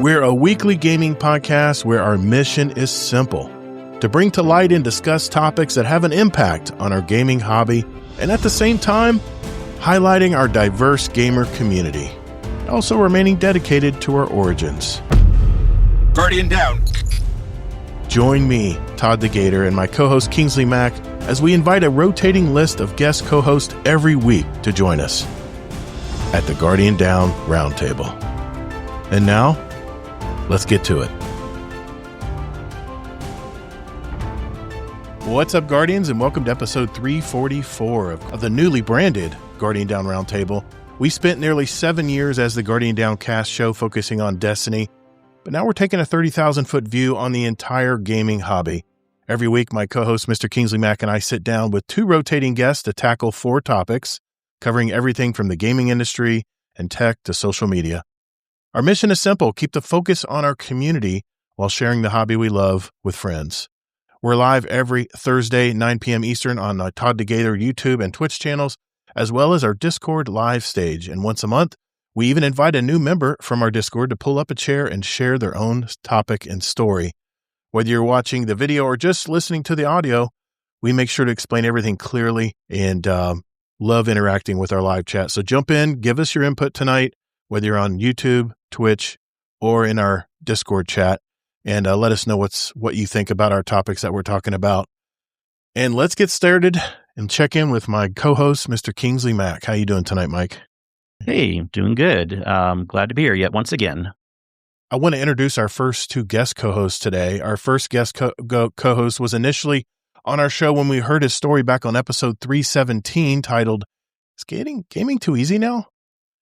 We're a weekly gaming podcast where our mission is simple: to bring to light and discuss topics that have an impact on our gaming hobby, and at the same time, highlighting our diverse gamer community, also remaining dedicated to our origins. Guardian down. Join me, Todd the Gator, and my co-host Kingsley Mack as we invite a rotating list of guest co-hosts every week to join us at the Guardian Down Roundtable. And now, let's get to it. What's up, Guardians, and welcome to episode 344 of the newly branded Guardian Down Roundtable. We spent nearly 7 years as the Guardian Down cast show focusing on Destiny, but now we're taking a 30,000-foot view on the entire gaming hobby. Every week, my co-host, Mr. Kingsley Mack, and I sit down with two rotating guests to tackle 4 topics, covering everything from the gaming industry and tech to social media. Our mission is simple: keep the focus on our community while sharing the hobby we love with friends. We're live every Thursday, 9 p.m. Eastern on Todd the Gator YouTube and Twitch channels, as well as our Discord live stage. And once a month, we even invite a new member from our Discord to pull up a chair and share their own topic and story. Whether you're watching the video or just listening to the audio, we make sure to explain everything clearly and love interacting with our live chat. So jump in, give us your input tonight, whether you're on YouTube, Twitch, or in our Discord chat, and let us know what you think about our topics that we're talking about. And let's get started and check in with my co-host, Mr. Kingsley Mack. How you doing tonight, Mike? Hey, doing good. Glad to be here yet once again. I want to introduce our first 2 guest co-hosts today. Our first guest co-host was initially on our show when we heard his story back on episode 317 titled, "Is Gaming Too Easy Now?"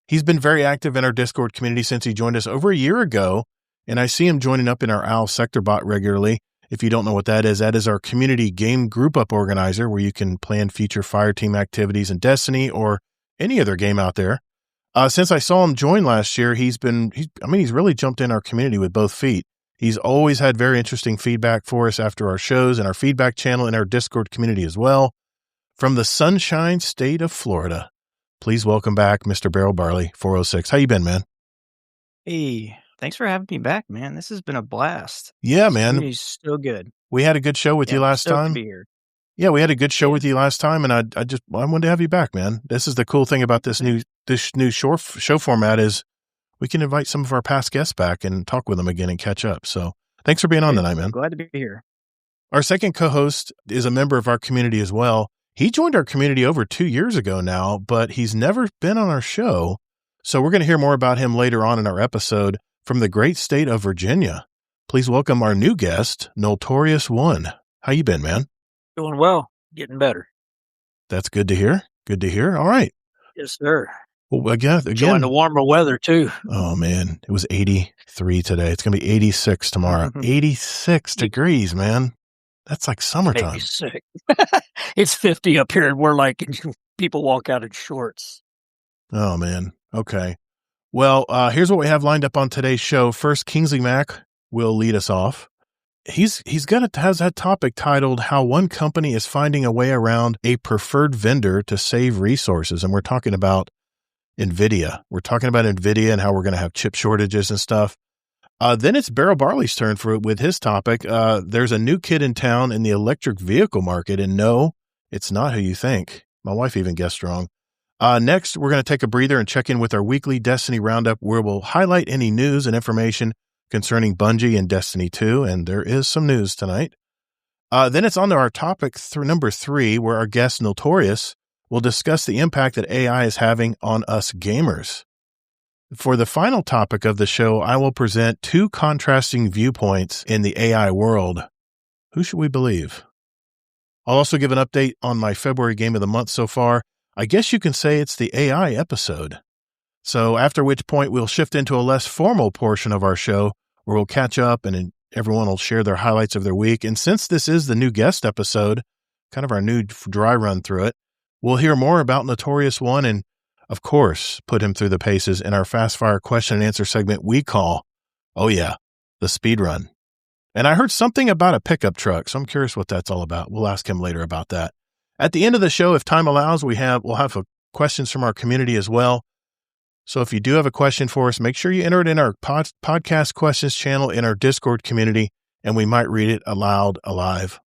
He's been very active in our Discord community since he joined us over a year ago, and I see him joining up in our OWL Sector bot regularly. If you don't know what that is our community game group up organizer where you can plan future Fireteam activities in Destiny or any other game out there. Since I saw him join last year, he's really jumped in our community with both feet. He's always had very interesting feedback for us after our shows and our feedback channel in our Discord community as well. From the Sunshine State of Florida, please welcome back Mr. BarrelBarley406. How you been, man? Hey, thanks for having me back, man. This has been a blast. Yeah, man. It's so good. We had a good show with you last time. To be here. Yeah, we had a good show with you last time, and I wanted to have you back, man. This is the cool thing about this new show format is we can invite some of our past guests back and talk with them again and catch up. So thanks for being on tonight, man. Glad to be here. Our second co-host is a member of our community as well. He joined our community over 2 years ago now, but he's never been on our show. So we're going to hear more about him later on in our episode. From the great state of Virginia, please welcome our new guest, Noltorious1. How you been, man? Doing well. Getting better. That's good to hear. Good to hear. All right. Yes, sir. Well, again. Enjoying the warmer weather, too. Oh, man. It was 83 today. It's going to be 86 tomorrow. 86 degrees, man. That's like summertime. 86. It's 50 up here, and we're like, people walk out in shorts. Oh, man. Okay. Well, here's what we have lined up on today's show. First, Kingsley Mack will lead us off. Has that topic titled "How One Company is Finding a Way Around a Preferred Vendor to Save Resources," and we're talking about NVIDIA. We're talking about NVIDIA and how we're going to have chip shortages and stuff. Then it's BarrelBarley's turn with his topic. There's a new kid in town in the electric vehicle market, and no, it's not who you think. My wife even guessed wrong. Next, we're going to take a breather and check in with our weekly Destiny Roundup, where we'll highlight any news and information concerning Bungie and Destiny 2, and there is some news tonight. Then it's on to our topic number 3, where our guest, Noltorious, will discuss the impact that AI is having on us gamers. For the final topic of the show, I will present 2 contrasting viewpoints in the AI world. Who should we believe? I'll also give an update on my February game of the month so far. I guess you can say it's the AI episode. So after which point we'll shift into a less formal portion of our show where we'll catch up and everyone will share their highlights of their week. And since this is the new guest episode, kind of our new dry run through it, we'll hear more about Noltorious1 and, of course, put him through the paces in our fast fire question and answer segment we call, the speed run. And I heard something about a pickup truck, so I'm curious what that's all about. We'll ask him later about that. At the end of the show, if time allows, we'll have questions from our community as well. So if you do have a question for us, make sure you enter it in our podcast questions channel in our Discord community, and we might read it aloud live.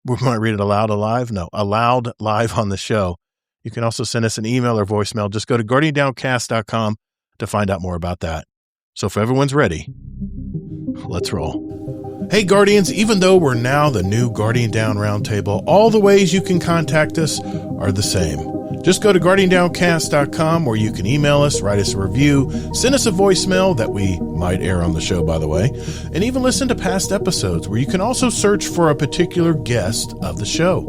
We might read it aloud alive? No, aloud live on the show. You can also send us an email or voicemail. Just go to guardiandowncast.com to find out more about that. So if everyone's ready, let's roll. Hey, Guardians, even though we're now the new Guardian Down Roundtable, all the ways you can contact us are the same. Just go to guardiandowncast.com where you can email us, write us a review, send us a voicemail that we might air on the show, by the way, and even listen to past episodes where you can also search for a particular guest of the show.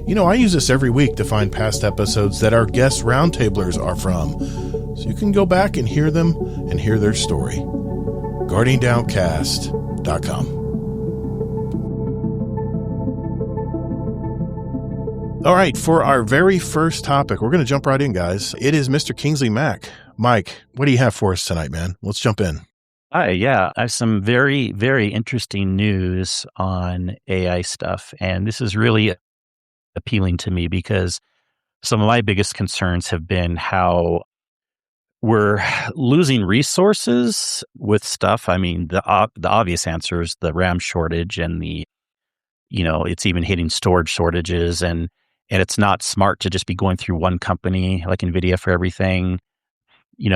You know, I use this every week to find past episodes that our guest roundtablers are from, so you can go back and hear them and hear their story. guardiandowncast.com. All right, for our very first topic, we're going to jump right in, guys. It is Mr. Kingsley Mac. Mike, what do you have for us tonight, man? Let's jump in. Hi, yeah. I have some very, very interesting news on AI stuff. And this is really appealing to me because some of my biggest concerns have been how we're losing resources with stuff. I mean, the obvious answer is the RAM shortage and it's even hitting storage shortages and it's not smart to just be going through one company like NVIDIA for everything.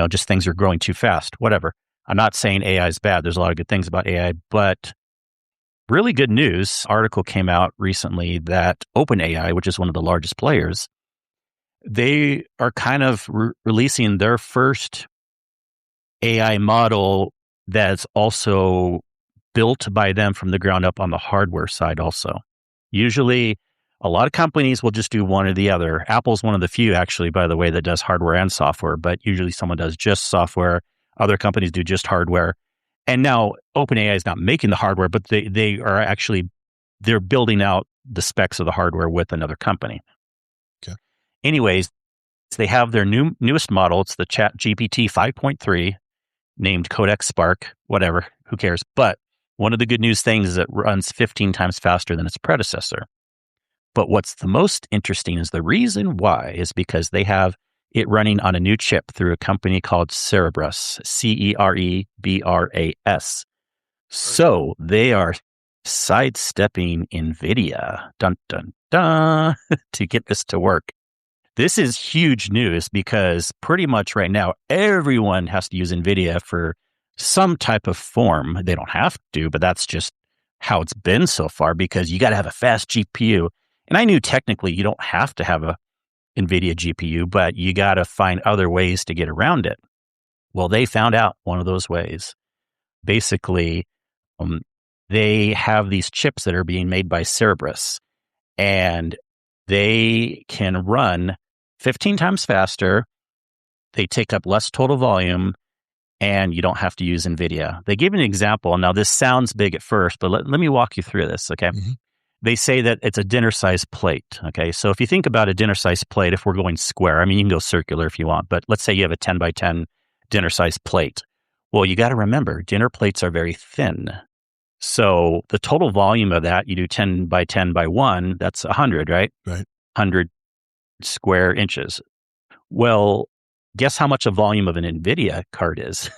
Just things are growing too fast, whatever. I'm not saying AI is bad. There's a lot of good things about AI, but really good news. Article came out recently that OpenAI, which is one of the largest players, they are kind of releasing their first AI model that's also built by them from the ground up on the hardware side also. Usually, a lot of companies will just do one or the other. Apple's one of the few, actually, by the way, that does hardware and software, but usually someone does just software. Other companies do just hardware. And now OpenAI is not making the hardware, but they're building out the specs of the hardware with another company. Okay. Anyways, they have their newest model. It's the ChatGPT 5.3, named Codex Spark, whatever, who cares? But one of the good news things is it runs 15 times faster than its predecessor. But what's the most interesting is the reason why is because they have it running on a new chip through a company called Cerebras, Cerebras. So they are sidestepping NVIDIA, dun, dun, dun, to get this to work. This is huge news because pretty much right now, everyone has to use NVIDIA for some type of form. They don't have to, but that's just how it's been so far because you got to have a fast GPU. And I knew technically you don't have to have a NVIDIA GPU, but you got to find other ways to get around it. Well, they found out one of those ways. Basically, they have these chips that are being made by Cerebras, and they can run 15 times faster. They take up less total volume, and you don't have to use NVIDIA. They gave an example. Now, this sounds big at first, but let me walk you through this, okay? Mm-hmm. They say that it's a dinner-sized plate, okay? So if you think about a dinner-sized plate, if we're going square, I mean, you can go circular if you want, but let's say you have a 10 by 10 dinner-sized plate. Well, you got to remember, dinner plates are very thin. So the total volume of that, you do 10 by 10 by 1, that's 100, right? Right. 100 square inches. Well, guess how much a volume of an NVIDIA card is?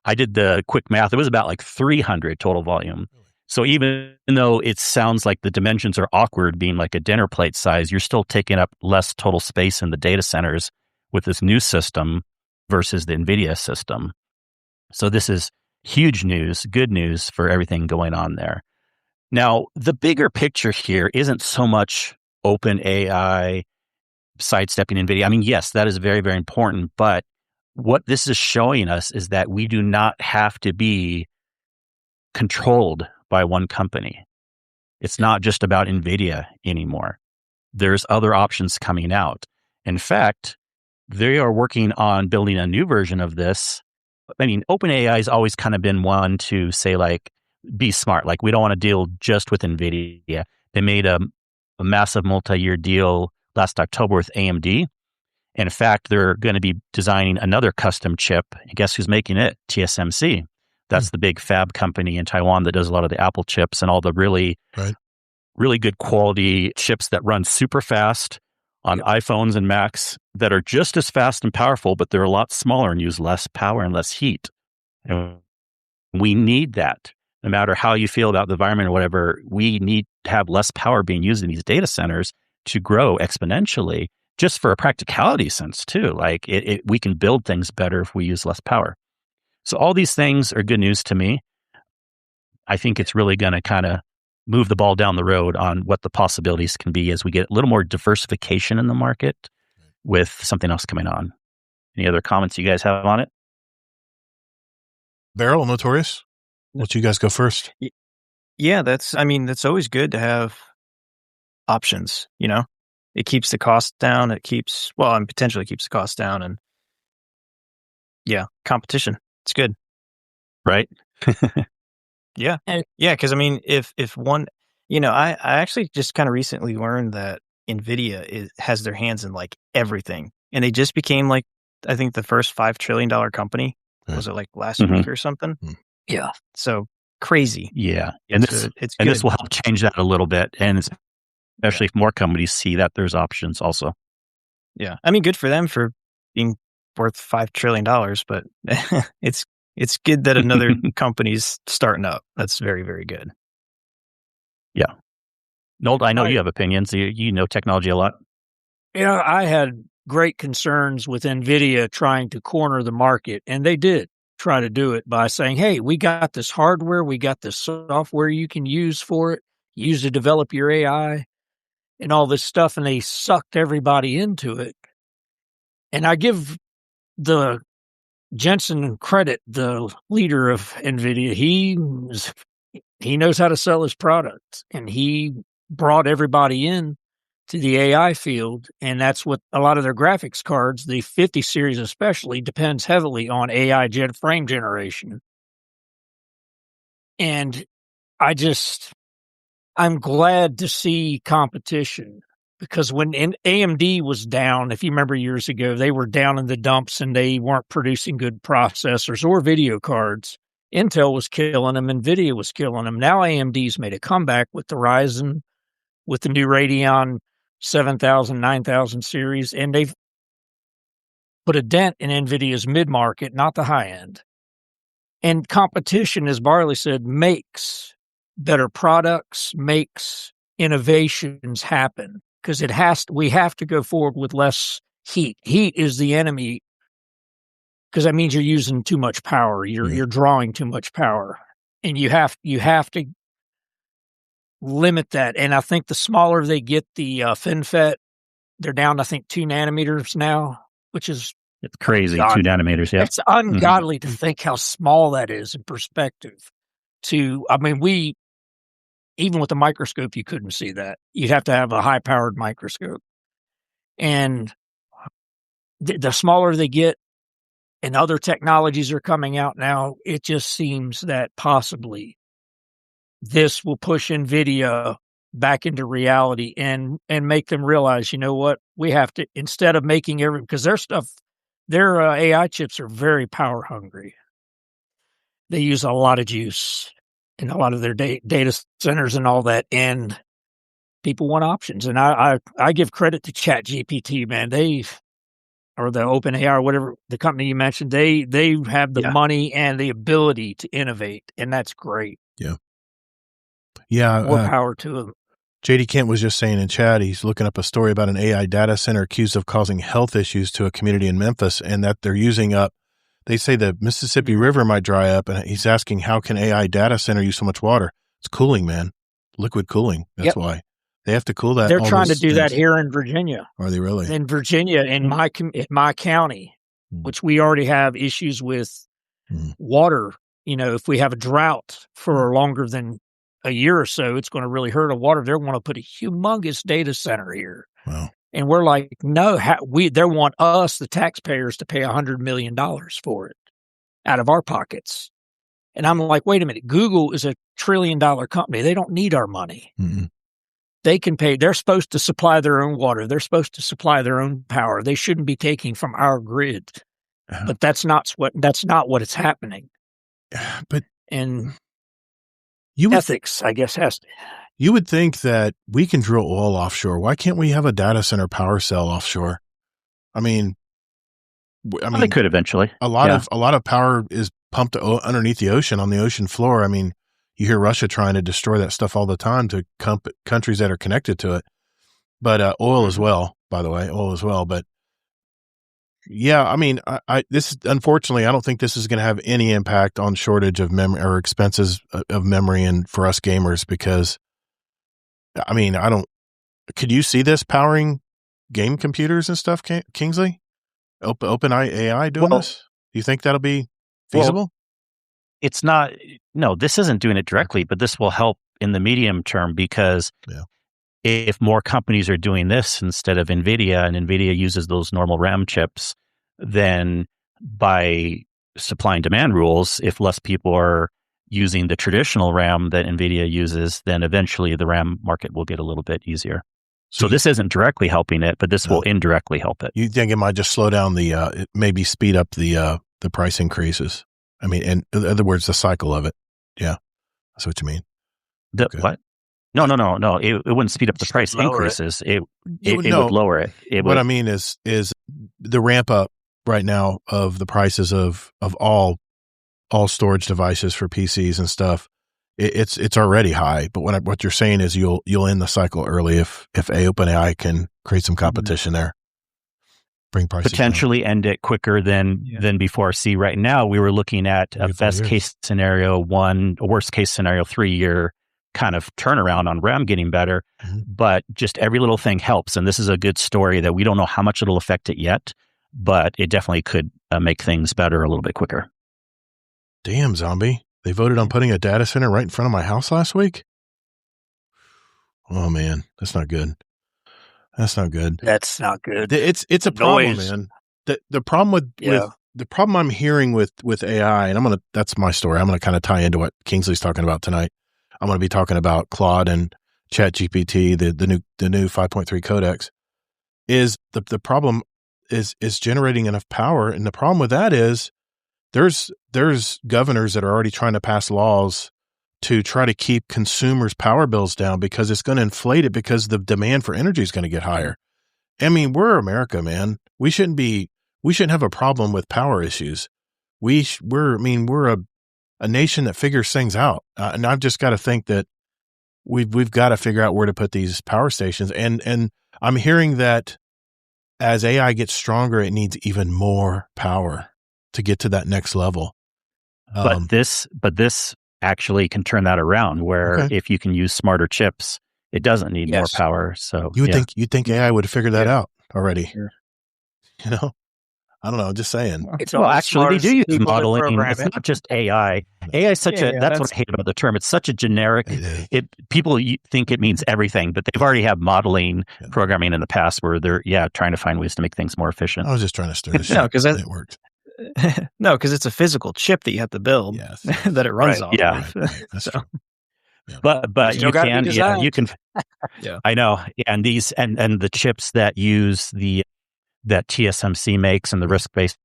I did the quick math. It was about like 300 total volume. So even though it sounds like the dimensions are awkward, being like a dinner plate size, you're still taking up less total space in the data centers with this new system versus the NVIDIA system. So this is huge news, good news for everything going on there. Now, the bigger picture here isn't so much OpenAI sidestepping NVIDIA. I mean, yes, that is very, very important. But what this is showing us is that we do not have to be controlled by one company. It's not just about NVIDIA anymore. There's other options coming out. In fact, they are working on building a new version of this. I mean, OpenAI has always kind of been one to say, like, be smart. Like, we don't want to deal just with NVIDIA. They made a massive multi-year deal last October with AMD. And in fact, they're going to be designing another custom chip. And guess who's making it? TSMC. That's the big fab company in Taiwan that does a lot of the Apple chips and all the really good quality chips that run super fast, on iPhones and Macs that are just as fast and powerful, but they're a lot smaller and use less power and less heat. And we need that. No matter how you feel about the environment or whatever, we need to have less power being used in these data centers to grow exponentially, just for a practicality sense too. Like we can build things better if we use less power. So all these things are good news to me. I think it's really going to kind of move the ball down the road on what the possibilities can be as we get a little more diversification in the market with something else coming on. Any other comments you guys have on it? Barrel, Notorious, let you guys go first. Yeah, that's always good to have options, It keeps the cost down. And potentially keeps the cost down, and competition. It's good. Right? Yeah. Because if one, I actually just kind of recently learned that NVIDIA has their hands in like everything, and they just became like, I think the first $5 trillion company. Was it like last week or something? Yeah. So crazy. Yeah. And this will help change that a little bit. And especially if more companies see that there's options also. Yeah. Good for them for being worth $5 trillion, but it's good that another company's starting up. That's very, very good. Yeah. Nold, I know you have opinions. You know technology a lot. Yeah, I had great concerns with NVIDIA trying to corner the market, and they did try to do it by saying, hey, we got this hardware, we got this software you can use for it, use to develop your AI and all this stuff, and they sucked everybody into it. And I give the Jensen credit, the leader of NVIDIA. He knows how to sell his product, and he brought everybody in to the AI field, and that's what a lot of their graphics cards, the 50 series especially, depends heavily on AI frame generation. And I'm glad to see competition, because when AMD was down, if you remember years ago, they were down in the dumps and they weren't producing good processors or video cards. Intel was killing them, NVIDIA was killing them. Now AMD's made a comeback with the Ryzen, with the new Radeon 7000, 9000 series, and they've put a dent in NVIDIA's mid-market, not the high end. And competition, as Barley said, makes better products, makes innovations happen, because we have to go forward with less heat. Heat is the enemy, because that means you're using too much power. You're drawing too much power, and you have to limit that. And I think the smaller they get the FinFET, they're down to, I think, 2 nanometers now, which is it's crazy. 2 nanometers. Yeah. It's ungodly to think how small that is in perspective. We, even with a microscope, you couldn't see that. You'd have to have a high powered microscope. And the smaller they get, and other technologies are coming out now, it just seems that possibly this will push NVIDIA back into reality and make them realize, you know what, we have to, instead of making because their AI chips are very power hungry. They use a lot of juice in a lot of their data centers and all that, and people want options. And I give credit to ChatGPT, man. Or the OpenAI or whatever, the company you mentioned, they have the money and the ability to innovate, and that's great. Yeah. Yeah. More power to them. JD Kent was just saying in chat, he's looking up a story about an AI data center accused of causing health issues to a community in Memphis, and that they're using up, they say the Mississippi River might dry up, and he's asking, how can AI data center use so much water? It's cooling, man. Liquid cooling. That's why. They have to cool that. They're trying to do that here in Virginia. Are they really? In Virginia, in my county, which we already have issues with water. If we have a drought for longer than a year or so, it's going to really hurt our water. They want to put a humongous data center here. Wow. And we're like, no, they want us, the taxpayers, to pay $100 million for it out of our pockets. And I'm like, wait a minute, Google is $1 trillion company. They don't need our money. Mm-hmm. They can pay. They're supposed to supply their own water. They're supposed to supply their own power. They shouldn't be taking from our grid. But that's not what is happening. But ethics, I guess, has to. You would think that we can drill oil offshore. Why can't we have a data center power cell offshore? I mean, They could eventually. A lot of power is pumped underneath the ocean on the ocean floor. I mean, you hear Russia trying to destroy that stuff all the time to countries that are connected to it, but oil as well. By the way, oil as well. But yeah, I mean, unfortunately, I don't think this is going to have any impact on shortage of memory or expenses of memory and for us gamers, because I mean, could you see this powering game computers and stuff, Kingsley? Open AI doing this? Do you think that'll be feasible? Well, it's not. No, this isn't doing it directly, but this will help in the medium term, because if more companies are doing this instead of NVIDIA, and NVIDIA uses those normal RAM chips, then by supply and demand rules, if less people are using the traditional RAM that NVIDIA uses, then eventually the RAM market will get a little bit easier. So this isn't directly helping it, but this will indirectly help it. You think it might just slow down maybe speed up the price increases? I mean, in other words, the cycle of it. Yeah, that's what you mean. What? No. It wouldn't speed up the price increases. It would lower it. What I mean is the ramp up right now of the prices of all storage devices for PCs and stuff. It's already high, but what you're saying is you'll end the cycle early if OpenAI can create some competition there, bring prices potentially down. End it quicker than before. See, right now we were looking at a best case scenario 1, a worst case scenario 3-year kind of turnaround on RAM getting better, but just every little thing helps. And this is a good story that we don't know how much it'll affect it yet, but it definitely could make things better a little bit quicker. Damn, zombie. They voted on putting a data center right in front of my house last week. Oh man, that's not good. That's not good. That's not good. It's a problem, man. The problem with the problem I'm hearing with AI, and that's my story. I'm gonna kind of tie into what Kingsley's talking about tonight. I'm gonna be talking about Claude and ChatGPT, the new 5.3 codex. Is the problem is generating enough power, and the problem with that is there's governors that are already trying to pass laws to try to keep consumers' power bills down, because it's going to inflate it, because the demand for energy is going to get higher. I mean, we're America, man. We shouldn't have a problem with power issues. We're a nation that figures things out. And I've just got to think that we've got to figure out where to put these power stations. And I'm hearing that as AI gets stronger, it needs even more power to get to that next level. But this actually can turn that around, where if you can use smarter chips, it doesn't need more power. So you'd think AI would have figured that out already. Sure. You know, I don't know. Just saying. Actually, they do use modeling. It's not just AI. AI is such that's what I hate about the term. It's such a generic. People think it means everything, but they've already had modeling programming in the past where they're trying to find ways to make things more efficient. I was just trying to stir the shit. No, because it worked. No, because it's a physical chip that you have to build that it runs off. Yeah, right. That's true. Yeah. But you can. I know, and these and the chips that use that TSMC makes and the RISC-based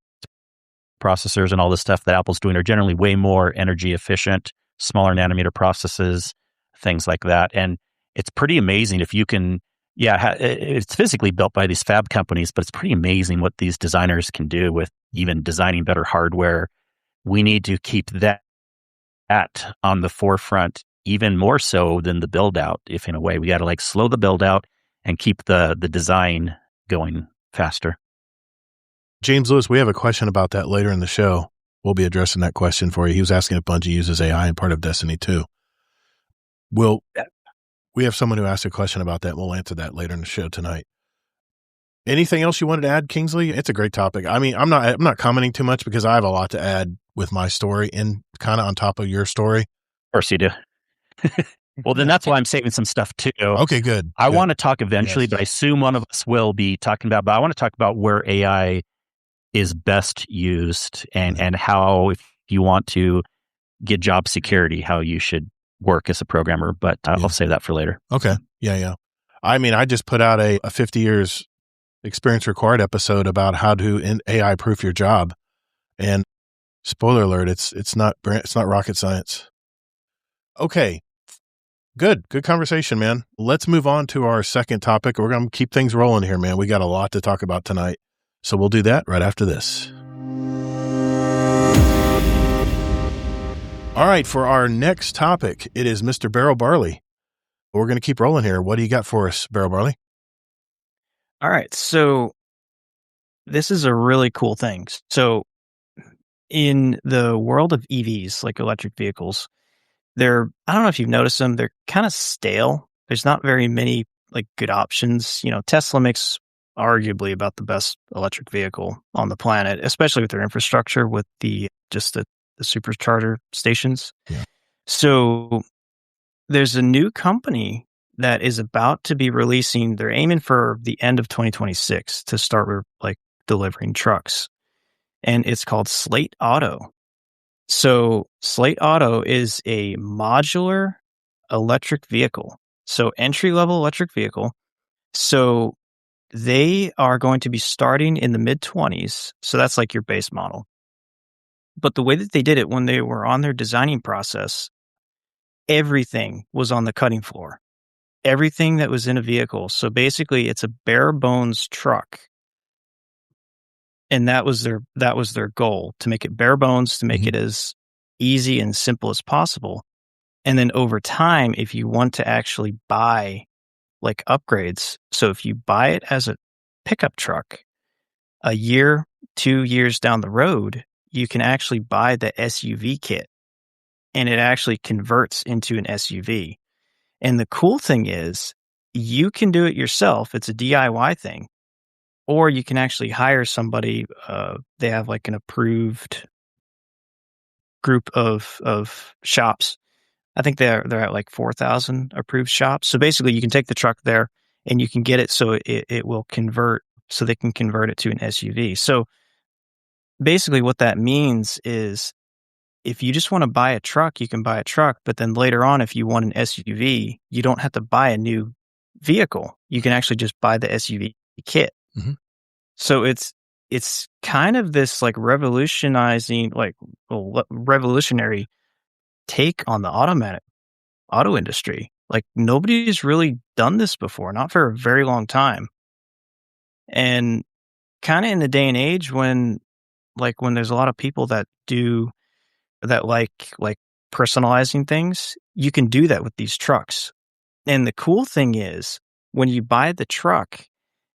processors and all this stuff that Apple's doing are generally way more energy efficient, smaller nanometer processes, things like that, and it's pretty amazing if you can. It's physically built by these fab companies, but it's pretty amazing what these designers can do with even designing better hardware. We need to keep that on the forefront, even more so than the build out. If in a way we got to slow the build out and keep the design going faster. James Lewis, we have a question about that later in the show. We'll be addressing that question for you. He was asking if Bungie uses AI in part of Destiny 2. We have someone who asked a question about that. We'll answer that later in the show tonight. Anything else you wanted to add, Kingsley? It's a great topic. I mean, I'm not commenting too much because I have a lot to add with my story and kind of on top of your story. Of course you do. Well, then that's why I'm saving some stuff too. Okay, good. I want to talk eventually, but I assume one of us will be talking about, but I want to talk about where AI is best used and how, if you want to get job security, how you should work as a programmer, but I'll save that for later. Okay. Yeah. I mean, I just put out a 50 years experience required episode about how to AI proof your job. And spoiler alert, it's not rocket science. Okay. Good conversation, man. Let's move on to our second topic. We're going to keep things rolling here, man. We got a lot to talk about tonight. So we'll do that right after this. All right, for our next topic, it is Mr. Barrel Barley. We're going to keep rolling here. What do you got for us, Barrel Barley? All right, so this is a really cool thing. So in the world of EVs, like electric vehicles, I don't know if you've noticed them, they're kind of stale. There's not very many like good options. Tesla makes arguably about the best electric vehicle on the planet, especially with their infrastructure, with the supercharger stations. Yeah. So there's a new company that is about to be releasing. They're aiming for the end of 2026 to start like delivering trucks, and it's called Slate Auto. So Slate Auto is a modular electric vehicle. So entry-level electric vehicle. So they are going to be starting in the mid-20s. So that's like your base model. But the way that they did it when they were on their designing process, everything was on the cutting floor. Everything that was in a vehicle. So basically it's a bare bones truck. And that was their goal, to make it bare bones, to make it as easy and simple as possible. And then over time, if you want to actually buy like upgrades, so if you buy it as a pickup truck, a year, 2 years down the road, you can actually buy the SUV kit, and it actually converts into an SUV. And the cool thing is you can do it yourself. It's a DIY thing. Or you can actually hire somebody. They have like an approved group of shops. I think they're at like 4,000 approved shops. So basically you can take the truck there and you can get it so it will convert, so they can convert it to an SUV. So basically what that means is if you just want to buy a truck, you can buy a truck. But then later on, if you want an SUV, you don't have to buy a new vehicle. You can actually just buy the SUV kit. Mm-hmm. So it's kind of this like revolutionary take on the auto industry. Like nobody's really done this before, not for a very long time. And kind of in the day and age when there's a lot of people that like personalizing things, you can do that with these trucks. And the cool thing is when you buy the truck,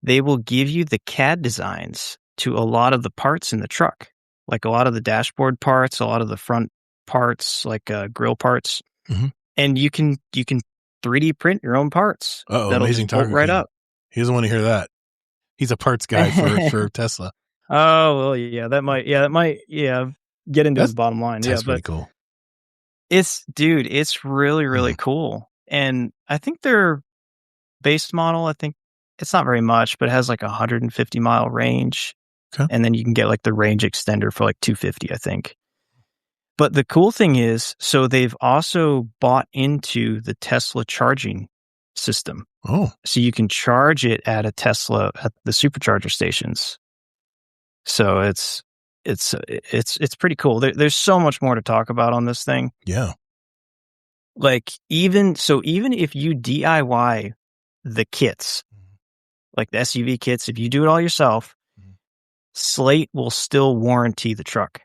they will give you the CAD designs to a lot of the parts in the truck, like a lot of the dashboard parts, a lot of the front parts, like grill parts. Mm-hmm. And you can 3D print your own parts. Oh, that'll amazing! bolt right up. He doesn't want to hear that. He's a parts guy for Tesla. Oh well, that might get into his bottom line. That's pretty cool. It's really cool. And I think their base model, I think it's not very much, but it has like 150-mile range. Okay. And then you can get like the range extender for like 250, I think. But the cool thing is, so they've also bought into the Tesla charging system. Oh. So you can charge it at a Tesla at the supercharger stations. So it's pretty cool. There's so much more to talk about on this thing. Yeah. Like even if you DIY the kits, like the SUV kits, if you do it all yourself, Slate will still warranty the truck,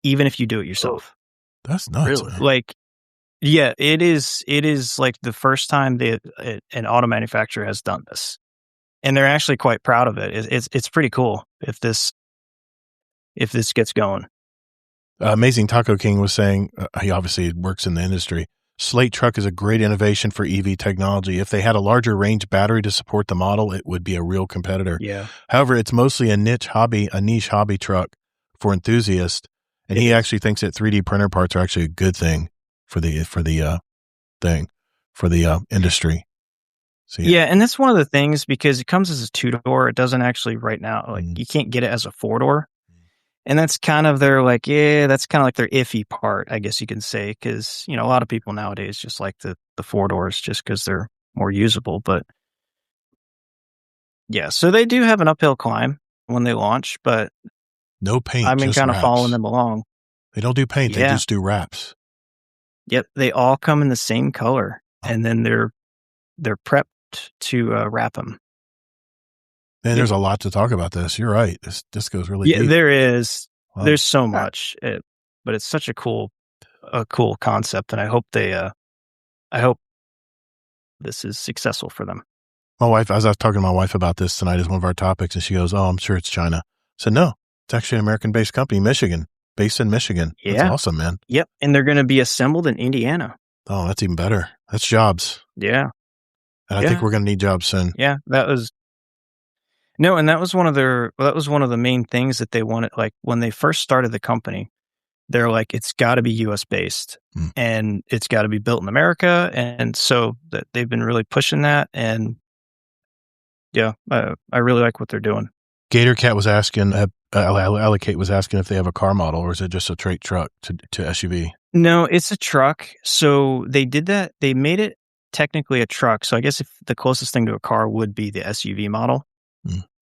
even if you do it yourself. That's nuts. Really? Man. Like, yeah, it is like the first time an auto manufacturer has done this, and they're actually quite proud of it. It's pretty cool if this gets going. Amazing Taco King was saying, he obviously works in the industry. Slate truck is a great innovation for EV technology. If they had a larger range battery to support the model, it would be a real competitor. Yeah. However, it's mostly a niche hobby truck for enthusiasts, and he actually thinks that 3D printer parts are actually a good thing for the industry. So, yeah, and that's one of the things, because it comes as a 2-door. It doesn't actually right now, like you can't get it as a 4-door. And that's kind of their that's kind of like their iffy part, I guess you can say, because, a lot of people nowadays just like the 4 doors just because they're more usable. But yeah, so they do have an uphill climb when they launch, but no paint. I've been kind of following them along. They don't do paint. They just do wraps. Yep. They all come in the same color. and then they're prepped to wrap them. Man, there's a lot to talk about this. You're right. This goes really deep. There is. Wow. There's so much, but it's such a cool concept, and I hope this is successful for them. My wife, as I was talking to my wife about this tonight as one of our topics, and she goes, "Oh, I'm sure it's China." I said, "No, it's actually an American-based company, based in Michigan." Yeah. That's awesome, man. Yep, and they're going to be assembled in Indiana. Oh, that's even better. That's jobs. Yeah. And I think we're going to need jobs soon. Yeah, that was one of the main things that they wanted. Like when they first started the company, they're like, it's got to be U.S. based and it's got to be built in America. And so that they've been really pushing that. And yeah, I really like what they're doing. Gatorcat was asking, Allocate was asking if they have a car model, or is it just a straight truck to SUV? No, it's a truck. So they did that. They made it technically a truck. So I guess if the closest thing to a car would be the SUV model.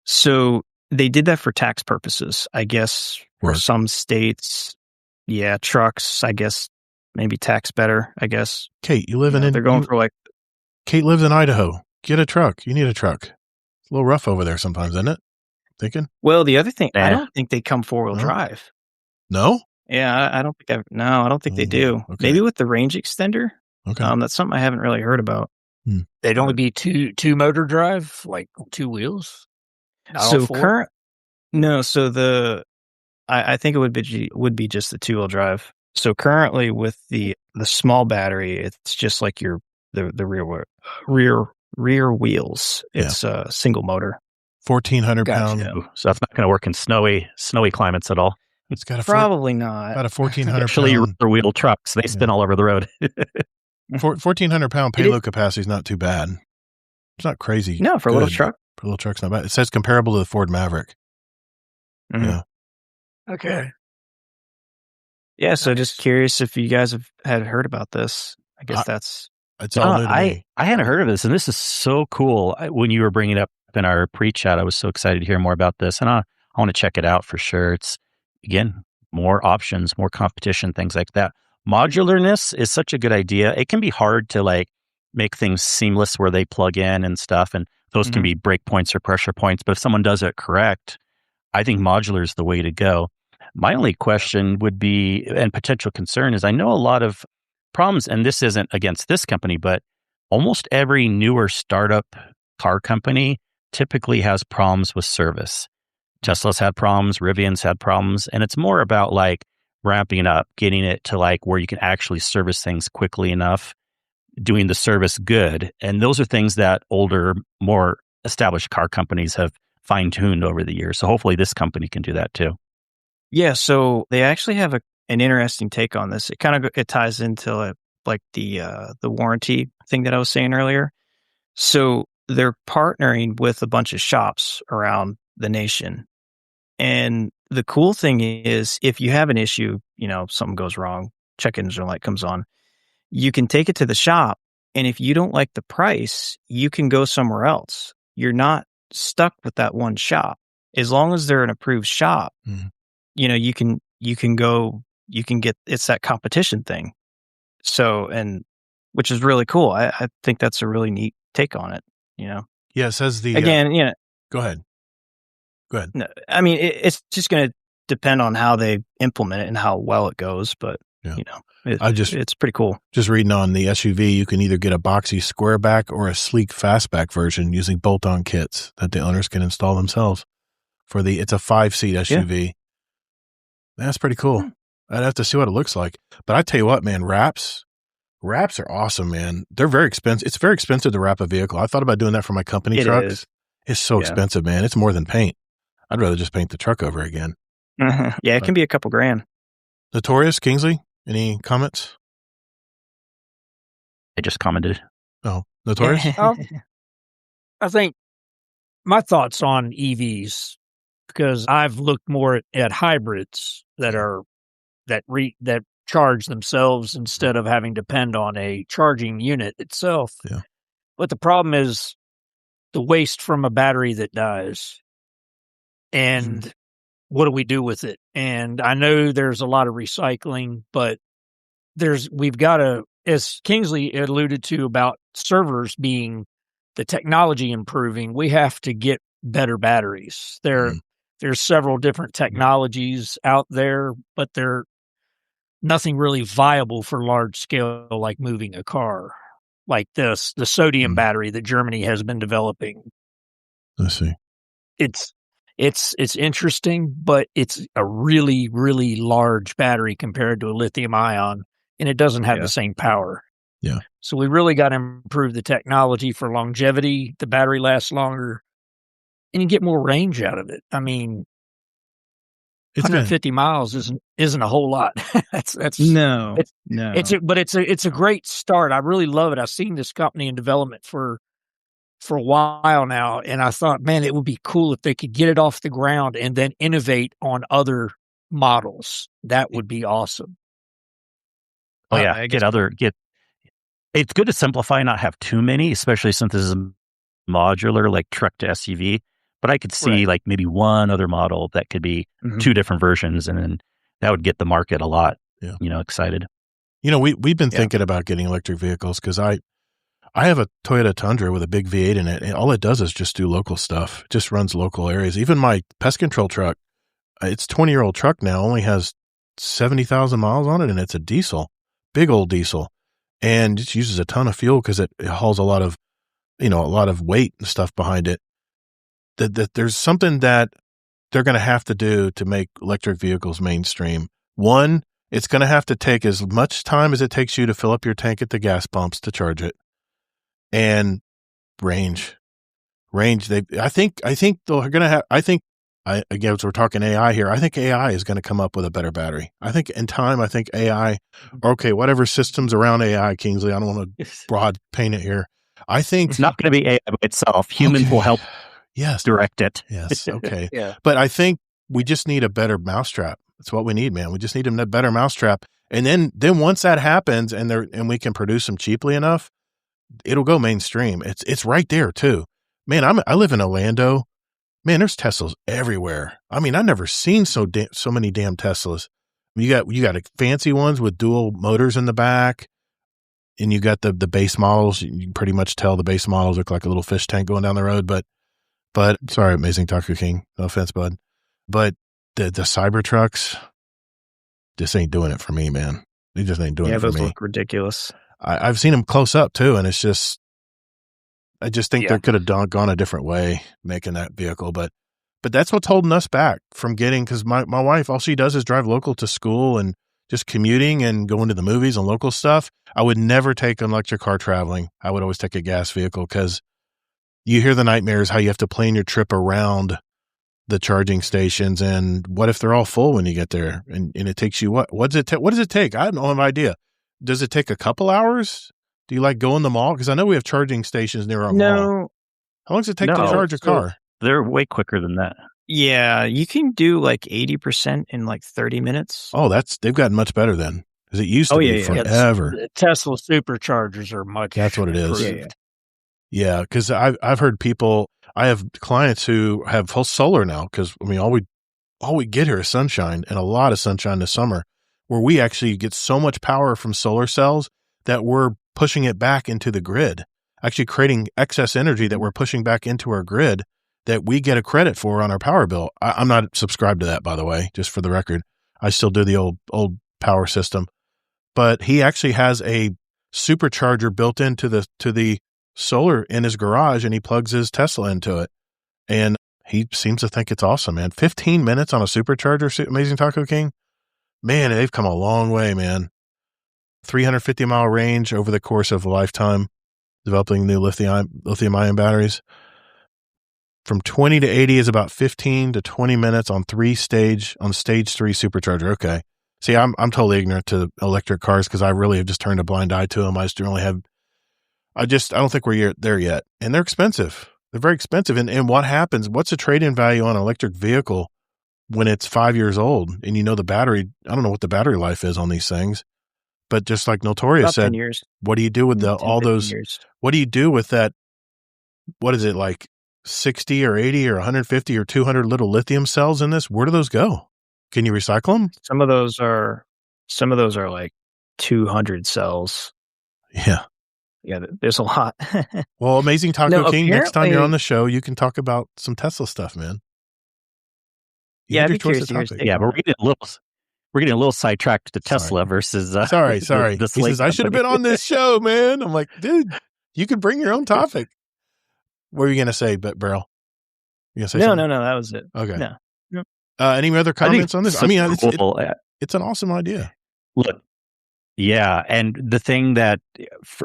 So they did that for tax purposes, I guess, for some states. Yeah, trucks, I guess, maybe tax better, I guess. Kate, you live in... They're going for like... Kate lives in Idaho. Get a truck. You need a truck. It's a little rough over there sometimes, isn't it? Thinking? Well, the other thing, I don't think they come four-wheel drive. No? Yeah, I don't think they do. Okay. Maybe with the range extender. Okay. That's something I haven't really heard about. They'd only be two motor drive, like 2 wheels. So I think it would be just the 2-wheel drive. So currently with the small battery, it's just like the rear wheels. It's a single motor. 1,400 pound. So that's not going to work in snowy climates at all. It's got probably not. About a 1,400 Actually, rear wheel trucks, they spin all over the road. 1,400 pound payload capacity is not too bad. It's not crazy. No, for a little truck. For a little truck's not bad. It says comparable to the Ford Maverick. Yeah. Okay. Yeah, so just curious if you guys had heard about this. I guess it's all new to me. I hadn't heard of this, and this is so cool. When you were bringing it up in our pre-chat, I was so excited to hear more about this, and I want to check it out for sure. It's, again, more options, more competition, things like that. Modularness is such a good idea. It can be hard to make things seamless where they plug in and stuff, and those can be break points or pressure points. But if someone does it correct, I think modular is the way to go. My only question would be, and potential concern is, I know a lot of problems, and this isn't against this company, but almost every newer startup car company typically has problems with service. Tesla's had problems, Rivian's had problems, and it's more about ramping up, getting it to where you can actually service things quickly enough, doing the service good. And those are things that older, more established car companies have fine-tuned over the years. So hopefully this company can do that too. Yeah, so they actually have an interesting take on this. It ties into the warranty thing that I was saying earlier. So they're partnering with a bunch of shops around the nation. And the cool thing is, if you have an issue, something goes wrong, check engine light comes on, you can take it to the shop. And if you don't like the price, you can go somewhere else. You're not stuck with that one shop. As long as they're an approved shop, you can get, it's that competition thing. So, and which is really cool. I think that's a really neat take on it, Yeah, it says again, go ahead. No, I mean, it's just going to depend on how they implement it and how well it goes, but it's pretty cool. Just reading on the SUV, you can either get a boxy squareback or a sleek fastback version using bolt-on kits that the owners can install themselves. It's a 5-seat SUV. Yeah. That's pretty cool. I'd have to see what it looks like. But I tell you what, man, wraps are awesome, man. They're very expensive. It's very expensive to wrap a vehicle. I thought about doing that for my company trucks. It's so expensive, man. It's more than paint. I'd rather just paint the truck over again. Yeah, it can be a couple grand. Noltorious, Kingsley, any comments? I just commented. Oh, Noltorious? I think my thoughts on EVs, because I've looked more at hybrids that charge themselves instead of having to depend on a charging unit itself. Yeah. But the problem is the waste from a battery that dies. And what do we do with it? And I know there's a lot of recycling, but we've got to as Kingsley alluded to about servers being the technology improving, we have to get better batteries. There's several different technologies out there, but they're nothing really viable for large scale, like moving a car. Like the sodium battery that Germany has been developing. Let's see. It's interesting, but it's a really, really large battery compared to a lithium ion, and it doesn't have the same power. Yeah. So we really got to improve the technology for longevity. The battery lasts longer, and you get more range out of it. I mean, 150 miles isn't a whole lot. That's no. It's a great start. I really love it. I've seen this company in development for a while now, and I thought, man, it would be cool if they could get it off the ground and then innovate on other models. That would be awesome. Oh yeah, it's good to simplify, not have too many, especially since this is modular, like truck to SUV. But I could see like maybe one other model that could be two different versions, and then that would get the market a lot, excited. We've been thinking about getting electric vehicles because I have a Toyota Tundra with a big V8 in it, and all it does is just do local stuff. It just runs local areas. Even my pest control truck, it's a 20-year-old truck now, only has 70,000 miles on it, and it's a diesel, big old diesel, and it uses a ton of fuel because it hauls a lot of weight and stuff behind it. That there's something that they're going to have to do to make electric vehicles mainstream. One, it's going to have to take as much time as it takes you to fill up your tank at the gas pumps to charge it. And range. I think they're going to have, again, so we're talking AI here. I think AI is going to come up with a better battery. I think in time, AI, whatever systems around AI, Kingsley, I don't want to broad paint it here. I think it's not going to be AI by itself. Humans will help direct it. Yes. Okay. But I think we just need a better mousetrap. That's what we need, man. We just need a better mousetrap. And then once that happens and we can produce them cheaply enough, it'll go mainstream. It's right there too. Man, I live in Orlando. Man, there's Teslas everywhere. I mean, I've never seen so many damn Teslas. You got fancy ones with dual motors in the back, and you got the base models. You can pretty much tell the base models look like a little fish tank going down the road. But sorry, Amazing Taco King. No offense, bud. But the Cybertrucks just ain't doing it for me, man. They just ain't doing it for me. Yeah, those look ridiculous. I've seen them close up too, and it's just, I just think they could have gone a different way making that vehicle. But that's what's holding us back from getting, because my wife, all she does is drive local to school and just commuting and going to the movies and local stuff. I would never take an electric car traveling. I would always take a gas vehicle because you hear the nightmares how you have to plan your trip around the charging stations, and what if they're all full when you get there? And it takes you what does it take? I have no idea. Does it take a couple hours? Do you like go in the mall? Because I know we have charging stations near our mall. How long does it take to charge a car? They're way quicker than that. Yeah, you can do like 80% in like 30 minutes. Oh, they've gotten much better then, because it used to be forever. Tesla superchargers are much. That's what it is. Yeah, because I've heard people. I have clients who have full solar now, because I mean all we get here is sunshine, and a lot of sunshine this summer, where we actually get so much power from solar cells that we're pushing it back into the grid, actually creating excess energy that we're pushing back into our grid that we get a credit for on our power bill. I'm not subscribed to that, by the way, just for the record. I still do the old power system, but he actually has a supercharger built into the solar in his garage, and he plugs his Tesla into it. And he seems to think it's awesome, man. 15 minutes on a supercharger, Amazing Taco King. Man, they've come a long way, man. 350-mile range over the course of a lifetime, developing new lithium-ion batteries. From 20 to 80 is about 15 to 20 minutes on stage 3 supercharger. Okay. See, I'm totally ignorant to electric cars because I really have just turned a blind eye to them. I don't think we're there yet. And they're expensive. They're very expensive. And what happens? What's the trade-in value on an electric vehicle when it's 5 years old? And the battery, I don't know what the battery life is on these things. But just like Noltorious said, what do you do with all those? Years. What do you do with that? What is it, like 60 or 80 or 150 or 200 little lithium cells in this? Where do those go? Can you recycle them? Some of those are like 200 cells. Yeah. Yeah, there's a lot. Well, Amazing Taco No, King, next time you're apparently- on the show, you can talk about some Tesla stuff, man. You Yeah, had I'd your be choice curious of to hear his topic. take Yeah, on but that. we're getting a little sidetracked to Sorry. Tesla versus Sorry. the He slate says, I should have been company. on this show, man. I'm like, dude, you can bring your own topic. What were you going to say, Barrel? You going to say No, something? that was it. Okay. No. Any other comments on this? I mean, cool. it's an awesome idea. Look, yeah, and the thing that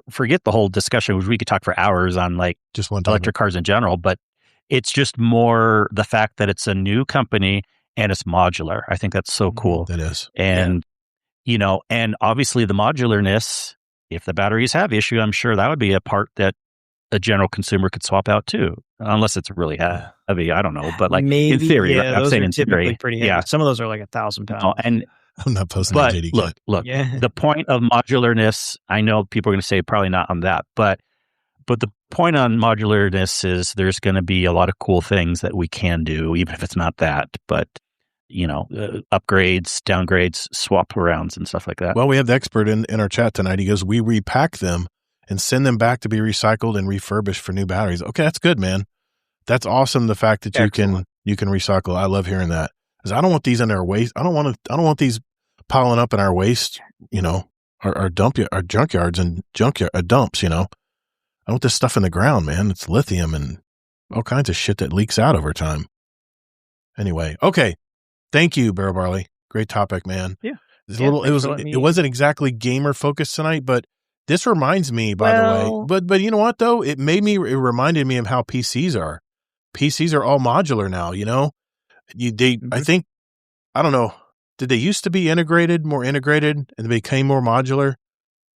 forget the whole discussion, which we could talk for hours on, like Just one topic. electric cars in general, but it's just more the fact that it's a new company and it's modular. I think that's so cool. That is. And and obviously the modularness, if the batteries have issue, I'm sure that would be a part that a general consumer could swap out too, unless it's really heavy. I don't know, but like Maybe, in theory, yeah, I'm those saying are in typically theory, pretty heavy. yeah. Some of those are like 1,000 pounds. And I'm not posting but the JD look, Yeah. the point of modularness, I know people are going to say probably not on that, but the point on modularness is there's going to be a lot of cool things that we can do, even if it's not that, but upgrades, downgrades, swap arounds and stuff like that. Well, we have the expert in our chat tonight. He goes, we repack them and send them back to be recycled and refurbished for new batteries. Okay, that's good, man. That's awesome. The fact that you can recycle. I love hearing that. Because I don't want these in our waste. I don't want these piling up in our waste, our junkyards and dumps, I want this stuff in the ground, man. It's lithium and all kinds of shit that leaks out over time. Anyway, okay. Thank you, Barrel Barley. Great topic, man. Yeah. It wasn't exactly gamer focused tonight, but this reminds me, by the way. But you know what though? It reminded me of how PCs are. PCs are all modular now, I think, I don't know. Did they used to be more integrated, and they became more modular?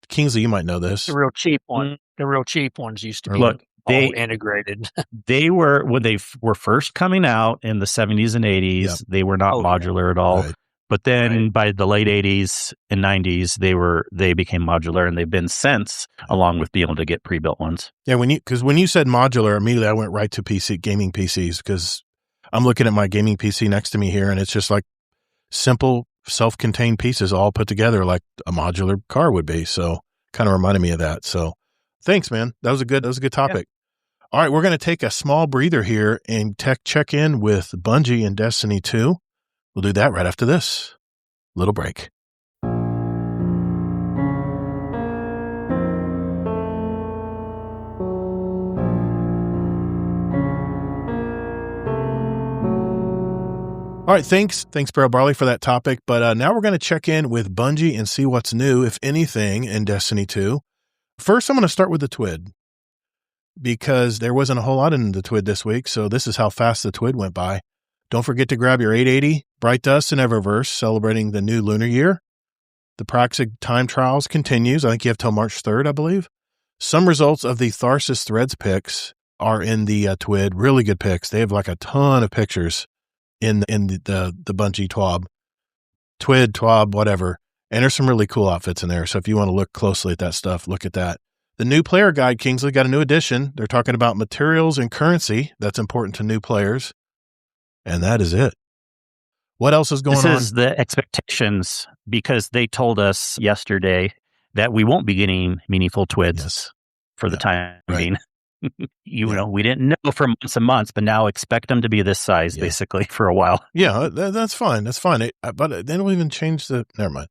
Kingsley, you might know this. The real cheap one. The real cheap ones used to be Look, all integrated. They were, when they were first coming out in the 70s and 80s, they were not modular at all. Right. But then by the late 80s and 90s, they became modular, and they've been since, along with being able to get pre-built ones. Yeah, when you said modular, immediately I went right to gaming PCs, because I'm looking at my gaming PC next to me here, and it's just like simple, self-contained pieces all put together like a modular car would be. So kind of reminded me of that. So thanks, man. That was a good topic. Yeah. All right, we're going to take a small breather here and check in with Bungie and Destiny 2. We'll do that right after this little break. All right, thanks, Barrel Barley, for that topic. But now we're going to check in with Bungie and see what's new, if anything, in Destiny 2. First, I'm going to start with the TWID, because there wasn't a whole lot in the TWID this week, so this is how fast the TWID went by. Don't forget to grab your 880, Bright Dust, and Eververse, celebrating the new lunar year. The Praxic time trials continues. I think you have till March 3rd, I believe. Some results of the Tharsis Threads picks are in the TWID. Really good picks. They have like a ton of pictures in the Bungie TWAB, whatever. And there's some really cool outfits in there. So if you want to look closely at that stuff, look at that. The new player guide, Kingsley, got a new edition. They're talking about materials and currency. That's important to new players. And that is it. What else is going on? This is the expectations, because they told us yesterday that we won't be getting meaningful TWIDs for the time being. We didn't know for months and months, but now expect them to be this size basically for a while. Yeah, that's fine. That's fine. But they don't even change never mind.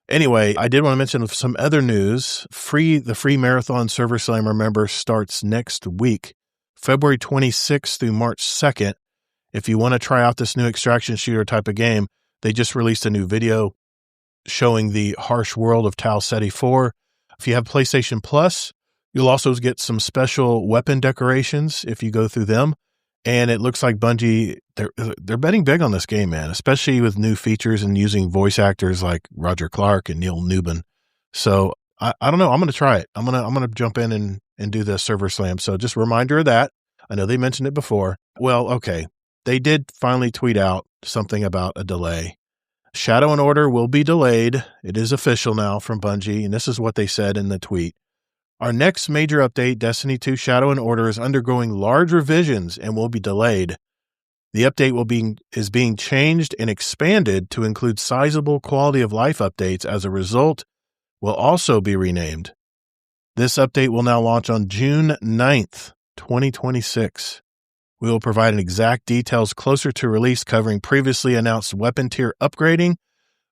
Anyway, I did want to mention some other news. The free Marathon Server Slammer member starts next week, February 26th through March 2nd. If you want to try out this new extraction shooter type of game, they just released a new video showing the harsh world of Tau Ceti 4. If you have PlayStation Plus, you'll also get some special weapon decorations if you go through them. And it looks like Bungie, they're betting big on this game, man, especially with new features and using voice actors like Roger Clark and Neil Newbin. So I don't know. I'm going to try it. I'm going to jump in and do the server slam. So just a reminder of that. I know they mentioned it before. Well, okay. They did finally tweet out something about a delay. Shadow and Order will be delayed. It is official now from Bungie, and this is what they said in the tweet. Our next major update, Destiny 2 Shadow and Order, is undergoing large revisions and will be delayed. The update is being changed and expanded to include sizable quality of life updates. As a result, will also be renamed. This update will now launch on June 9th, 2026. We will provide an exact details closer to release, covering previously announced weapon tier upgrading,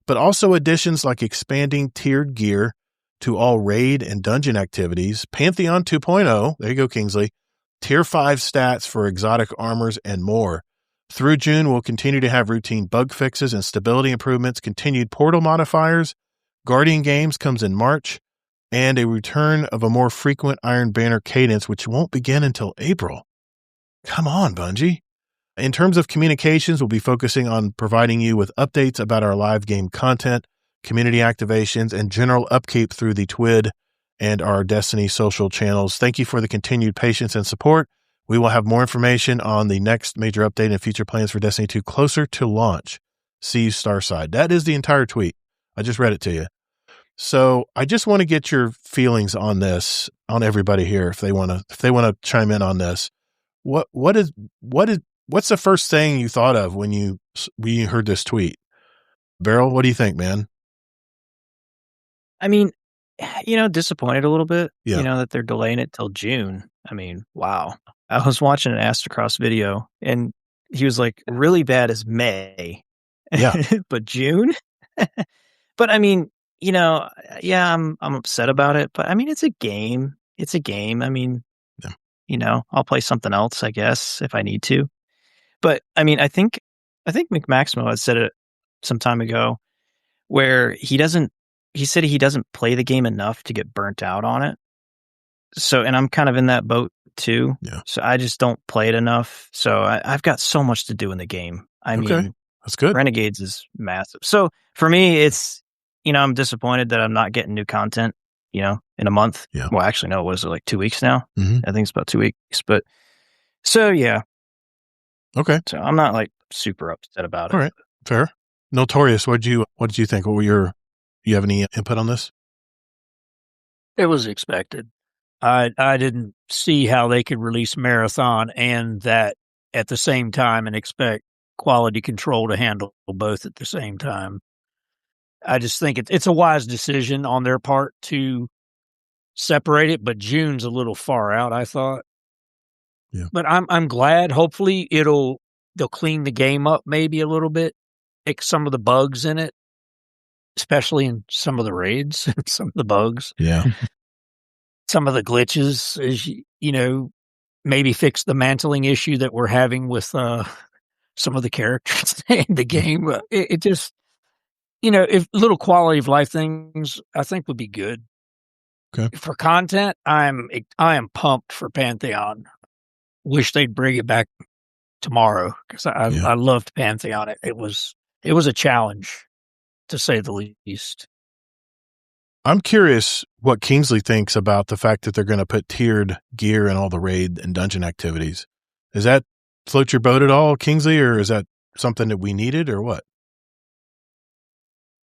but also additions like expanding tiered gear to all raid and dungeon activities, Pantheon 2.0, there you go, Kingsley, Tier 5 stats for exotic armors, and more. Through June, we'll continue to have routine bug fixes and stability improvements, continued portal modifiers, Guardian Games comes in March, and a return of a more frequent Iron Banner cadence, which won't begin until April. Come on, Bungie. In terms of communications, we'll be focusing on providing you with updates about our live game content, community activations, and general upkeep through the TWID and our Destiny social channels. Thank you for the continued patience and support. We will have more information on the next major update and future plans for Destiny 2 closer to launch. See you Starside. That is the entire tweet. I just read it to you. So I just want to get your feelings on this, on everybody here, if they want to chime in on this. What's the first thing you thought of when you heard this tweet? Barrel, what do you think, man? I mean, disappointed a little bit, Yeah. That they're delaying it till June. I mean, wow. I was watching an Astrocross video and he was like, really bad is May. Yeah. But June? But I mean, I'm upset about it, but I mean, it's a game. It's a game. I mean, I'll play something else, I guess, if I need to. But I mean, I think McMaximo had said it some time ago where he said he doesn't play the game enough to get burnt out on it. So, and I'm kind of in that boat too. Yeah. So I just don't play it enough. So I've got so much to do in the game. I mean, that's good. Renegades is massive. So for me, it's, I'm disappointed that I'm not getting new content, in a month. Yeah. Well, actually, no, was it like 2 weeks now? Mm-hmm. I think it's about 2 weeks. But so, yeah. Okay. So I'm not like super upset about it. All right. Fair. Noltorious, what did you think? You have any input on this? It was expected. I didn't see how they could release Marathon and that at the same time and expect quality control to handle both at the same time. I just think it's a wise decision on their part to separate it, but June's a little far out, I thought. Yeah. But I'm glad. Hopefully they'll clean the game up maybe a little bit, fix some of the bugs in it, especially in some of the raids, some of the bugs. Yeah. Some of the glitches, maybe fix the mantling issue that we're having with some of the characters in the game. It just, if little quality of life things, I think would be good. Okay. For content, I am pumped for Pantheon. Wish they'd bring it back tomorrow because I loved Pantheon. It was a challenge, to say the least. I'm curious what Kingsley thinks about the fact that they're going to put tiered gear in all the raid and dungeon activities. Does that float your boat at all, Kingsley, or is that something that we needed or what?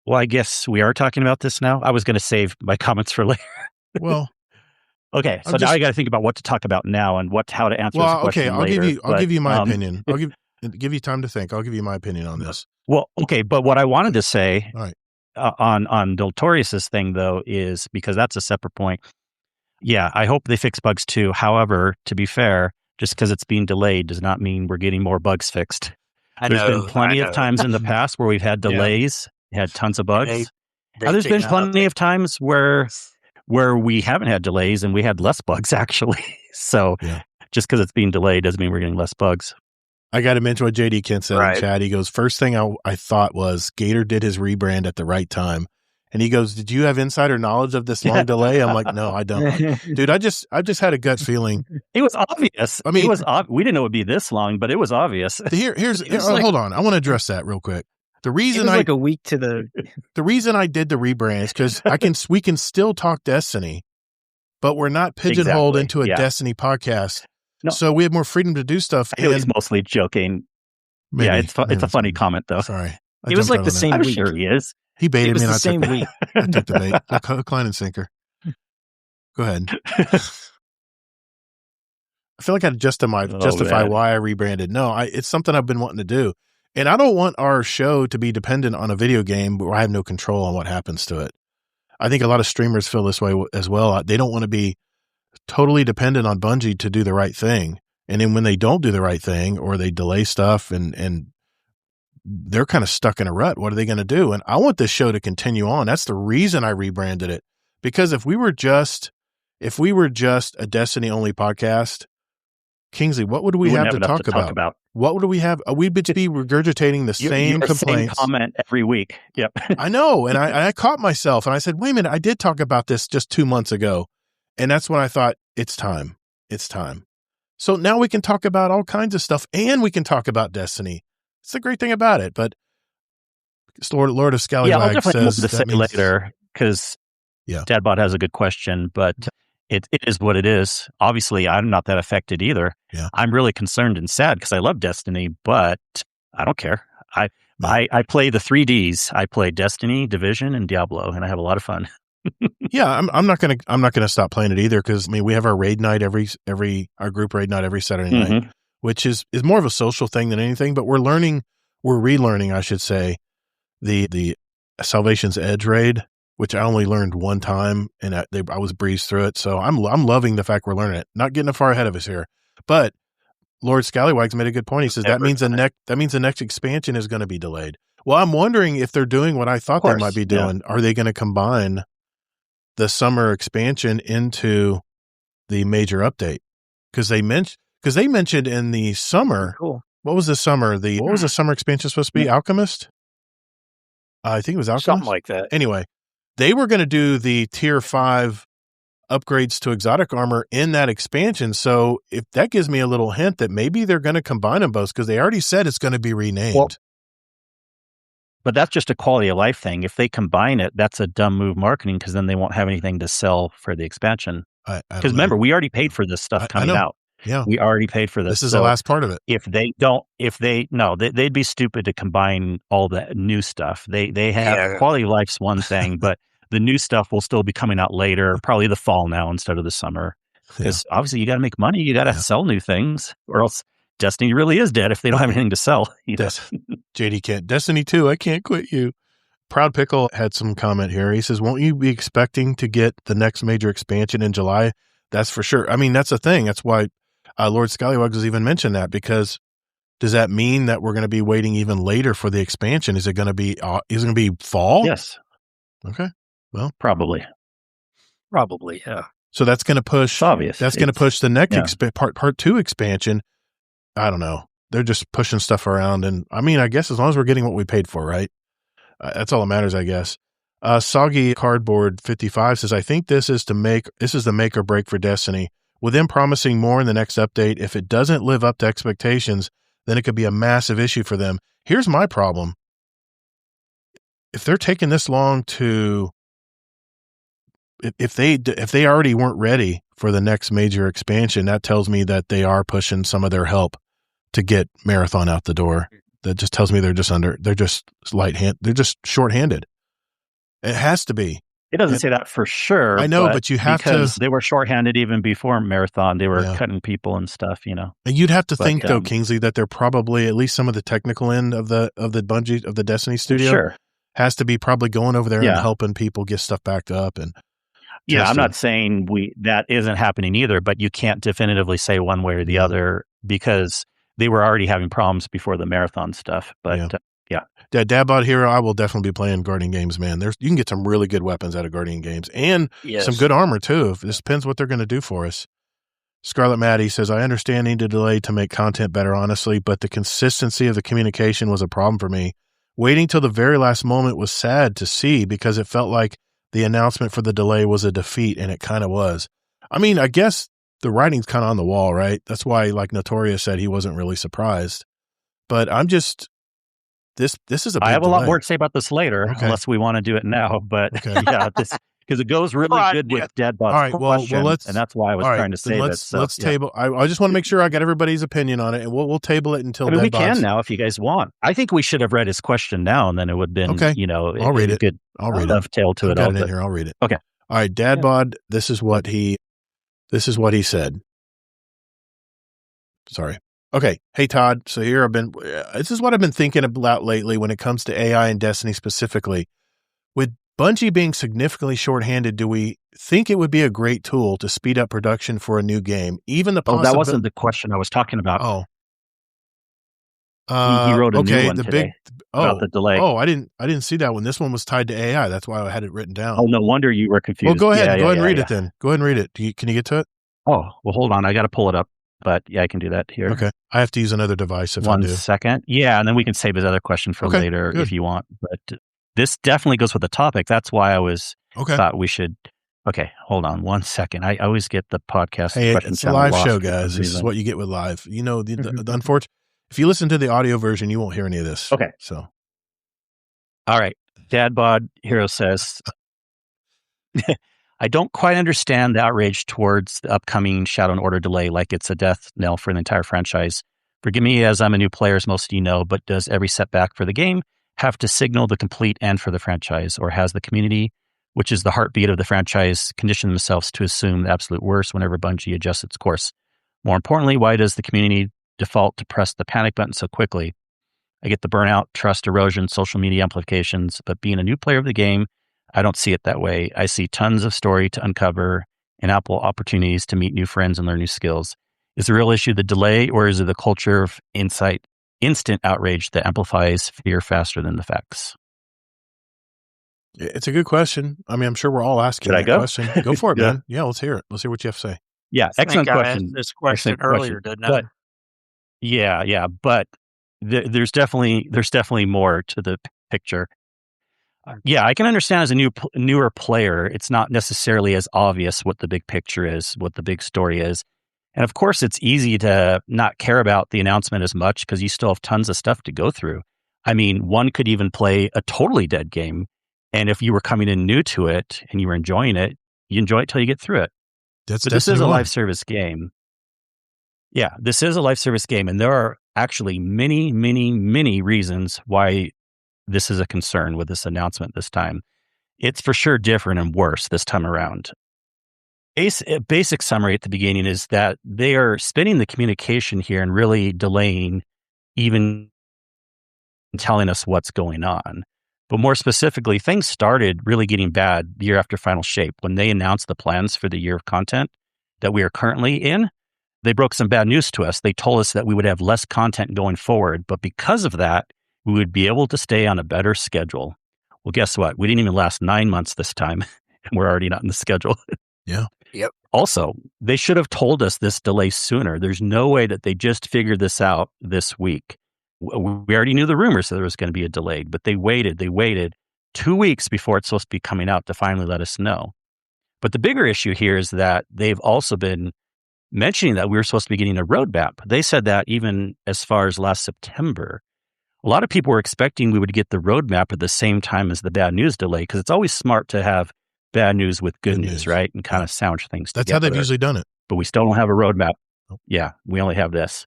Well, I guess we are talking about this now. I was going to save my comments for later. Well, okay. So now I got to think about what to talk about now and how to answer this question later. I'll give you my opinion. I'll give you time to think. I'll give you my opinion on this. Well, okay. But what I wanted to say all right. On Noltorious's thing, though, is because that's a separate point. Yeah, I hope they fix bugs too. However, to be fair, just because it's being delayed does not mean we're getting more bugs fixed. There's been plenty of times in the past where we've had delays, had tons of bugs. There's been plenty of times where we haven't had delays and we had less bugs, actually. So just because it's being delayed doesn't mean we're getting less bugs. I got to mention what JD Kent said in chat. He goes, first thing I thought was Gator did his rebrand at the right time. And he goes, did you have insider knowledge of this long delay? I'm like, no, I don't. Dude, I just had a gut feeling. It was obvious. I mean, we didn't know it would be this long, but it was obvious. Hold on. I want to address that real quick. The reason like a week to the reason I did the rebrand is because we can still talk Destiny, but we're not pigeonholed into a Destiny podcast. No. So we have more freedom to do stuff. It was mostly joking. Maybe, yeah, it's a funny comment, though. Sorry. It was like the same week. I'm sure he is. He baited me and I took the bait. Hook, line, and sinker. Go ahead. I feel like I had to justify why I rebranded. No, it's something I've been wanting to do. And I don't want our show to be dependent on a video game where I have no control on what happens to it. I think a lot of streamers feel this way as well. They don't want to be totally dependent on Bungie to do the right thing. And then when they don't do the right thing or they delay stuff and they're kind of stuck in a rut, what are they going to do? And I want this show to continue on. That's the reason I rebranded it. Because if we were just a Destiny only podcast, Kingsley, what would we have to talk about? What would we have? We'd be regurgitating the same complaints. Same comment every week. Yep. I know. And I caught myself and I said, wait a minute, I did talk about this just 2 months ago. And that's when I thought, it's time. It's time. So now we can talk about all kinds of stuff and we can talk about Destiny. It's the great thing about it. But Lord of Scallywag says that means, later because Dadbot has a good question, but it is what it is. Obviously, I'm not that affected either. Yeah. I'm really concerned and sad because I love Destiny, but I don't care. I play the 3Ds. I play Destiny, Division, and Diablo, and I have a lot of fun. Yeah, I'm not gonna stop playing it either because we have our raid night our group raid night every Saturday night, which is more of a social thing than anything. But we're relearning, I should say, the Salvation's Edge raid, which I only learned one time, and I was breezed through it. So I'm loving the fact we're learning it. Not getting far ahead of us here, but Lord Scallywag's made a good point. He says that means the next expansion is going to be delayed. Well, I'm wondering if they're doing what I thought they might be doing. Yeah. Are they going to combine the summer expansion into the major update? Because they mentioned in the summer. Cool. What was the summer? What was the summer expansion supposed to be? Alchemist. I think it was Alchemist. Something like that. Anyway, they were going to do the tier 5 upgrades to exotic armor in that expansion. So if that gives me a little hint that maybe they're going to combine them both because they already said it's going to be renamed. Well, but that's just a quality of life thing. If they combine it, that's a dumb move marketing because then they won't have anything to sell for the expansion. Because remember, we already paid for this stuff coming out. Yeah, we already paid for this. This is the last part of it. They'd be stupid to combine all the new stuff. They have quality of life's one thing, but the new stuff will still be coming out later, probably the fall now instead of the summer. Because obviously you got to make money, you got to sell new things, or else Destiny really is dead if they don't have anything to sell. JD can't. Destiny 2, I can't quit you. Proud Pickle had some comment here. He says, won't you be expecting to get the next major expansion in July? That's for sure. I mean, that's the thing. That's why Lord Scallywag has even mentioned that, because does that mean that we're going to be waiting even later for the expansion? Is it going to be fall? Yes. Okay. Well, probably, yeah. So that's going to push. It's obvious. That's going to push the next part 2 expansion. I don't know. They're just pushing stuff around, and I mean, I guess as long as we're getting what we paid for, right? That's all that matters, I guess. Soggy Cardboard 55 says, I think this is the make or break for Destiny. With them promising more in the next update, if it doesn't live up to expectations, then it could be a massive issue for them. Here's my problem. If they're taking this long if they already weren't ready for the next major expansion, that tells me that they are pushing some of their help to get Marathon out the door. That just tells me they're just shorthanded. It has to be. It doesn't say that for sure. I know, but you have because they were shorthanded even before Marathon. They were cutting people and stuff, And you'd have to think though, Kingsley, that they're probably at least some of the technical end of the Bungie of the Destiny studio has to be probably going over there and helping people get stuff backed up and. Yeah, I'm not saying that isn't happening either, but you can't definitively say one way or the other because they were already having problems before the Marathon stuff. But Dabot Hero, I will definitely be playing Guardian games, man. You can get some really good weapons out of Guardian games and some good armor too. This depends what they're going to do for us. Scarlet Maddie says, I understand need to delay to make content better, honestly, but the consistency of the communication was a problem for me. Waiting till the very last moment was sad to see because it felt like the announcement for the delay was a defeat, and it kind of was. I mean, I guess the writing's kind of on the wall, right? That's why, like Noltorious said, he wasn't really surprised. But I'm just this is a big I have delay. A lot more to say about this later, unless we want to do it now. But because it goes really good with Deadbot's question, and that's why I was trying to say that. Let's table. I just want to make sure I got everybody's opinion on it, and we'll table it until. we can now if you guys want. I think we should have read his question now, and then it would have been I'll read it. I'll read it. Dovetail to it. Got it in here. I'll read it. Okay. All right, Dadbod. This is what he said. Sorry. Okay. Hey, Todd. So here this is what I've been thinking about lately when it comes to AI and Destiny specifically. With Bungie being significantly shorthanded, do we think it would be a great tool to speed up production for a new game? Even the that wasn't the question I was talking about. Oh. He wrote a new one the today about the delay. Oh, I didn't see that one. This one was tied to AI. That's why I had it written down. Oh, no wonder you were confused. Well, go ahead. Go ahead and read it then. Go ahead and read it. Can you get to it? Oh, well, hold on. I got to pull it up. But yeah, I can do that here. Okay. I have to use another device if I do. 1 second. Yeah, and then we can save his other question for later if you want. But this definitely goes with the topic. That's why I thought we should. Okay, hold on 1 second. I always get the podcast. Hey, it's a live show, guys. This is what you get with live. You know, the unfortunate. If you listen to the audio version, you won't hear any of this. Okay. So, all right. Dad Bod Hero says, I don't quite understand the outrage towards the upcoming Shadow and Order delay like it's a death knell for the entire franchise. Forgive me as I'm a new player, as most of you know, but does every setback for the game have to signal the complete end for the franchise, or has the community, which is the heartbeat of the franchise, conditioned themselves to assume the absolute worst whenever Bungie adjusts its course? More importantly, why does the community default to press the panic button so quickly? I get the burnout, trust erosion, social media implications, but being a new player of the game, I don't see it that way. I see tons of story to uncover and ample opportunities to meet new friends and learn new skills. Is the real issue the delay, or is it the culture of instant outrage that amplifies fear faster than the facts? It's a good question. I mean, I'm sure we're all asking that question. Go for it, man. Yeah, let's hear it. Let's hear what you have to say. Yeah, excellent question. I asked this question earlier, didn't I? But, yeah, but there's definitely more to the picture. Yeah, I can understand as a newer player, it's not necessarily as obvious what the big picture is, what the big story is. And of course, it's easy to not care about the announcement as much because you still have tons of stuff to go through. I mean, one could even play a totally dead game. And if you were coming in new to it and you were enjoying it, you enjoy it till you get through it. But this is a live service game. Yeah, this is a live service game. And there are actually many, many, many reasons why this is a concern with this announcement this time. It's for sure different and worse this time around. Basic summary at the beginning is that they are spinning the communication here and really delaying even telling us what's going on. But more specifically, things started really getting bad the year after Final Shape when they announced the plans for the year of content that we are currently in. They broke some bad news to us. They told us that we would have less content going forward, but because of that, we would be able to stay on a better schedule. Well, guess what? We didn't even last 9 months this time, and we're already not in the schedule. Yeah. Yep. Also, they should have told us this delay sooner. There's no way that they just figured this out this week. We already knew the rumors that there was going to be a delay, but they waited 2 weeks before it's supposed to be coming out to finally let us know. But the bigger issue here is that they've also been mentioning that we were supposed to be getting a roadmap. They said that even as far as last September. A lot of people were expecting we would get the roadmap at the same time as the bad news delay, because it's always smart to have bad news with good news, right? And kind of sandwich things together. That's how they've usually done it. But we still don't have a roadmap. Yeah, we only have this.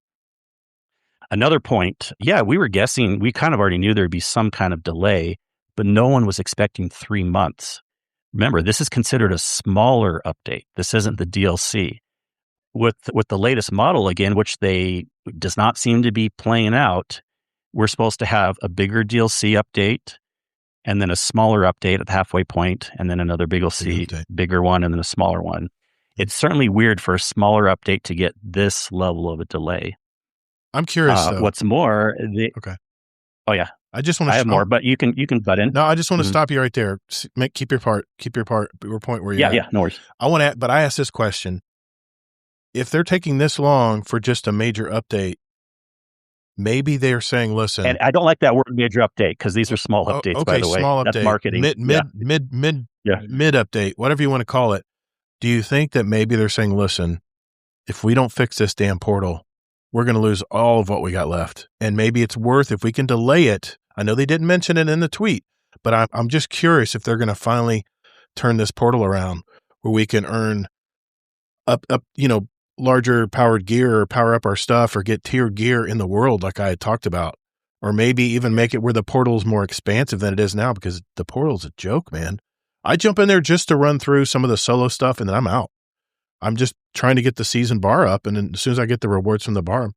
Another point, we were guessing, we kind of already knew there'd be some kind of delay, but no one was expecting 3 months. Remember, this is considered a smaller update. This isn't the DLC. With the latest model, again, which they does not seem to be playing out, we're supposed to have a bigger DLC update and then a smaller update at the halfway point, and then another bigger one, and then a smaller one. It's certainly weird for a smaller update to get this level of a delay. I'm curious. What's more, okay. Oh yeah, I just want to. I have more, but you can butt in. No, I just want to stop you right there. Keep your point where you're at. Yeah, no worries. But I asked this question: if they're taking this long for just a major update, maybe they're saying, "Listen." And I don't like that word "major update" because these are small updates. Okay, by the way, small update, that's marketing. Mid update, whatever you want to call it. Do you think that maybe they're saying, "Listen, if we don't fix this damn portal, we're going to lose all of what we got left. And maybe it's worth, if we can delay it." I know they didn't mention it in the tweet, but I'm just curious if they're going to finally turn this portal around where we can earn up, larger powered gear or power up our stuff or get tiered gear in the world like I had talked about, or maybe even make it where the portal is more expansive than it is now, because the portal's a joke, man. I jump in there just to run through some of the solo stuff and then I'm out. I'm just trying to get the season bar up, and then as soon as I get the rewards from the bar,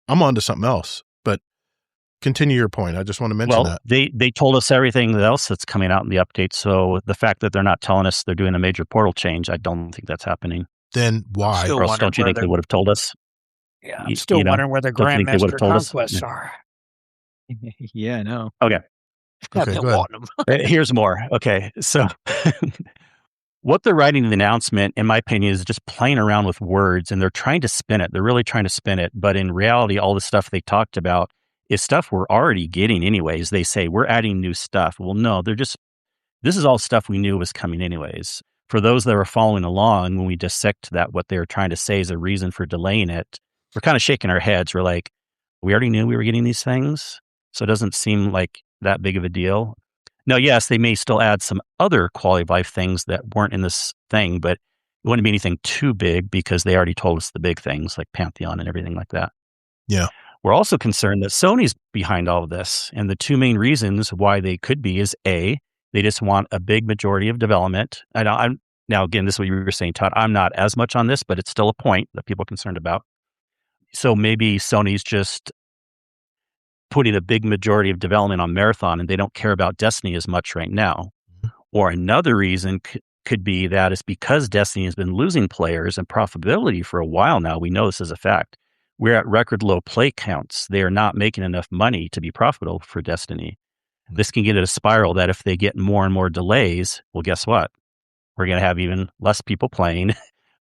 I'm on to something else. But continue your point. I just want to mention that. They told us everything else that's coming out in the update. So the fact that they're not telling us they're doing a major portal change, I don't think that's happening. Then why? Or else don't you think they would have told us? Yeah, I'm still wondering where the Grandmaster Conquests are. Yeah, I know. Okay. I've been wanting them. Here's more. Okay, so what they're writing in the announcement, in my opinion, is just playing around with words, and they're trying to spin it. They're really trying to spin it. But in reality, all the stuff they talked about is stuff we're already getting anyways. They say, we're adding new stuff. Well, no, this is all stuff we knew was coming anyways. For those that are following along, when we dissect that, what they were trying to say is a reason for delaying it, we're kind of shaking our heads. We're like, we already knew we were getting these things, so it doesn't seem like that big of a deal. Now, yes, they may still add some other quality of life things that weren't in this thing, but it wouldn't be anything too big because they already told us the big things like Pantheon and everything like that. Yeah. We're also concerned that Sony's behind all of this. And the two main reasons why they could be is A, they just want a big majority of development. Now, again, this is what you were saying, Todd. I'm not as much on this, but it's still a point that people are concerned about. So maybe Sony's just putting a big majority of development on Marathon and they don't care about Destiny as much right now. Or another reason could be that it's because Destiny has been losing players and profitability for a while now. We know this is a fact. We're at record low play counts. They are not making enough money to be profitable for Destiny. This can get at a spiral that if they get more and more delays, well, guess what? We're going to have even less people playing.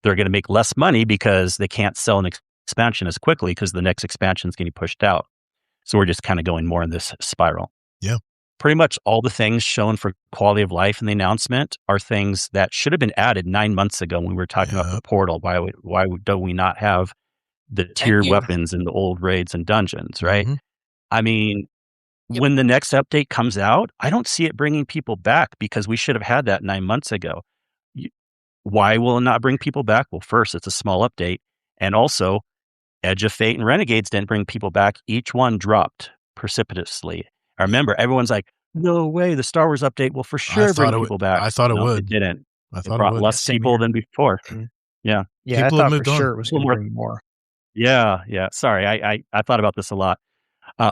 They're going to make less money because they can't sell an expansion as quickly because the next expansion is getting pushed out. So we're just kind of going more in this spiral. Yeah. Pretty much all the things shown for quality of life in the announcement are things that should have been added 9 months ago when we were talking about the portal. Why do we not have the tiered weapons in the old raids and dungeons, right? Mm-hmm. I mean, when the next update comes out, I don't see it bringing people back because we should have had that 9 months ago. Why will it not bring people back? Well, first, it's a small update. And also, Edge of Fate and Renegades didn't bring people back. Each one dropped precipitously. I remember everyone's like, no way, the Star Wars update will for sure bring people back. I thought it would. It didn't. I thought it brought it would. less people than before. Yeah. Yeah, people I thought moved for on. sure it was going to bring more. Yeah. Sorry, I thought about this a lot.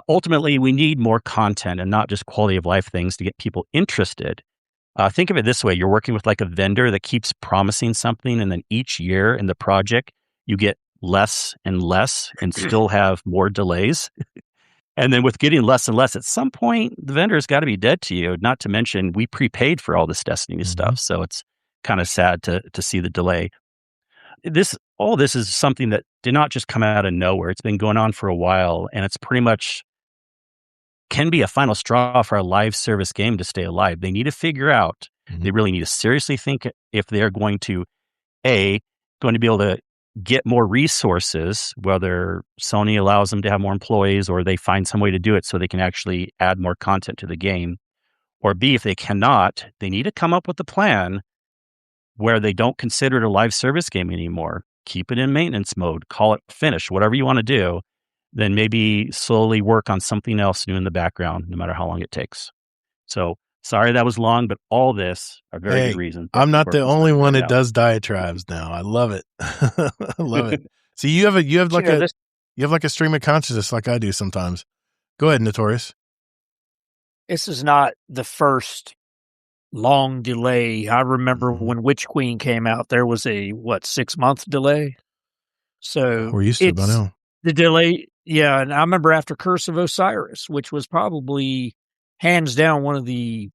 Ultimately, we need more content and not just quality of life things to get people interested. Think of it this way. You're working with like a vendor that keeps promising something, and then each year in the project, you get less and less and still have more delays. And then with getting less and less, at some point, the vendor's got to be dead to you. Not to mention, we prepaid for all this Destiny stuff. So it's kind of sad to see the delay. All this is something that did not just come out of nowhere. It's been going on for a while, and it's pretty much can be a final straw for a live service game to stay alive. They need to figure out, they really need to seriously think if they're going to be able to get more resources, whether Sony allows them to have more employees or they find some way to do it so they can actually add more content to the game. Or B, if they cannot, they need to come up with a plan where they don't consider it a live service game anymore. Keep it in maintenance mode, call it finished, whatever you want to do. Then maybe slowly work on something else new in the background, no matter how long it takes. So sorry that was long, but all this are very good reasons. I'm not the only one that does diatribes now. I love it. I love it. See, you have like a stream of consciousness like I do sometimes. Go ahead, Notorious. This is not the first long delay. I remember when Witch Queen came out, there was a 6-month delay. So we're used to it by now. The delay, yeah. And I remember after Curse of Osiris, which was probably hands down one of the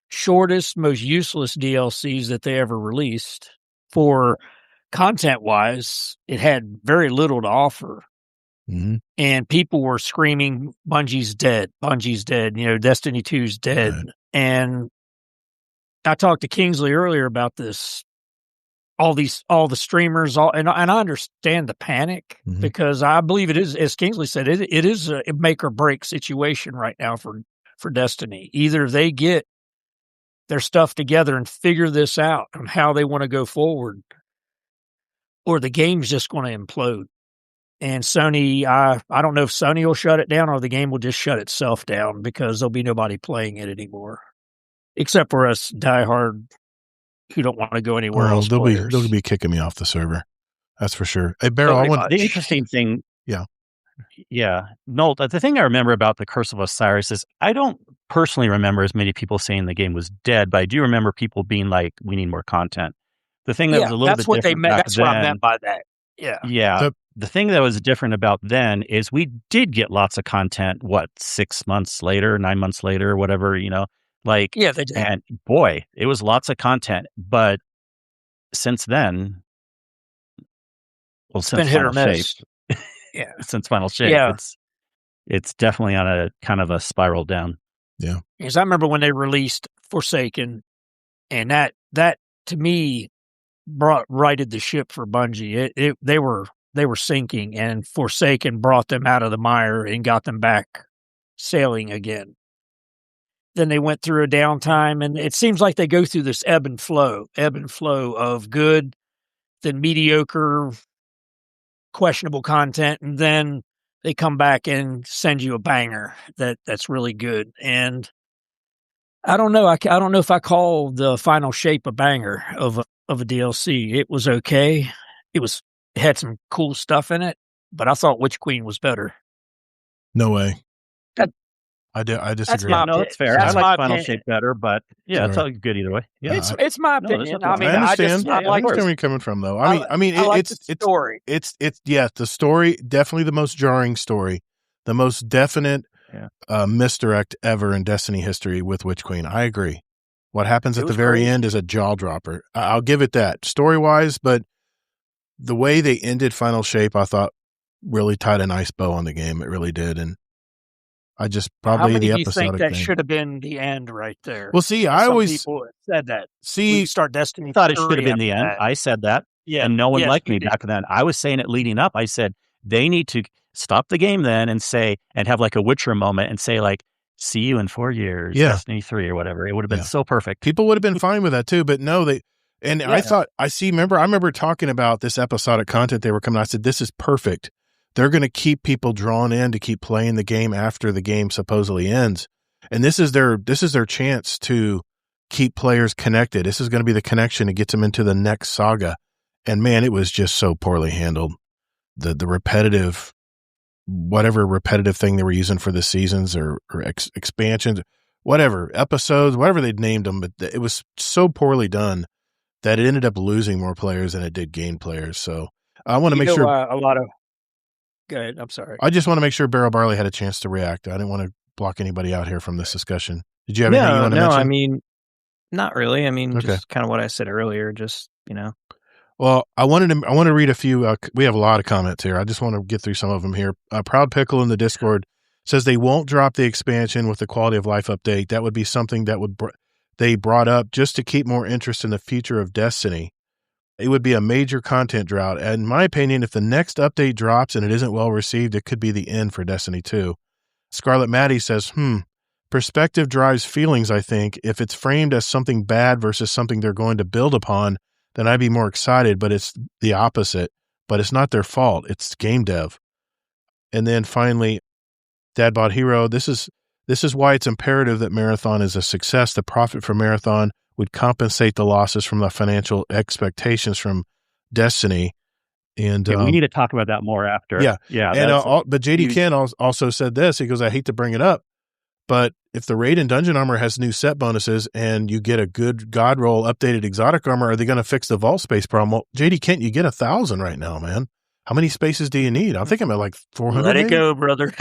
shortest, most useless DLCs that they ever released. For content-wise, it had very little to offer. And people were screaming, Bungie's dead, Destiny 2's dead. Right. And I talked to Kingsley earlier about this, all the streamers, and I understand the panic because I believe it is, as Kingsley said, it is a make or break situation right now for Destiny. Either they get their stuff together and figure this out on how they want to go forward, or the game's just going to implode. And Sony, I don't know if Sony will shut it down or the game will just shut itself down because there'll be nobody playing it anymore, except for us diehard who don't want to go anywhere else. They'll be kicking me off the server. That's for sure. Hey, Barrel, the interesting thing. Yeah. Yeah. No, the thing I remember about the Curse of Osiris is I don't personally remember as many people saying the game was dead, but I do remember people being like, we need more content. The thing that was Yeah, a little that's bit what they different meant. back That's what I meant then, by that. Yeah. yeah, the thing that was different about then is we did get lots of content, 6 months later, 9 months later, whatever, like, Yeah, they did. and boy, it was lots of content. But since then, well, It's been since hit or Final Shape, miss. Yeah. since Final Shape, Yeah. it's definitely on a kind of a spiral down. Yeah. Because I remember when they released Forsaken, and that to me righted the ship for Bungie. They were sinking, and Forsaken brought them out of the mire and got them back sailing again. Then they went through a downtime, and it seems like they go through this ebb and flow of good, then mediocre, questionable content, and then they come back and send you a banger that's really good. And I don't know. I don't know if I call the Final Shape a banger of a DLC. It was okay. It had some cool stuff in it, but I thought Witch Queen was better. No way. That- I disagree. That's my No, that's fair. That's I my like Final opinion. Shape better, but yeah, it's Sure. all good either way. Yeah. It's my No, there's opinion. nothing I mean, I understand. I like where you're coming from, though. I mean, I like it's the story. it's yeah, the story, definitely the most jarring story, the most definite misdirect ever in Destiny history with Witch Queen. I agree. What happens It at the was very crazy. end is a jaw dropper. I'll give it that story wise, but the way they ended Final Shape, I thought really tied a nice bow on the game. It really did, and I just How probably many the do you think episodic that thing. should have been the end right there? Well, see, I Some always people have said that. We see. start Destiny. I thought it should 3 have been the after end. that. I said that. Yeah, And no one yes, liked you me did. back then. I was saying it leading up. I said they need to stop the game then and have like a Witcher moment and say like, see you in 4 years, Yeah. Destiny 3 or whatever. It would have been Yeah. so perfect. People would have been fine with that too, but no, I remember talking about this episodic content they were coming. I said, this is perfect. They're going to keep people drawn in to keep playing the game after the game supposedly ends. And this is their chance to keep players connected. This is going to be the connection that gets them into the next saga. And man, it was just so poorly handled. The repetitive, whatever repetitive thing they were using for the seasons or expansions, whatever episodes, whatever they'd named them, but it was so poorly done that it ended up losing more players than it did gain players. So I want to make sure a lot of. Go ahead. I'm sorry. I just want to make sure Barrel Barley had a chance to react. I didn't want to block anybody out here from this discussion. Did you have anything you want to mention? I mean, not really. I mean, Okay. just kind of what I said earlier. Just Well, I want to read a few. We have a lot of comments here. I just want to get through some of them here. Proud Pickle in the Discord says they won't drop the expansion with the quality of life update. That would be something that they brought up just to keep more interest in the future of Destiny. It would be a major content drought. And in my opinion, if the next update drops and it isn't well received, it could be the end for Destiny 2. Scarlet Maddie says, perspective drives feelings, I think. If it's framed as something bad versus something they're going to build upon, then I'd be more excited, but it's the opposite. But it's not their fault. It's game dev. And then finally, Dadbot Hero, this is why it's imperative that Marathon is a success. The profit from Marathon would compensate the losses from the financial expectations from Destiny. And we need to talk about that more after. Yeah. Yeah. And but JD Ken also said this. He goes, I hate to bring it up, but if the raid and dungeon armor has new set bonuses and you get a good god roll updated exotic armor, are they going to fix the vault space problem? Well, JD Kent, you get 1,000 right now, man. How many spaces do you need? I think I'm at like 400. Let it go, brother.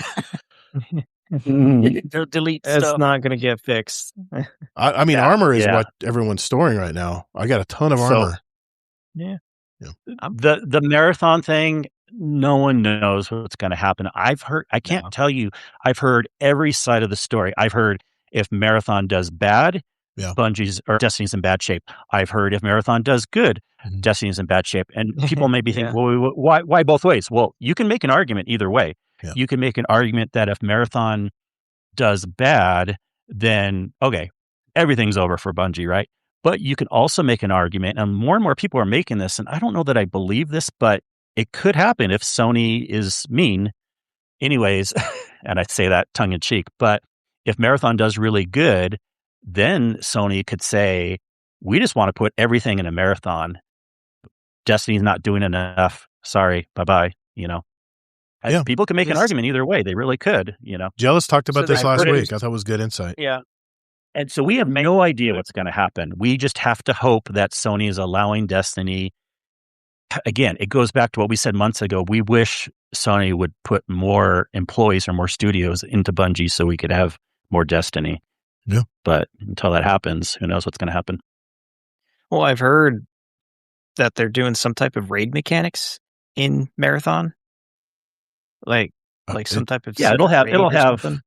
Delete it's stuff. not going to get fixed. I mean, armor is what everyone's storing right now. I got a ton of armor. Yeah. The marathon thing, no one knows what's going to happen. I can't tell you, I've heard every side of the story. I've heard if Marathon does bad, Bungie's or Destiny's in bad shape. I've heard if Marathon does good, Destiny's in bad shape. And people maybe think, well, why both ways? Well, you can make an argument either way. Yeah. You can make an argument that if Marathon does bad, then, okay, everything's over for Bungie, right? But you can also make an argument, and more people are making this, and I don't know that I believe this, but it could happen if Sony is mean. Anyways, and I say that tongue in cheek, but if Marathon does really good, then Sony could say, we just want to put everything in a Marathon. Destiny's not doing enough. Sorry, bye-bye, Yeah. People can make an argument either way. They really could, Jealous talked about So this they last produced- week. I thought it was good insight. Yeah. And so we have no idea what's going to happen. We just have to hope that Sony is allowing Destiny. Again, it goes back to what we said months ago. We wish Sony would put more employees or more studios into Bungie so we could have more Destiny. Yeah. But until that happens, who knows what's going to happen? Well, I've heard that they're doing some type of raid mechanics in Marathon. Like some type of it'll secret raid or have something.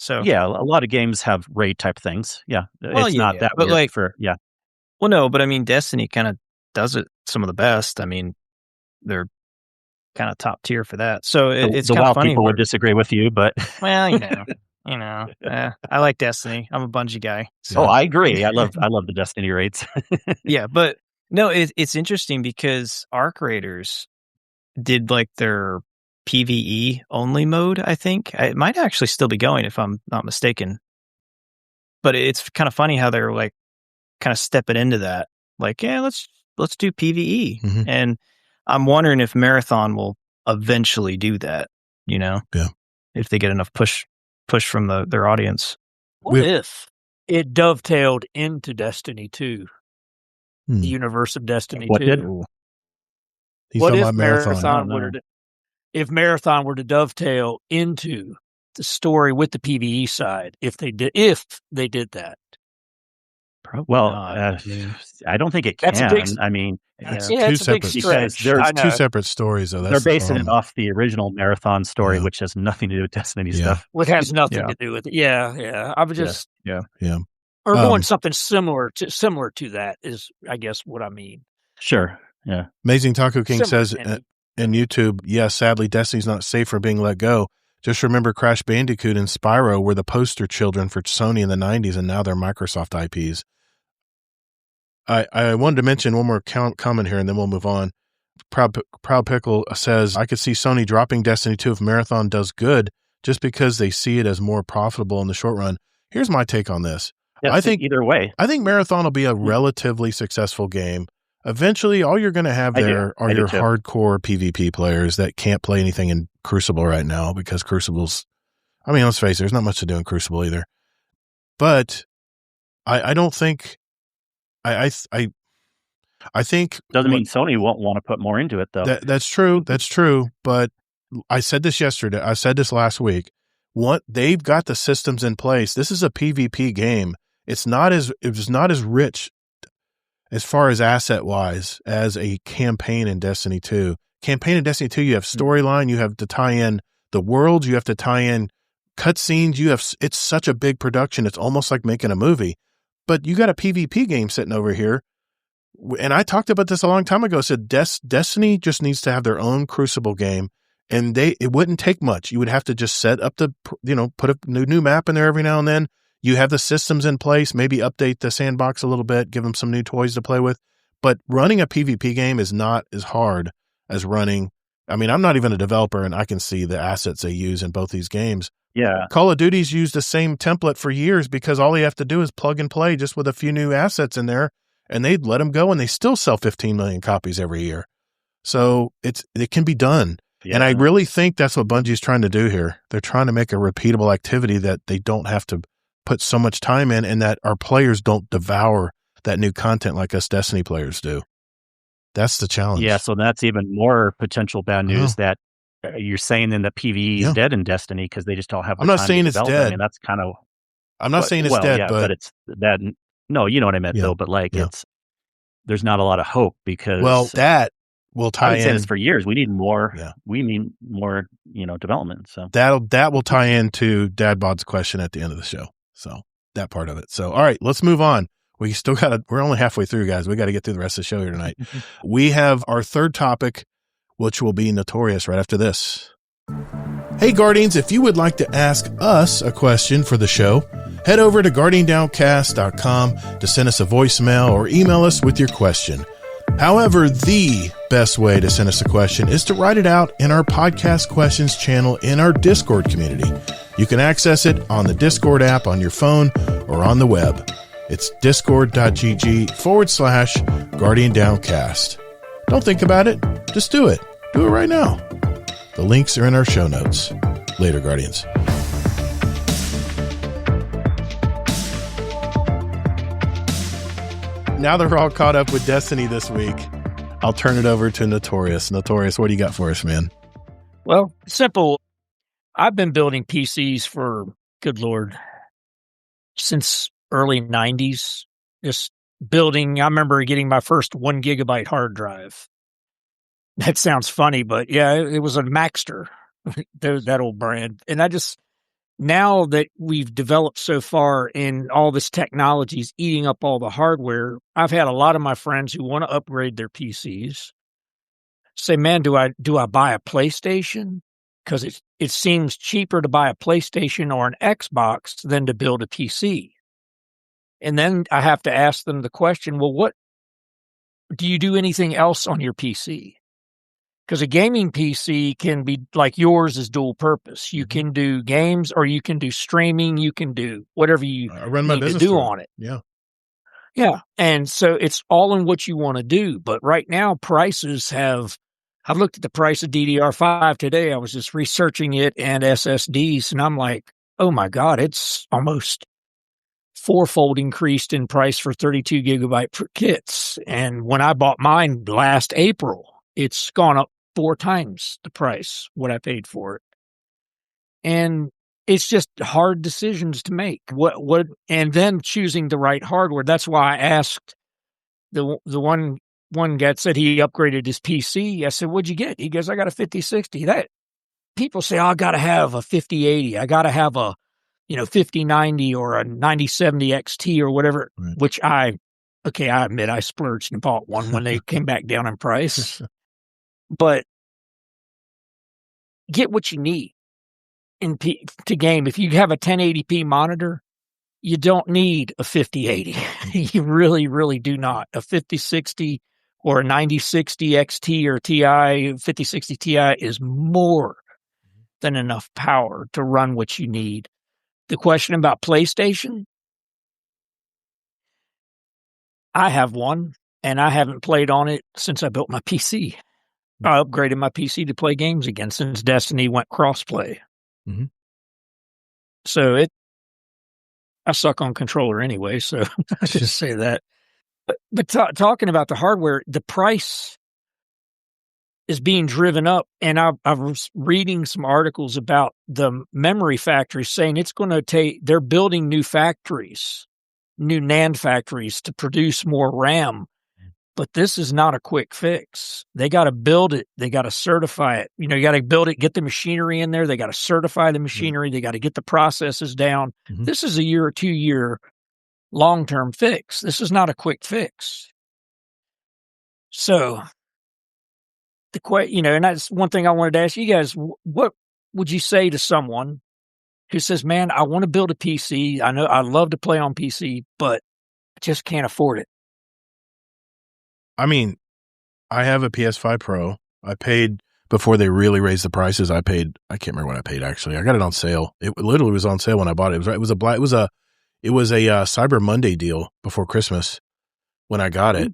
So yeah, a lot of games have raid type things. Yeah, Well, it's yeah, not yeah, that but weird well, no, but I mean, Destiny kind of does it some of the best. I mean, they're kind of top tier for that. So it's the kind WoW of funny. people would disagree with you, but Well, I like Destiny. I'm a Bungie guy. So. oh, I agree. I love the Destiny raids. Yeah, but no, it's interesting because Arc Raiders did like their PvE only mode. I think it might actually still be going if I'm not mistaken. But it's kind of funny how they're like kind of stepping into that. Like, yeah, let's do PvE, and I'm wondering if Marathon will eventually do that. Yeah, if they get enough push from their audience. What if it dovetailed into Destiny 2? The universe of Destiny 2. Did? He's What talking if about Marathon. if Marathon were to dovetail into the story with the PvE side, if they did that? Well, not. I don't think it can. That's a big- I mean, It's Yeah, two it's a big separate stretch. there's I know. two separate stories, though. they're That's the basing it problem. off the original Marathon story, Yeah. which has nothing to do with Destiny Yeah. stuff. Which has nothing Yeah. to do with it. Yeah. I was just Yeah. or doing something similar to that is, I guess, what I mean. Sure. Yeah. Amazing Taco King Similar, says Kenny. in YouTube, yeah, sadly, Destiny's not safe from being let go. Just remember Crash Bandicoot and Spyro were the poster children for Sony in the 90s, and now they're Microsoft IPs. I wanted to mention one more comment here, and then we'll move on. Proud Pickle says, I could see Sony dropping Destiny 2 if Marathon does good, just because they see it as more profitable in the short run. Here's my take on this. Yeah, I think either way. I think Marathon will be a relatively successfll game. Eventually, all you're going to have there are your hardcore PvP players that can't play anything in Crucible right now because Crucible's, I mean, let's face it, there's not much to do in Crucible either. But I don't think, I think Doesn't mean Sony won't want to put more into it, though. That's true. That's true. But I said this yesterday. I said this last week. They've got the systems in place. This is a PvP game. It was not as rich as far as asset wise as a campaign in Destiny 2. Campaign in Destiny 2, you have storyline, you have to tie in the world, you have to tie in cutscenes. It's such a big production. It's almost like making a movie. But you got a PvP game sitting over here. And I talked about this a long time ago. I said Destiny just needs to have their own Crucible game, and it wouldn't take much. You would have to just set up put a new map in there every now and then. You have the systems in place, maybe update the sandbox a little bit, give them some new toys to play with. But running a PvP game is not as hard as running. I mean, I'm not even a developer, and I can see the assets they use in both these games. Yeah. Call of Duty's used the same template for years because all you have to do is plug and play just with a few new assets in there, and they'd let them go, and they still sell 15 million copies every year. So it can be done. Yeah. And I really think that's what Bungie's trying to do here. They're trying to make a repeatable activity that they don't have to put so much time in, and that our players don't devour that new content like us Destiny players do. That's the challenge. Yeah, so that's even more potential bad news that you're saying then that PvE is dead in Destiny because they just don't have the I'm not time saying to it's develop. dead. I mean, that's kind of... I'm not saying it's dead, but it's that... No, you know what I meant, though, but there's not a lot of hope because... Well, that will tie in... I've been saying this for years. We need more... Yeah. We need more, development, so... That will tie into Dad Bod's question at the end of the show. So, that part of it. So, all right, let's move on. We're only halfway through, guys. We got to get through the rest of the show here tonight. We have our third topic, which will be Noltorious right after this. Hey, Guardians, if you would like to ask us a question for the show, head over to guardiandowncast.com to send us a voicemail or email us with your question. However, the best way to send us a question is to write it out in our podcast questions channel in our Discord community. You can access it on the Discord app on your phone or on the web. It's discord.gg/GuardianDowncast. Don't think about it. Just do it. Do it right now. The links are in our show notes. Later, Guardians. Now that we're all caught up with Destiny this week, I'll turn it over to Notorious. Notorious, what do you got for us, man? Well, simple. I've been building PCs for, good Lord, since early 90s. Just building. I remember getting my first 1 gigabyte hard drive. That sounds funny, but yeah, it was a Maxter, that old brand. And now that we've developed so far and all this technology is eating up all the hardware, I've had a lot of my friends who want to upgrade their PCs say, man, do I buy a PlayStation? Because it seems cheaper to buy a PlayStation or an Xbox than to build a PC. And then I have to ask them the question, well, what do you do anything else on your PC? Because a gaming PC can be like yours is dual purpose. You can do games or you can do streaming. You can do whatever you run my need business to do on it. Yeah. Yeah. And so it's all in what you want to do. But right now, I've looked at the price of DDR5 today. I was just researching it and SSDs, and I'm like, oh my God, it's almost fourfold increased in price for 32 gigabyte kits. And when I bought mine last April, it's gone up 4 times the price, what I paid for it. And it's just hard decisions to make. And then choosing the right hardware. That's why I asked the one guy said he upgraded his PC. I said, what'd you get? He goes, I got a 5060. That people say, oh, I got to have a 5080. I got to have a 5090 or a 9070 XT or whatever, right. Which I admit I splurged and bought one when they came back down in price. But get what you need to game. If you have a 1080p monitor, you don't need a 5080. You really, really do not. A 5060 or a 9060 XT or TI, 5060 Ti is more than enough power to run what you need. The question about PlayStation, I have one, and I haven't played on it since I built my PC. I upgraded my PC to play games again since Destiny went crossplay. Mm-hmm. So I suck on controller anyway, so I just say that. But talking about the hardware, the price is being driven up, and I was reading some articles about the memory factories saying it's going to they're building new factories, new NAND factories to produce more RAM. But this is not a quick fix. They got to build it. They got to certify it. You got to build it, get the machinery in there. They got to certify the machinery. They got to get the processes down. Mm-hmm. This is a 1 or 2 year long-term fix. This is not a quick fix. So and that's one thing I wanted to ask you guys. What would you say to someone who says, man, I want to build a PC. I know I love to play on PC, but I just can't afford it. I mean, I have a PS5 Pro. I paid before they really raised the prices. I can't remember what I paid actually. I got it on sale. It literally was on sale when I bought it. It was a Cyber Monday deal before Christmas when I got it.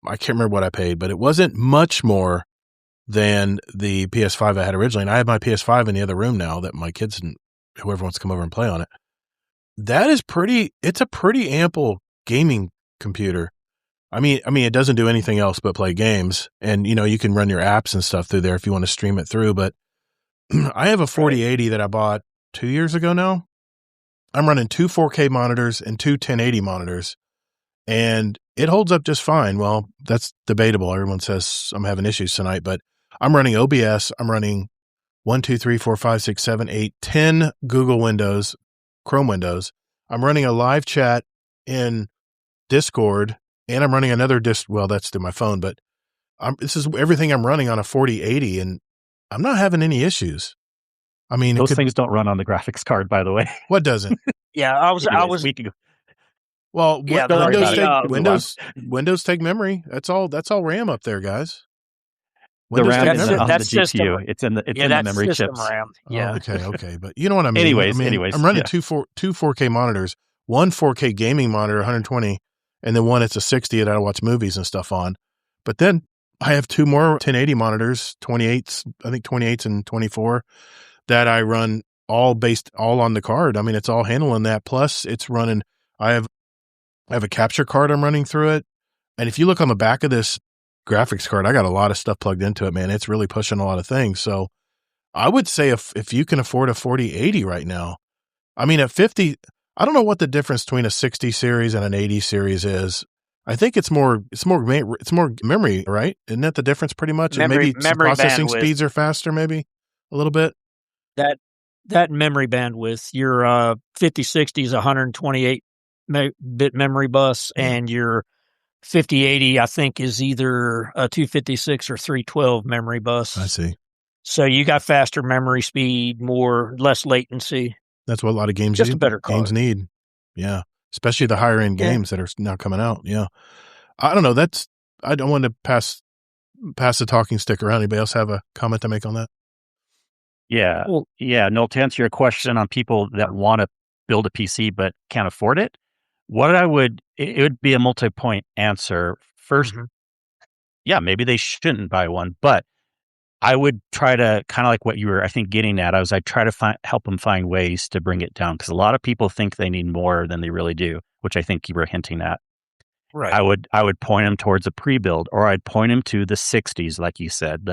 I can't remember what I paid, but it wasn't much more than the PS5 I had originally. And I have my PS5 in the other room now that my kids and whoever wants to come over and play on it. It's a pretty ample gaming computer. I mean, it doesn't do anything else but play games, and you can run your apps and stuff through there if you want to stream it through. But I have a 4080 that I bought 2 years ago now. I'm running 2 4K monitors and 2 1080 monitors, and it holds up just fine. Well, that's debatable. Everyone says I'm having issues tonight, but I'm running OBS. I'm running 1, 2, 3, 4, 5, 6, 7, 8, 10 Google Windows, Chrome windows. I'm running a live chat in Discord. And I'm running another that's through my phone, but this is everything I'm running on a 4080, and I'm not having any issues. I mean, those things don't run on the graphics card, by the way. What doesn't? Yeah, I was. Well, yeah, Windows take memory. That's all RAM up there, guys. The RAM take is memory. on the GPU. It's in the memory chips. RAM. Yeah. Oh, okay, but you know what I mean. Anyways, I'm running two 4K monitors, one 4K gaming monitor, 120. And then one, it's a 60 that I watch movies and stuff on. But then I have 2 more 1080 monitors, 28s, I think 28s and 24, that I run all on the card. I mean, it's all handling that. Plus, it's running. I have a capture card I'm running through it, and if you look on the back of this graphics card, I got a lot of stuff plugged into it, man. It's really pushing a lot of things. So I would say if you can afford a 4080 right now, I mean, at 50, I don't know what the difference between a 60 series and an 80 series is. I think it's more memory, right? Isn't that the difference pretty much? And maybe some processing bandwidth. speeds are faster, maybe a little bit. That memory bandwidth, your 5060 is 128 bit memory bus, and your 5080, I think, is either a 256 or 312 memory bus. I see. So you got faster memory speed, less latency. That's what a lot of games Just a better card. games need. Yeah. Especially the higher end games that are now coming out. Yeah. I don't know. I don't want to pass the talking stick around. Anybody else have a comment to make on that? Yeah. Well, yeah. No, to answer your question on people that want to build a PC but can't afford it, it would be a multi-point answer. First, yeah, maybe they shouldn't buy one, but I would try to, kind of like what you were, I think, getting at. I'd try to help them find ways to bring it down, because a lot of people think they need more than they really do, which I think you were hinting at. Right. I would point them towards a pre-build, or I'd point them to the 60s, like you said.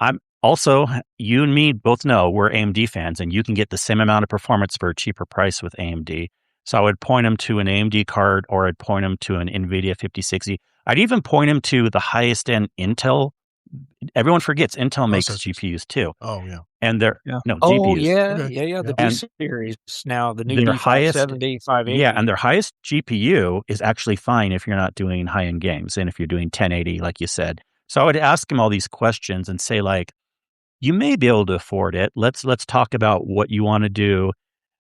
I'm also, you and me both know we're AMD fans, and you can get the same amount of performance for a cheaper price with AMD. So I would point them to an AMD card, or I'd point them to an NVIDIA 5060. I'd even point them to the highest end Intel. Everyone forgets Intel makes GPUs too. Oh yeah, and they're GPUs. Oh yeah. The B series now, the new D570, 580. Yeah, and their highest GPU is actually fine if you're not doing high end games, and if you're doing 1080, like you said. So I would ask them all these questions and say, like, you may be able to afford it. Let's talk about what you want to do.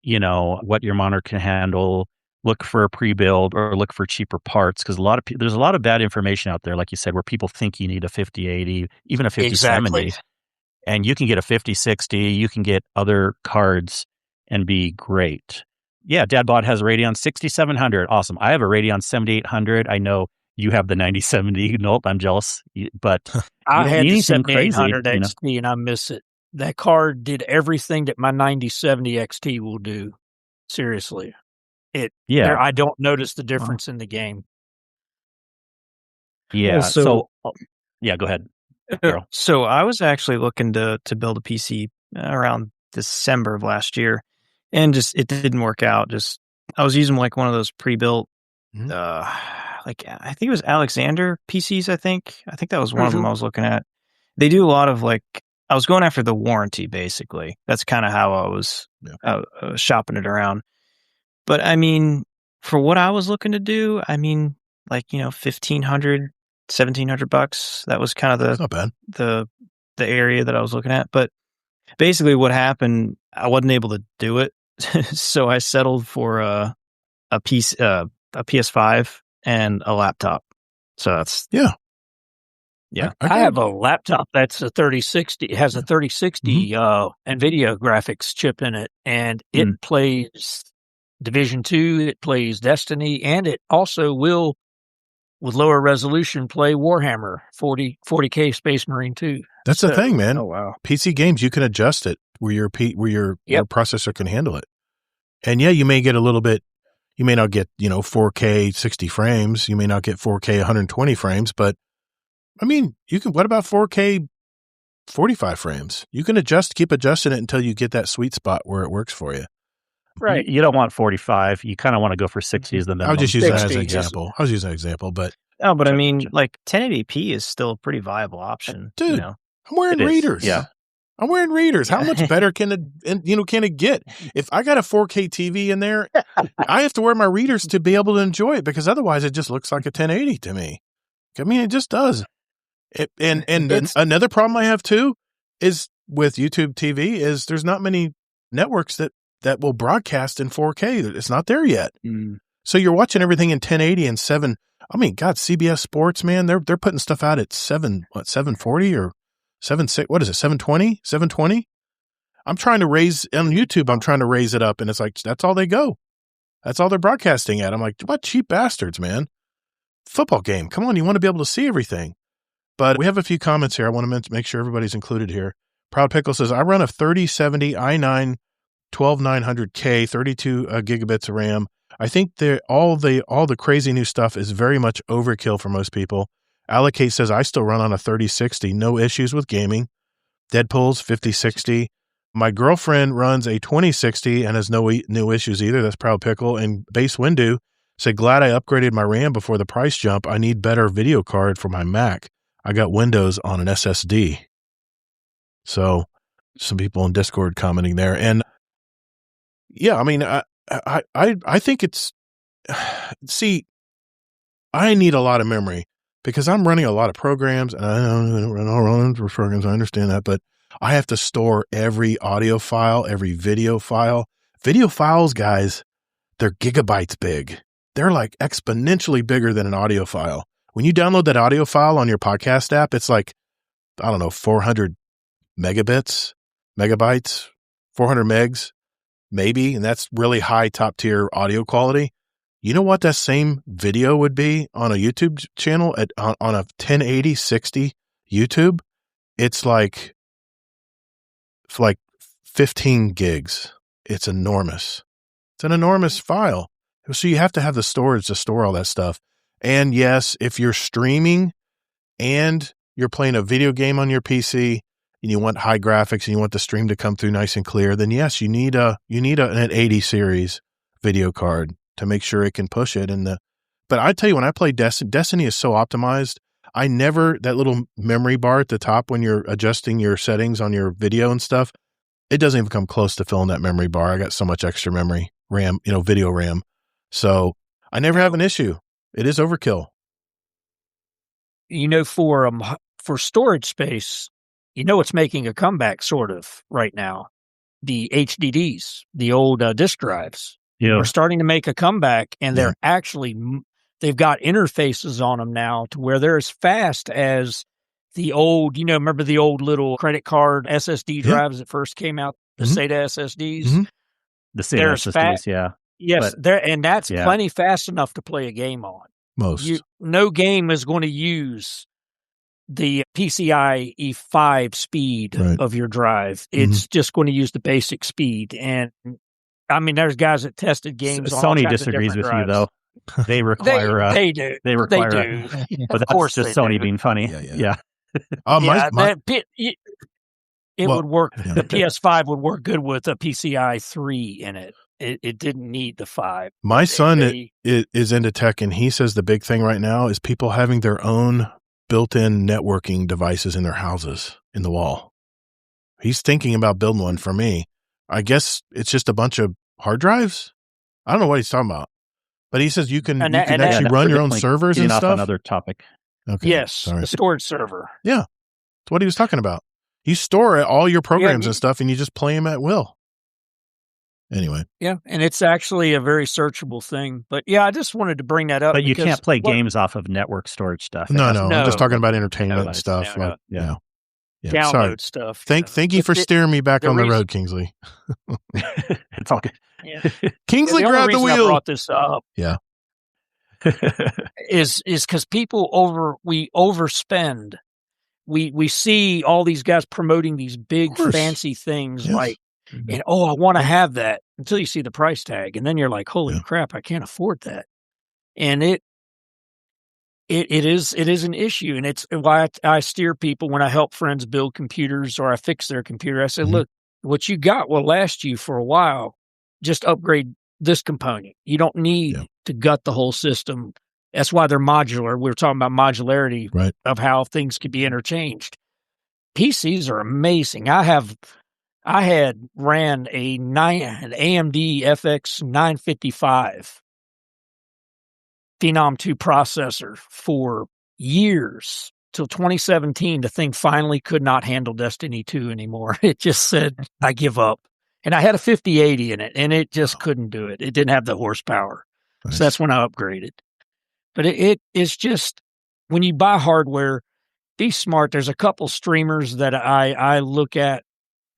What your monitor can handle. Look for a pre-build or look for cheaper parts, because there's a lot of bad information out there, like you said, where people think you need a 5080, even a 5070, and you can get a 5060. You can get other cards and be great. Yeah, DadBot has a Radeon 6700. Awesome. I have a Radeon 7800. I know you have the 9070. Nope, I'm jealous, but I had the 7800 XT and I miss it. That card did everything that my 9070 XT will do. Seriously. I don't notice the difference in the game. Yeah. Also, go ahead. So I was actually looking to build a PC around December of last year, and it didn't work out. I was using like one of those pre-built, like I think it was Alexander PCs. I think that was one of them I was looking at. They do a lot of I was going after the warranty, basically. That's kind of how I was shopping it around. But I mean, for what I was looking to do, I mean, $1,500, $1,700. That was kind of not bad. the area that I was looking at. But basically, what happened, I wasn't able to do it, so I settled for a PS5 and a laptop. So that's yeah. I have a laptop that's a 3060. It has a 3060 NVIDIA graphics chip in it, and it plays Division 2, it plays Destiny, and it also will, with lower resolution, play Warhammer 40K Space Marine 2. That's the thing, man. Oh wow! PC games, you can adjust it where your processor can handle it. And yeah, you may get a little bit. You may not get 4K 60 frames. You may not get 4K 120 frames, but I mean, you can. What about 4K 45 frames? You can keep adjusting it until you get that sweet spot where it works for you. Right. You don't want 45. You kind of want to go for 60 as the minimum. I was just using that as an example. But I mean, 1080p is still a pretty viable option. Dude, I'm wearing readers. Yeah. I'm wearing readers. How much better can it get? If I got a 4K TV in there, I have to wear my readers to be able to enjoy it, because otherwise it just looks like a 1080 to me. I mean, it just does. Another problem I have too is with YouTube TV is there's not many networks that will broadcast in 4K. It's not there yet. So you're watching everything in 1080 and 7. I mean, God, CBS Sports, man, they're putting stuff out at 740 or 7.6. What is it? 720? 720? I'm trying to raise on YouTube. I'm trying to raise it up, and it's like that's all they go. That's all they're broadcasting at. I'm like, what cheap bastards, man! Football game. Come on, you want to be able to see everything. But we have a few comments here. I want to make sure everybody's included here. Proud Pickle says, I run a 3070 i9 12900K, 32 gigabits of RAM. I think all the crazy new stuff is very much overkill for most people. Allocate says, I still run on a 3060, no issues with gaming. Deadpool's 5060. My girlfriend runs a 2060 and has no issues either. That's Proud Pickle. And Base Windu said, glad I upgraded my RAM before the price jump. I need better video card for my Mac. I got Windows on an SSD. So some people in Discord commenting there. And yeah, I mean, I think it's, see, I need a lot of memory because I'm running a lot of programs, and I don't run for programs. I understand that, but I have to store every audio file, every video file. Video files, guys, they're gigabytes big. They're like exponentially bigger than an audio file. When you download that audio file on your podcast app, it's like, I don't know, 400 megabytes, 400 megs, maybe. And that's really high top tier audio quality. You know what that same video would be on a YouTube channel on a 1080, 60 YouTube? It's like 15 gigs. It's enormous. It's an enormous file. So you have to have the storage to store all that stuff. And yes, if you're streaming and you're playing a video game on your PC and you want high graphics and you want the stream to come through nice and clear, then yes, you need an 80 series video card to make sure it can push it. But I tell you, when I play Destiny is so optimized. That little memory bar at the top when you're adjusting your settings on your video and stuff, it doesn't even come close to filling that memory bar. I got so much extra memory RAM, video RAM. So I never have an issue. It is overkill. For storage space, it's making a comeback sort of right now. The HDDs, the old disk drives, are starting to make a comeback, and they're actually, they've got interfaces on them now to where they're as fast as the old, remember the old little credit card SSD drives that first came out, the SATA SSDs? Mm-hmm. The SATA SSDs, yeah. Yes, that's plenty fast enough to play a game on. No game is going to use the PCIe 5 speed of your drive. It's just going to use the basic speed. And I mean, there's guys that tested games on Sony disagrees with drives. You, though. They require. They do. They require. They do. But that's just Sony being funny. Yeah. It would work. The PS5 would work good with a PCI 3 in it. It didn't need the 5. My son is into tech, and he says the big thing right now is people having their own built-in networking devices in their houses in the wall. He's thinking about building one for me. I guess it's just a bunch of hard drives. I don't know what he's talking about, but he says you can actually run your own servers and stuff. Another topic. Okay. Yes, a storage server. Yeah, that's what he was talking about. You store all your programs and stuff, and you just play them at will. Anyway. Yeah, and it's actually a very searchable thing. But yeah, I just wanted to bring that up. But you can't play games off of network storage stuff. No. I'm just talking about entertainment and stuff. Download stuff. Thank you for steering me back on the road, Kingsley. It's all good. Yeah. Kingsley, grab the wheel. I brought this up. Yeah. is because people we overspend. We see all these guys promoting these big fancy things like, and I want to have that until you see the price tag, and then you're like, holy crap, I can't afford that. And it is an issue, and it's why I steer people when I help friends build computers or I fix their computer. I say, look, what you got will last you for a while. Just upgrade this component. You don't need to gut the whole system. That's why they're modular. We were talking about modularity of how things could be interchanged. PCs are amazing. I had ran an AMD FX 955 Phenom 2 processor for years till 2017. The thing finally could not handle Destiny 2 anymore. It just said, I give up. And I had a 5080 in it, and it just couldn't do it. It didn't have the horsepower. Nice. So that's when I upgraded. But it's just, when you buy hardware, be smart. There's a couple streamers that I look at,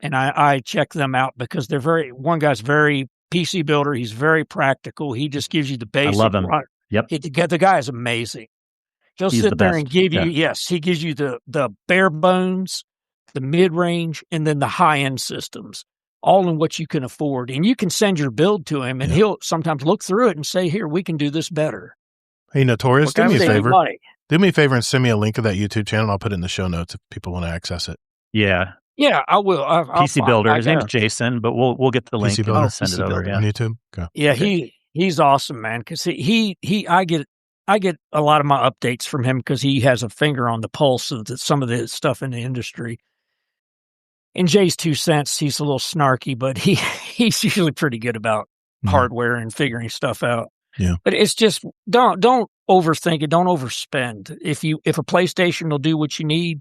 and I check them out because one guy's very PC builder. He's very practical. He just gives you the basic. I love him. Yep. The guy is amazing. He'll He's sit the there best. and give you, Yeah. yes, he gives you the bare bones, the mid-range, and then the high-end systems, all in what you can afford. And you can send your build to him, and he'll sometimes look through it and say, here, we can do this better. Hey, Notorious, do me a Save you favor. money. Do me a favor and send me a link of that YouTube channel. And I'll put it in the show notes if people want to access it. Yeah. Yeah, I will. PC Builder. His name's Jason, but we'll get the link PC Builder? and send it over. on Yeah. YouTube. Okay. Yeah, Okay. he's awesome, man. Because I get a lot of my updates from him because he has a finger on the pulse of some of the stuff in the industry. In Jay's 2 cents, he's a little snarky, but he's usually pretty good about hardware and figuring stuff out. Yeah. But it's just don't overthink it. Don't overspend. If a PlayStation will do what you need,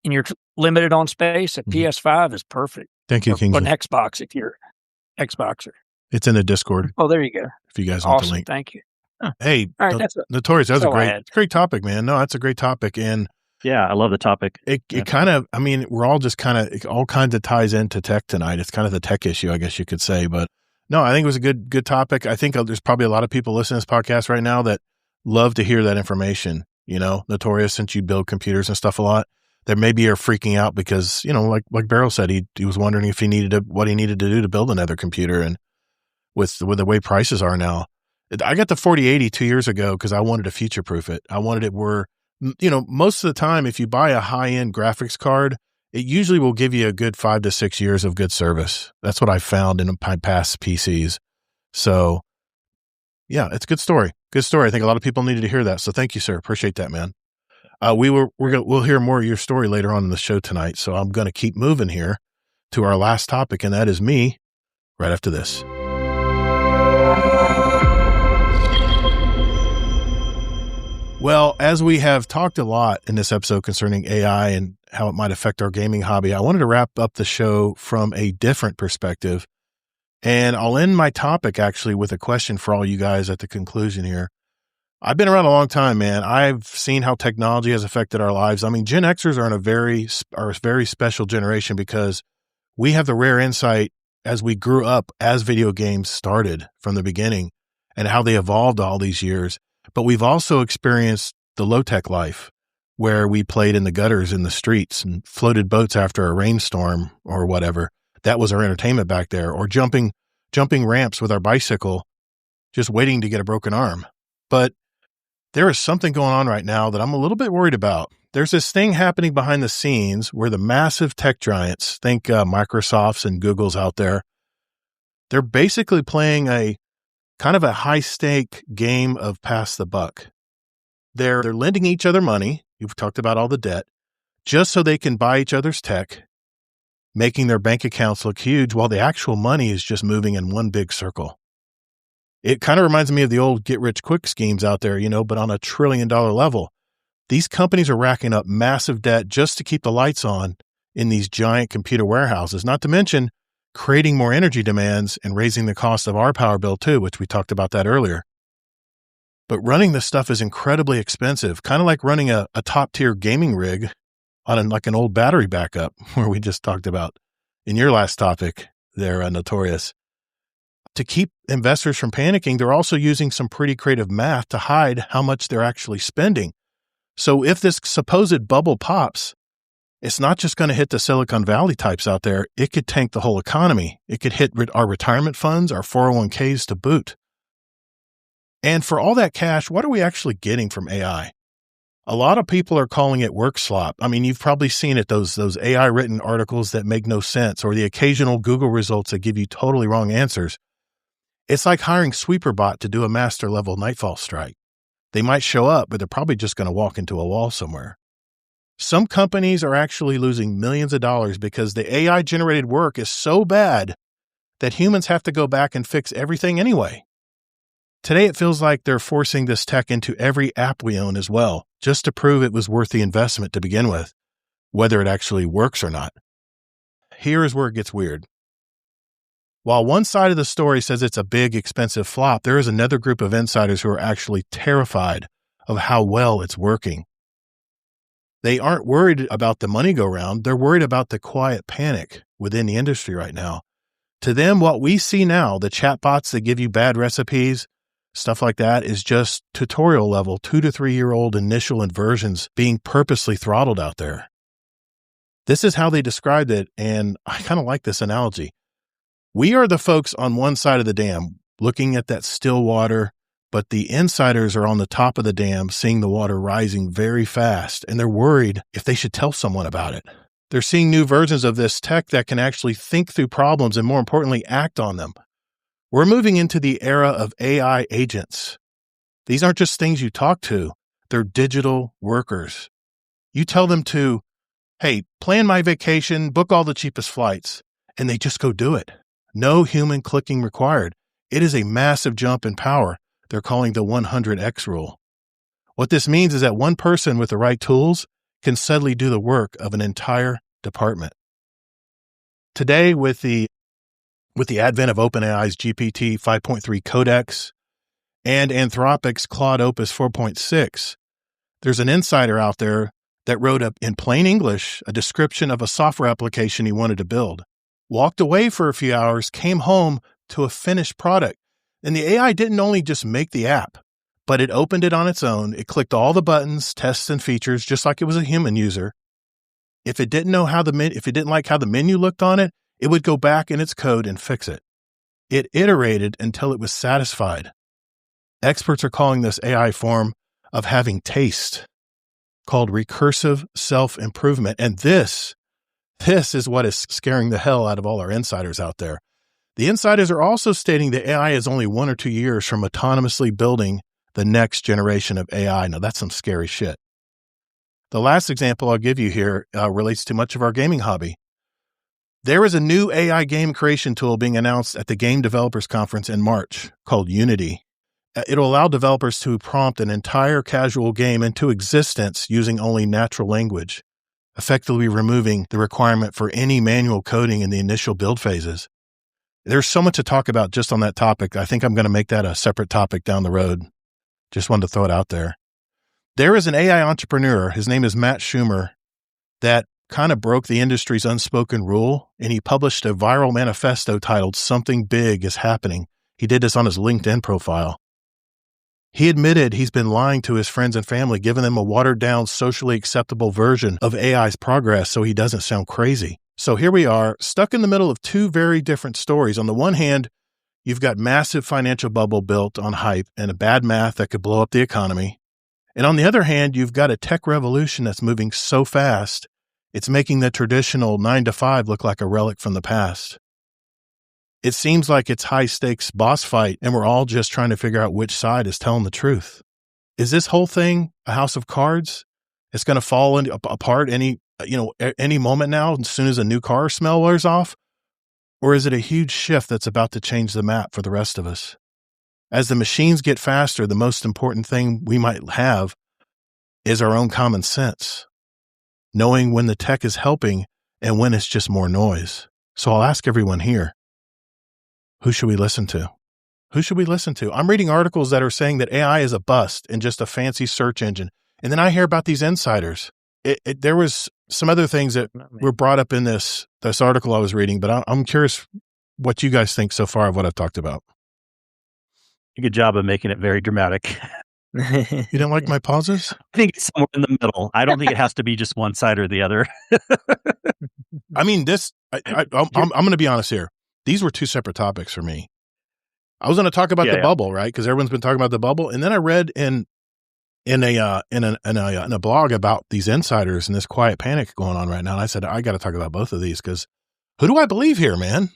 and you're limited on space, a PS5 is perfect. Thank you, Or Kingsley. an Xbox if you're Xboxer. It's in the Discord Oh, there you go. if you guys want Awesome. the link. Thank you. Hey, All right, that's it. Notorious, that was That's all I a had. great topic, man. No, that's a great topic. And Yeah, I love the topic. it kind of, I mean, we're all just kind of, it all kinds of ties into tech tonight. It's kind of the tech issue, I guess you could say. But no, I think it was a good topic. I think there's probably a lot of people listening to this podcast right now that love to hear that information. You know, Notorious, since you build computers and stuff a lot, that maybe are freaking out because, you know, like Barrel said, he was wondering if what he needed to do to build another computer. And with the way prices are now, I got the 4080 2 years ago because I wanted to future proof it. I wanted it where, you know, most of the time, if you buy a high end graphics card, it usually will give you a good 5 to 6 years of good service. That's what I found in my past PCs. So yeah, it's a good story. Good story. I think a lot of people needed to hear that. So thank you, sir. Appreciate that, man. We'll hear more of your story later on in the show tonight. So I'm going to keep moving here to our last topic, and that is me right after this. Well, as we have talked a lot in this episode concerning AI and how it might affect our gaming hobby, I wanted to wrap up the show from a different perspective. And I'll end my topic actually with a question for all you guys at the conclusion here. I've been around a long time, man. I've seen how technology has affected our lives. I mean, Gen Xers are a very special generation because we have the rare insight as we grew up as video games started from the beginning and how they evolved all these years. But we've also experienced the low-tech life where we played in the gutters in the streets and floated boats after a rainstorm or whatever. That was our entertainment back there, or jumping ramps with our bicycle, just waiting to get a broken arm. But there is something going on right now that I'm a little bit worried about. There's this thing happening behind the scenes where the massive tech giants, think Microsoft's and Google's out there, they're basically playing a kind of a high-stake game of pass the buck. They're lending each other money. You've talked about all the debt, just so they can buy each other's tech, making their bank accounts look huge while the actual money is just moving in one big circle. It kind of reminds me of the old get-rich-quick schemes out there, you know, but on a $1 trillion level. These companies are racking up massive debt just to keep the lights on in these giant computer warehouses, not to mention creating more energy demands and raising the cost of our power bill too, which we talked about that earlier. But running this stuff is incredibly expensive, kind of like running a top-tier gaming rig on like an old battery backup, where we just talked about in your last topic there, Notorious. To keep investors from panicking, they're also using some pretty creative math to hide how much they're actually spending. So if this supposed bubble pops, it's not just going to hit the Silicon Valley types out there. It could tank the whole economy. It could hit our retirement funds, our 401ks to boot. And for all that cash, what are we actually getting from AI? A lot of people are calling it work slop. I mean, you've probably seen it, those AI written articles that make no sense, or the occasional Google results that give you totally wrong answers. It's like hiring SweeperBot to do a master level Nightfall strike. They might show up, but they're probably just going to walk into a wall somewhere. Some companies are actually losing millions of dollars because the AI generated work is so bad that humans have to go back and fix everything anyway. Today, it feels like they're forcing this tech into every app we own as well, just to prove it was worth the investment to begin with, whether it actually works or not. Here is where it gets weird. While one side of the story says it's a big, expensive flop, there is another group of insiders who are actually terrified of how well it's working. They aren't worried about the money go round. They're worried about the quiet panic within the industry right now. To them, what we see now, the chatbots that give you bad recipes, stuff like that is just tutorial level, 2 to 3 year old initial inversions being purposely throttled out there. This is how they described it, and I kind of like this analogy. We are the folks on one side of the dam looking at that still water, but the insiders are on the top of the dam seeing the water rising very fast, and they're worried if they should tell someone about it. They're seeing new versions of this tech that can actually think through problems and, more importantly, act on them. We're moving into the era of AI agents. These aren't just things you talk to. They're digital workers. You tell them to, hey, plan my vacation, book all the cheapest flights, and they just go do it. No human clicking required. It is a massive jump in power. They're calling the 100x rule. What this means is that one person with the right tools can suddenly do the work of an entire department. Today, with the advent of OpenAI's GPT 5.3 Codex and Anthropic's Claude Opus 4.6, there's an insider out there that wrote up in plain English a description of a software application he wanted to build, walked away for a few hours, came home to a finished product. And the AI didn't only just make the app, but it opened it on its own. It clicked all the buttons, tests, and features, just like it was a human user. If it didn't like how the menu looked on it, it would go back in its code and fix it. It iterated until it was satisfied. Experts are calling this AI form of having taste, called recursive self-improvement. And this is what is scaring the hell out of all our insiders out there. The insiders are also stating that AI is only 1 or 2 years from autonomously building the next generation of AI. Now, that's some scary shit. The last example I'll give you here relates to much of our gaming hobby. There is a new AI game creation tool being announced at the Game Developers Conference in March called Unity. It'll allow developers to prompt an entire casual game into existence using only natural language, effectively removing the requirement for any manual coding in the initial build phases. There's so much to talk about just on that topic. I think I'm going to make that a separate topic down the road. Just wanted to throw it out there. There is an AI entrepreneur, his name is Matt Schumer, that kind of broke the industry's unspoken rule, and he published a viral manifesto titled "Something Big is Happening." He did this on his LinkedIn profile. He admitted he's been lying to his friends and family, giving them a watered-down, socially acceptable version of AI's progress so he doesn't sound crazy. So here we are, stuck in the middle of two very different stories. On the one hand, you've got massive financial bubble built on hype and a bad math that could blow up the economy. And on the other hand, you've got a tech revolution that's moving so fast, it's making the traditional 9 to 5 look like a relic from the past. It seems like it's high-stakes boss fight, and we're all just trying to figure out which side is telling the truth. Is this whole thing a house of cards? It's going to fall apart any moment now, as soon as a new car smell wears off? Or is it a huge shift that's about to change the map for the rest of us? As the machines get faster, the most important thing we might have is our own common sense, knowing when the tech is helping and when it's just more noise. So I'll ask everyone here, who should we listen to? Who should we listen to? I'm reading articles that are saying that AI is a bust and just a fancy search engine. And then I hear about these insiders. There was some other things that were brought up in this article I was reading, but I'm curious what you guys think so far of what I've talked about. Good job of making it very dramatic. You didn't like my pauses? I think it's somewhere in the middle. I don't think it has to be just one side or the other. I mean, I'm going to be honest here. These were two separate topics for me. I was going to talk about the bubble, right? Because everyone's been talking about the bubble, and then I read in a blog about these insiders and this quiet panic going on right now. And I said, I got to talk about both of these because who do I believe here, man?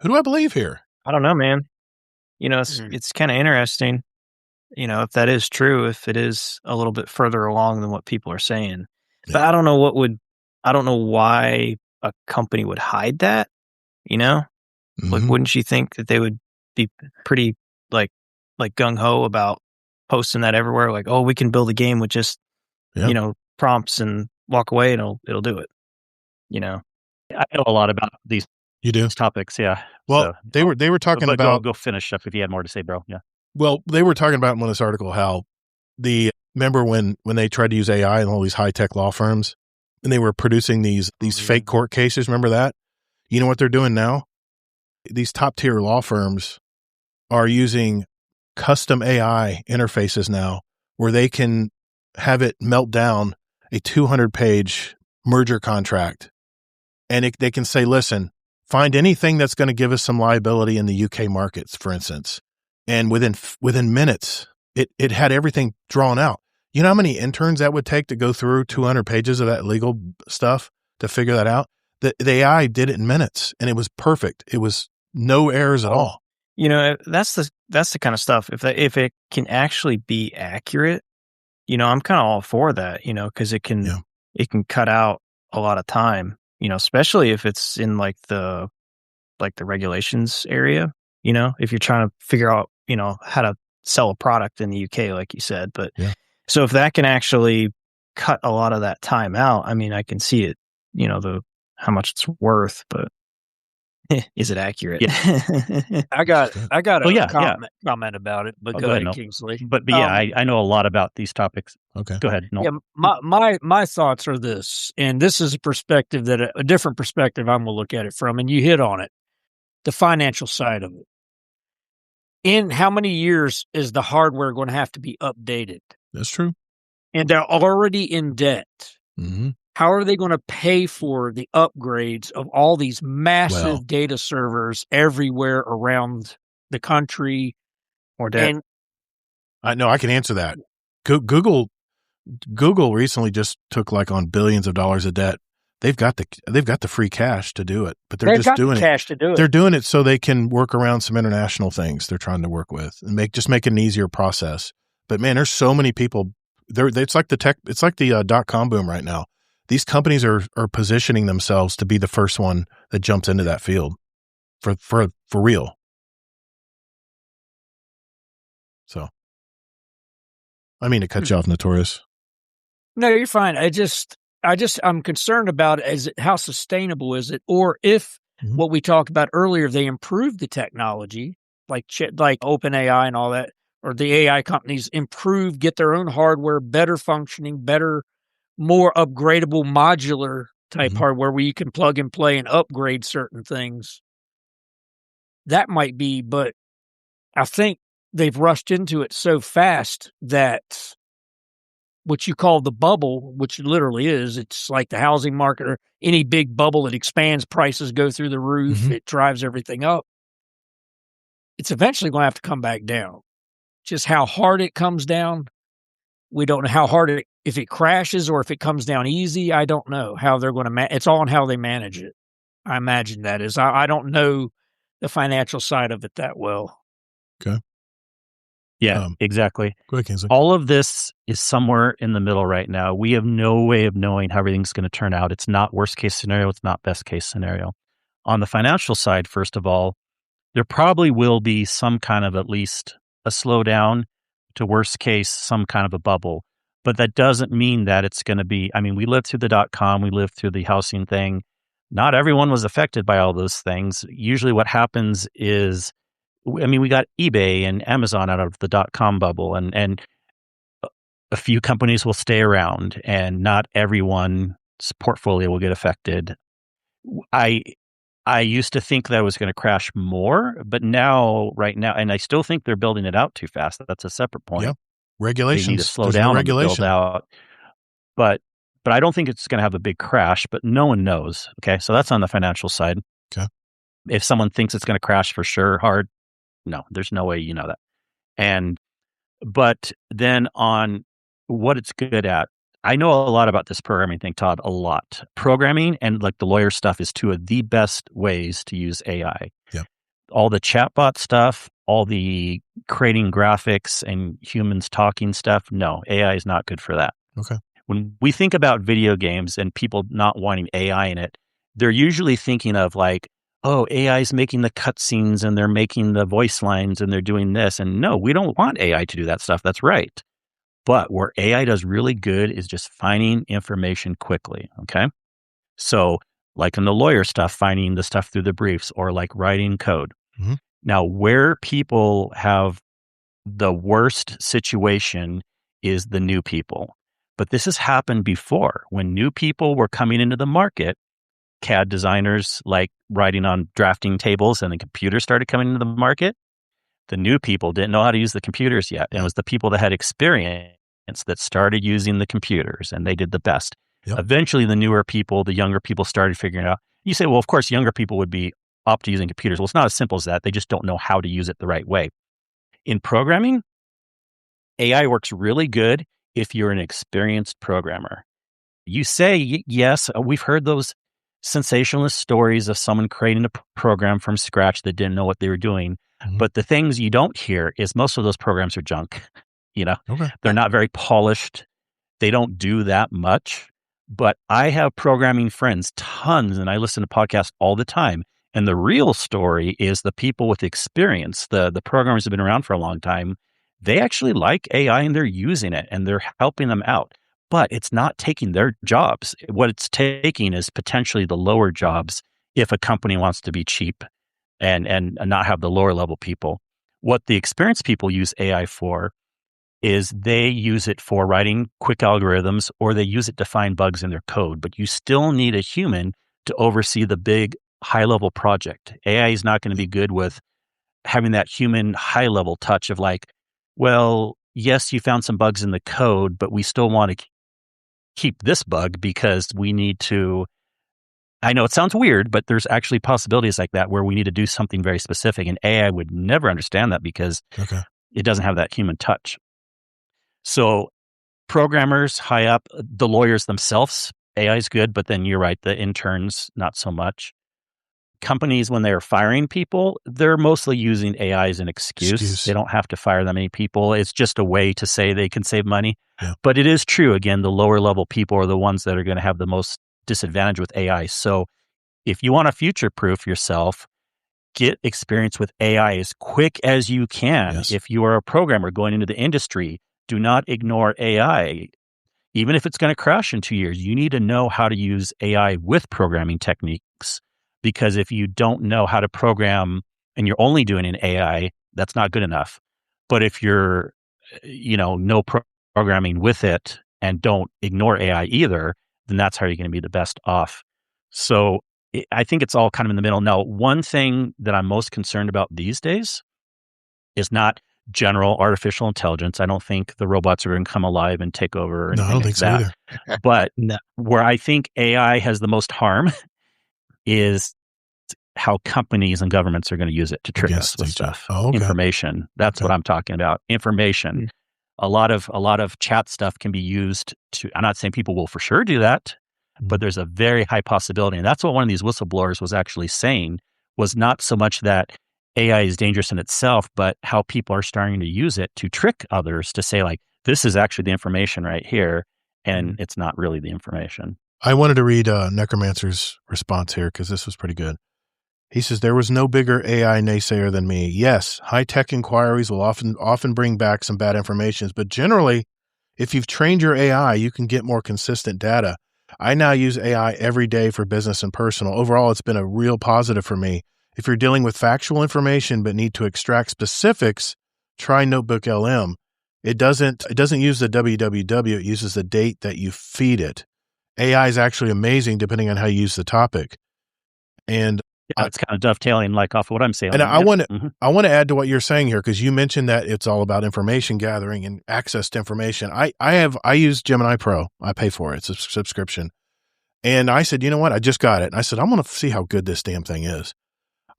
Who do I believe here? I don't know, man. It's kind of interesting. If that is true, if it is a little bit further along than what people are saying, but I don't know why a company would hide that. Like, wouldn't you think that they would be pretty like gung ho about posting that everywhere? Like, oh, we can build a game with just, prompts and walk away and it'll do it. I know a lot about these. You do? Topics. Yeah. Well, they were talking about, go finish up if you had more to say, bro. Yeah. Well, they were talking about in this article how remember when they tried to use AI in all these high tech law firms and they were producing these fake court cases. Remember that? You know what they're doing now? These top tier law firms are using custom AI interfaces now where they can have it melt down a 200-page merger contract. And they can say, listen, find anything that's going to give us some liability in the UK markets, for instance. And within minutes, it had everything drawn out. You know how many interns that would take to go through 200 pages of that legal stuff to figure that out? The AI did it in minutes, and it was perfect. It was no errors at all. You know, that's the kind of stuff. If it can actually be accurate, you know, I'm kind of all for that. You know, because it can cut out a lot of time. You know, especially if it's in like the regulations area. You know, if you're trying to figure out, you know, how to sell a product in the UK, like you said. But so if that can actually cut a lot of that time out, I mean, I can see it. You know, how much it's worth, but is it accurate? Yeah. I got a comment about it, but go ahead, Kingsley. But I know a lot about these topics. Okay. Go ahead. No. Yeah, my thoughts are this, and this is a perspective that a different perspective I'm going to look at it from, and you hit on it, the financial side of it. In how many years is the hardware going to have to be updated? That's true. And they're already in debt. Mm-hmm. How are they going to pay for the upgrades of all these massive data servers everywhere around the country? Or debt? And I know I can answer that. Google recently just took like on billions of dollars of debt. They've got the free cash to do it, but they're just doing cash to do it. They're doing it so they can work around some international things they're trying to work with and make it an easier process. But man, there's so many people. It's like the .com boom right now. These companies are positioning themselves to be the first one that jumps into that field for real. So, I mean to cut you off, Notorious. No, you're fine. I'm concerned about how sustainable is it, or if what we talked about earlier, they improve the technology, like OpenAI and all that, or the AI companies get their own hardware, better functioning, better, more upgradable, modular type hardware where you can plug and play and upgrade certain things. That might be, but I think they've rushed into it so fast that what you call the bubble, which literally is, it's like the housing market or any big bubble, it expands, prices go through the roof, it drives everything up. It's eventually going to have to come back down. Just how hard it comes down, we don't know how hard if it crashes or if it comes down easy, I don't know how they're going to it's all on how they manage it. I imagine that is. I don't know the financial side of it that well. Okay. Yeah, exactly. Go ahead, Kingsley. All of this is somewhere in the middle right now. We have no way of knowing how everything's going to turn out. It's not worst case scenario. It's not best case scenario. On the financial side, first of all, there probably will be some kind of at least a slowdown to worst case, some kind of a bubble. But that doesn't mean that it's going to be, I mean, we lived through the .com, we lived through the housing thing. Not everyone was affected by all those things. Usually what happens is, I mean, we got eBay and Amazon out of the .com bubble, and a few companies will stay around, and not everyone's portfolio will get affected. I used to think that was going to crash more, but right now, and I still think they're building it out too fast. That's a separate point. Yep. Regulations. They need to slow down on the build out. But I don't think it's going to have a big crash, but no one knows. Okay. So that's on the financial side. Okay. If someone thinks it's going to crash for sure hard, no, there's no way you know that. But then on what it's good at, I know a lot about this programming thing, Todd, a lot. Programming and like the lawyer stuff is two of the best ways to use AI. Yeah. All the chatbot stuff, all the creating graphics and humans talking stuff, no, AI is not good for that. Okay. When we think about video games and people not wanting AI in it, they're usually thinking of like, oh, AI is making the cutscenes and they're making the voice lines and they're doing this. And no, we don't want AI to do that stuff. That's right. But where AI does really good is just finding information quickly. Okay. So like in the lawyer stuff, finding the stuff through the briefs or like writing code. Mm-hmm. Now, where people have the worst situation is the new people. But this has happened before. When new people were coming into the market, CAD designers like writing on drafting tables and the computer started coming into the market, The new people didn't know how to use the computers yet. And it was the people that had experience that started using the computers, and they did the best. Yep. Eventually, the newer people, the younger people started figuring it out. You say, well, of course, younger people would be up to using computers. Well, it's not as simple as that. They just don't know how to use it the right way. In programming, AI works really good if you're an experienced programmer. You say, yes, we've heard those sensationalist stories of someone creating a program from scratch that didn't know what they were doing. Mhm. But the things you don't hear is most of those programs are junk. Okay. They're not very polished. They don't do that much. But I have programming friends, tons, and I listen to podcasts all the time. And the real story is the people with experience, the programmers have been around for a long time. They actually like AI and they're using it and they're helping them out. But it's not taking their jobs. What it's taking is potentially the lower jobs if a company wants to be cheap and not have the lower level people. What the experienced people use AI for is they use it for writing quick algorithms, or they use it to find bugs in their code. But you still need a human to oversee the big high-level project. AI is not going to be good with having that human high-level touch of like, well, yes, you found some bugs in the code, but we still want to keep this bug because we need to. I know it sounds weird, but there's actually possibilities like that where we need to do something very specific, and AI would never understand that because it doesn't have that human touch. So programmers high up, the lawyers themselves, AI is good, but then you're right, the interns, not so much. Companies, when they're firing people, they're mostly using AI as an excuse. They don't have to fire that many people. It's just a way to say they can save money. Yeah. But it is true, again, the lower level people are the ones that are going to have the most disadvantage with AI. So if you want to future-proof yourself, get experience with AI as quick as you can. Yes. If you are a programmer going into the industry, do not ignore AI. Even if it's going to crash in 2 years, you need to know how to use AI with programming techniques. Because if you don't know how to program and you're only doing an AI, that's not good enough. But if you're, no programming with it and don't ignore AI either, then that's how you're going to be the best off. So I think it's all kind of in the middle. Now, one thing that I'm most concerned about these days is not general artificial intelligence. I don't think the robots are going to come alive and take over. No, I don't think so either. But where I think AI has the most harm is how companies and governments are going to use it to trick us with stuff. Information. That's what I'm talking about. Information. Mm. A lot of chat stuff can be used to, I'm not saying people will for sure do that, but there's a very high possibility. And that's what one of these whistleblowers was actually saying, was not so much that AI is dangerous in itself, but how people are starting to use it to trick others to say like, this is actually the information right here. And it's not really the information. I wanted to read Necromancer's response here because this was pretty good. He says, there was no bigger AI naysayer than me. Yes, high-tech inquiries will often bring back some bad information, but generally, if you've trained your AI, you can get more consistent data. I now use AI every day for business and personal. Overall, it's been a real positive for me. If you're dealing with factual information but need to extract specifics, try Notebook LM. It doesn't use the www, it uses the date that you feed it. AI is actually amazing depending on how you use the topic. And it's kind of dovetailing like off of what I'm saying. And I want to add to what you're saying here, because you mentioned that it's all about information gathering and access to information. I use Gemini Pro. I pay for it. It's a subscription. And I said, you know what? I just got it. And I said, I'm going to see how good this damn thing is.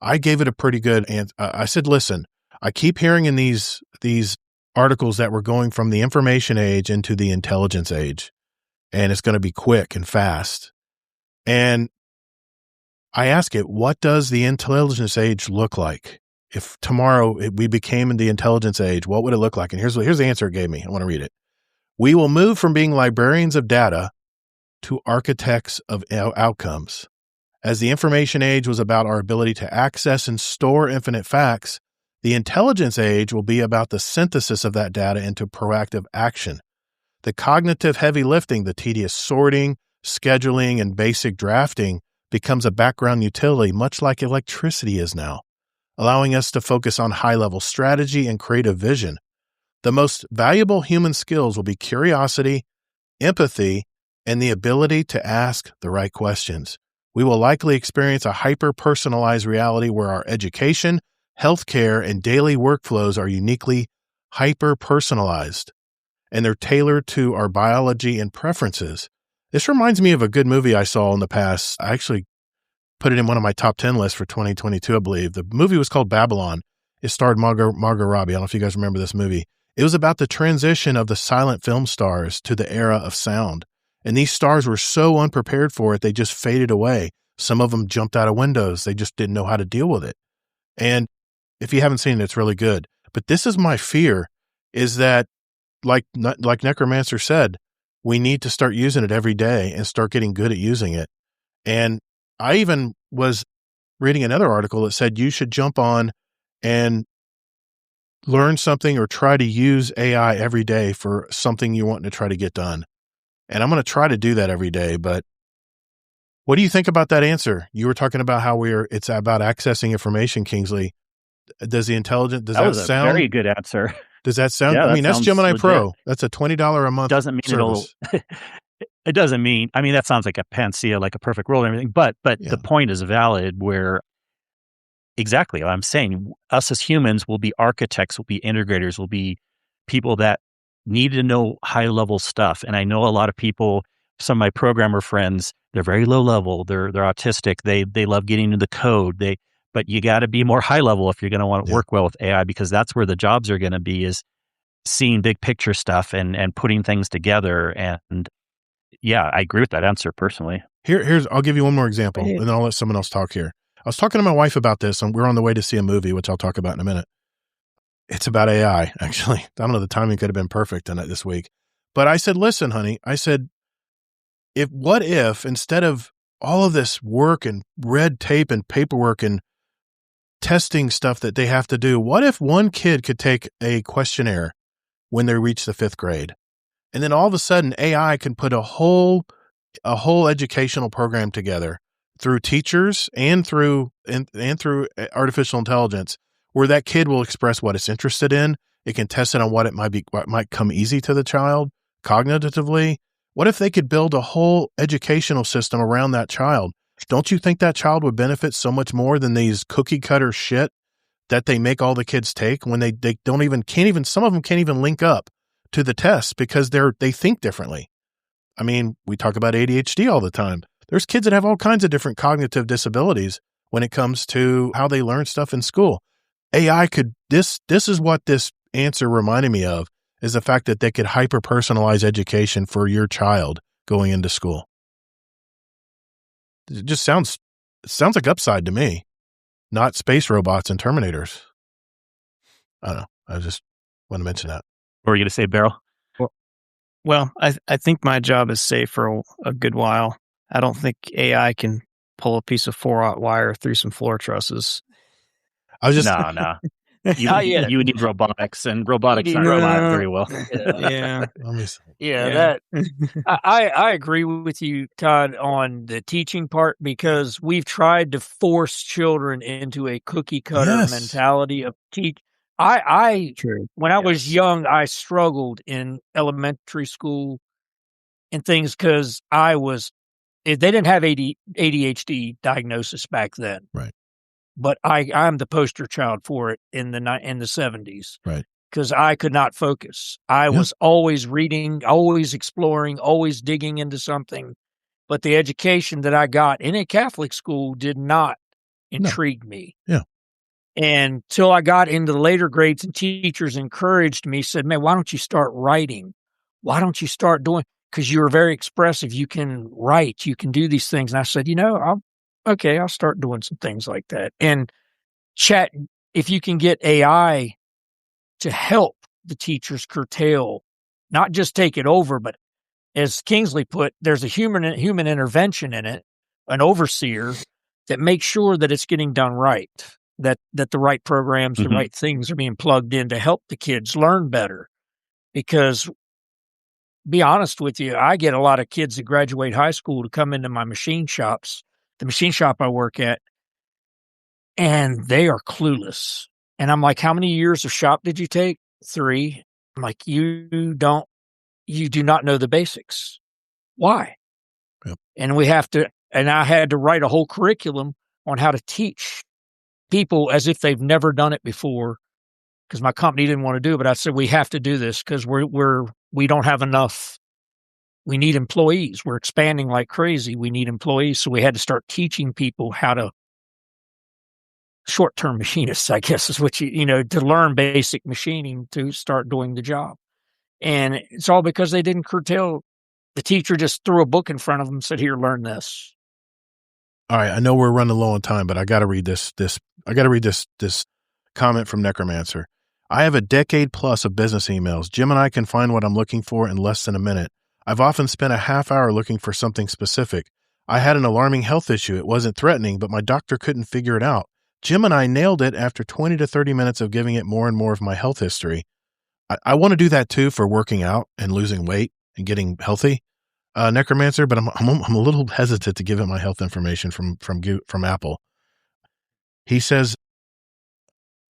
I gave it a pretty good answer. I said, listen, I keep hearing in these articles that we're going from the information age into the intelligence age, and it's going to be quick and fast. And I ask it, what does the intelligence age look like? If tomorrow we became in the intelligence age, what would it look like? And here's the answer it gave me. I want to read it. We will move from being librarians of data to architects of outcomes. As the information age was about our ability to access and store infinite facts, the intelligence age will be about the synthesis of that data into proactive action. The cognitive heavy lifting, the tedious sorting, scheduling, and basic drafting becomes a background utility, much like electricity is now, allowing us to focus on high-level strategy and creative vision. The most valuable human skills will be curiosity, empathy, and the ability to ask the right questions. We will likely experience a hyper-personalized reality where our education, healthcare, and daily workflows are uniquely hyper-personalized, and they're tailored to our biology and preferences. This reminds me of a good movie I saw in the past. I actually put it in one of my top 10 lists for 2022, I believe. The movie was called Babylon. It starred Margot Robbie. I don't know if you guys remember this movie. It was about the transition of the silent film stars to the era of sound. And these stars were so unprepared for it, they just faded away. Some of them jumped out of windows. They just didn't know how to deal with it. And if you haven't seen it, it's really good. But this is my fear, is that, like Necromancer said, we need to start using it every day and start getting good at using it. And I even was reading another article that said you should jump on and learn something or try to use AI every day for something you want to try to get done. And I'm going to try to do that every day. But what do you think about that answer? You were talking about how it's about accessing information, Kingsley. Does that was sound a very good answer? Does that sound? Yeah, I mean, that's Gemini legit. Pro. That's a $20 a month. Doesn't mean service. it doesn't mean, I mean, that sounds like a panacea, like a perfect world and everything, but Yeah. the point is valid where exactly what I'm saying, us as humans will be architects, will be integrators, will be people that need to know high level stuff. And I know a lot of people, some of my programmer friends, they're very low level. They're autistic. They love getting into the code. But you got to be more high level if you're going to want to work well with AI, because that's where the jobs are going to be, is seeing big picture stuff and putting things together. And yeah, I agree with that answer personally. I'll give you one more example, and then I'll let someone else talk here. I was talking to my wife about this, and we're on the way to see a movie, which I'll talk about in a minute. It's about AI, actually. I don't know, the timing could have been perfect in it this week. But I said, listen, honey, I said, what if instead of all of this work and red tape and paperwork and testing stuff that they have to do, what if one kid could take a questionnaire when they reach the 5th grade? And then all of a sudden AI can put a whole educational program together through teachers and through artificial intelligence, where that kid will express what it's interested in. It can test it on what might come easy to the child cognitively. What if they could build a whole educational system around that child? Don't you think that child would benefit so much more than these cookie cutter shit that they make all the kids take when they some of them can't even link up to the tests because they think differently. I mean, we talk about ADHD all the time. There's kids that have all kinds of different cognitive disabilities when it comes to how they learn stuff in school. AI this is what this answer reminded me of, is the fact that they could hyper-personalize education for your child going into school. It just sounds like upside to me, not space robots and Terminators. I don't know. I just want to mention that. What were you going to say, Barrel? Well, I think my job is safe for a good while. I don't think AI can pull a piece of 4-aught wire through some floor trusses. I was just No. You need robotics, and robotics aren't alive very well. Yeah. I agree with you, Todd, on the teaching part, because we've tried to force children into a cookie cutter mentality of teach. When I was young, I struggled in elementary school and things because they didn't have ADHD diagnosis back then. Right. But I'm the poster child for it in the 70s. Right. Because I could not focus. I was always reading, always exploring, always digging into something. But the education that I got in a Catholic school did not intrigue me. Yeah. And till I got into the later grades, and teachers encouraged me, said, man, why don't you start writing? Why don't you start doing, because you're very expressive. You can write, you can do these things. And I said, I'll start doing some things like that. And chat, if you can get AI to help the teachers curtail, not just take it over, but as Kingsley put, there's a human intervention in it, an overseer that makes sure that it's getting done right, that the right programs, the right things are being plugged in to help the kids learn better. Because, be honest with you, I get a lot of kids that graduate high school to come into my machine shops, the machine shop I work at, and they are clueless. And I'm like, how many years of shop did you take? 3. I'm like, you do not know the basics. Why? Yep. And I had to write a whole curriculum on how to teach people as if they've never done it before, because my company didn't want to do it. But I said, we have to do this because we don't have enough. We need employees. We're expanding like crazy. We need employees. So we had to start teaching people how to, short-term machinists, I guess is what to learn basic machining to start doing the job. And it's all because they didn't curtail. The teacher just threw a book in front of them and said, here, learn this. All right. I know we're running low on time, but I got to read this comment from Necromancer. I have a decade plus of business emails. Jim and I can find what I'm looking for in less than a minute. I've often spent a half hour looking for something specific. I had an alarming health issue. It wasn't threatening, but my doctor couldn't figure it out. Jim and I nailed it after 20 to 30 minutes of giving it more and more of my health history. I want to do that too for working out and losing weight and getting healthy, Necromancer, but I'm a little hesitant to give it my health information from Apple. He says,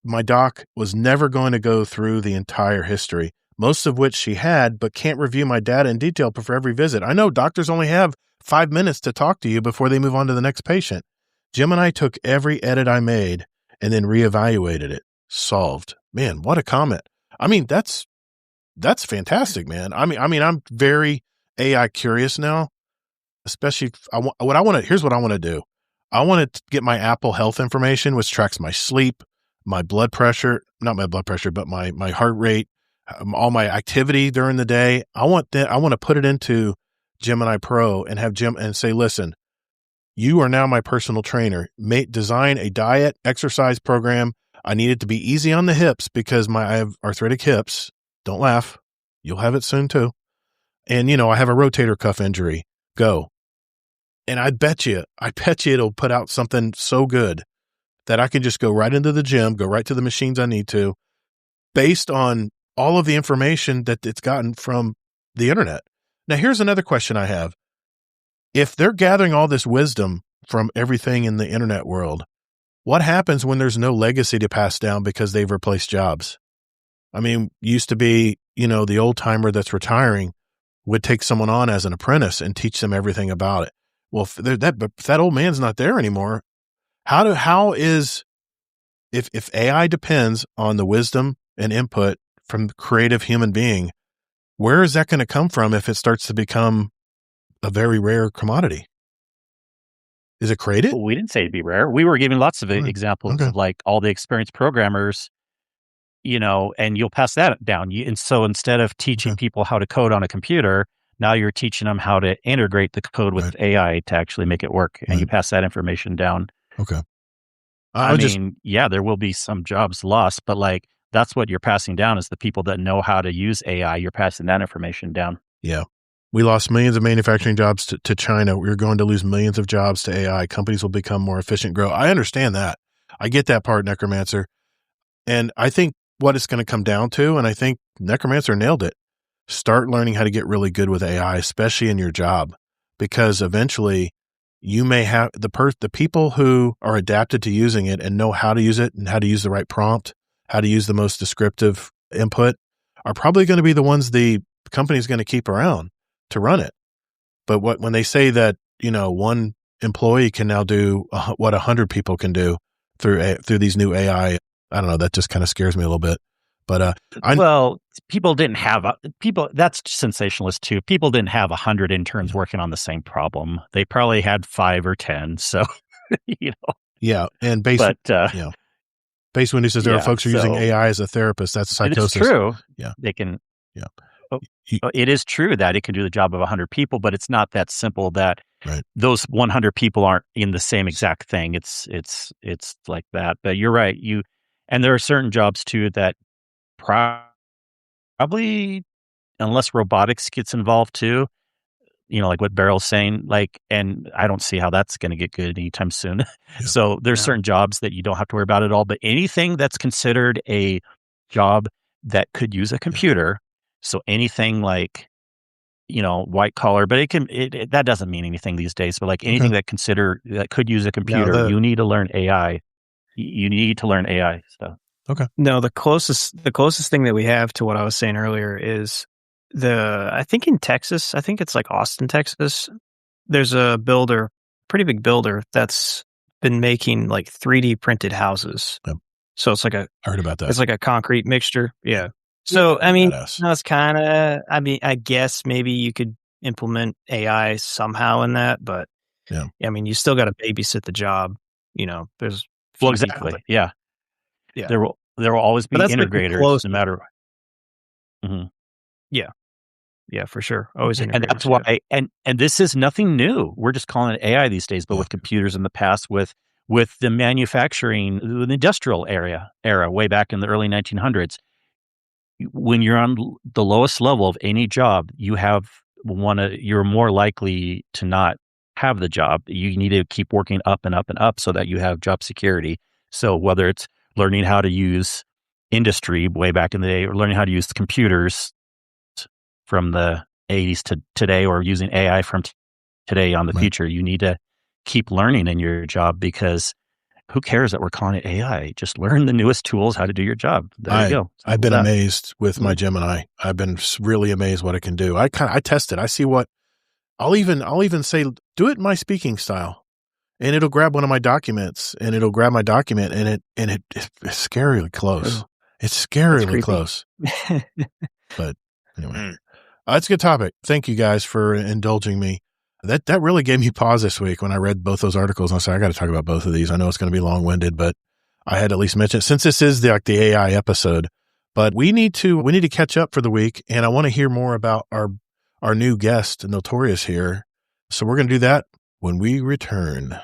my doc was never going to go through the entire history, most of which she had, but can't review my data in detail for every visit. I know doctors only have 5 minutes to talk to you before they move on to the next patient. Jim and I took every edit I made and then reevaluated it. Solved. Man, what a comment. I mean, that's fantastic, man. I mean, I'm very AI curious now, especially here's what I want to do. I want to get my Apple Health information, which tracks my sleep, my blood pressure, not my blood pressure, but my heart rate, all my activity during the day. I want to put it into Gemini Pro and have Jim and say, listen, you are now my personal trainer. Design a diet, exercise program. I need it to be easy on the hips because I have arthritic hips. Don't laugh. You'll have it soon too. And, I have a rotator cuff injury. Go. And I bet you it'll put out something so good that I can just go right into the gym, go right to the machines I need to, based on all of the information that it's gotten from the internet. Now, here's another question I have. If they're gathering all this wisdom from everything in the internet world, what happens when there's no legacy to pass down because they've replaced jobs? I mean, used to be, the old timer that's retiring would take someone on as an apprentice and teach them everything about it. Well, if that old man's not there anymore, if AI depends on the wisdom and input from the creative human being, where is that going to come from if it starts to become a very rare commodity? Is it created? Well, we didn't say it'd be rare. We were giving lots of examples of like all the experienced programmers, and you'll pass that down. And so instead of teaching people how to code on a computer, now you're teaching them how to integrate the code with AI to actually make it work. And you pass that information down. Okay. There will be some jobs lost, but like that's what you're passing down is the people that know how to use AI. You're passing that information down. Yeah. We lost millions of manufacturing jobs to China. We're going to lose millions of jobs to AI. Companies will become more efficient, grow. I understand that. I get that part, Necromancer. And I think what it's going to come down to, and I think Necromancer nailed it, start learning how to get really good with AI, especially in your job, because eventually you may have the people who are adapted to using it and know how to use it and how to use the right prompt, how to use the most descriptive input are probably going to be the ones the company's going to keep around to run it. But when they say that, one employee can now do what 100 people can do through these new AI, I don't know, that just kind of scares me a little bit. But people didn't have that's sensationalist too. People didn't have 100 interns working on the same problem. They probably had 5 or 10. So, Yeah. And Base Window says there are folks who are using AI as a therapist. That's psychosis. It's true. Yeah. They can. Yeah. It is true that it can do the job of 100 people, but it's not that simple that those 100 people aren't in the same exact thing. It's like that. But you're right. And there are certain jobs too that probably, unless robotics gets involved too, like what Barrel's saying, and I don't see how that's going to get good anytime soon. Yeah. So there's certain jobs that you don't have to worry about at all, but anything that's considered a job that could use a computer. So anything like, white collar, but that doesn't mean anything these days, but like anything that could use a computer, you need to learn AI. You need to learn AI stuff. Okay. No, the closest thing that we have to what I was saying earlier is I think in Texas, I think it's like Austin, Texas, there's a builder, pretty big builder that's been making like 3D printed houses. Yep. So it's like I heard about that. It's like a concrete mixture. Yeah. So, I mean, Badass. no, it's kind of, I mean, I guess maybe you could implement AI somehow in that, but Yeah. I mean, you still got to babysit the job. You know, there's Well, few people exactly. that- Yeah. Yeah. There will always be But that's like the integrators, close- no matter. Mhm. Yeah, for sure. Always And integrators, that's yeah. why, and this is nothing new. We're just calling it AI these days, but Yeah. with computers in the past, with the manufacturing, the industrial era, way back in the early 1900s, when you're on the lowest level of any job, you're more likely to not have the job. You need to keep working up and up and up so that you have job security. So whether it's learning how to use industry way back in the day, or learning how to use computers from the 80s to today, or using AI from today on the Right. future, you need to keep learning in your job, because who cares that we're calling it AI? Just learn the newest tools, how to do your job. There you go. I've been Simple as that. amazed with my Gemini. I've been really amazed what it can do. I test it. I see what I'll even say, do it in my speaking style, and it'll grab one of my documents, and it'll grab my document, and it's scarily close. Oh. It's scarily creepy. close. But anyway, that's a good topic. Thank you guys for indulging me. That really gave me pause this week when I read both those articles. And I said, I got to talk about both of these. I know it's going to be long winded, but I had to at least mention it, since this is the AI episode. But we need to catch up for the week, and I want to hear more about our new guest, Noltorious here. So we're going to do that when we return.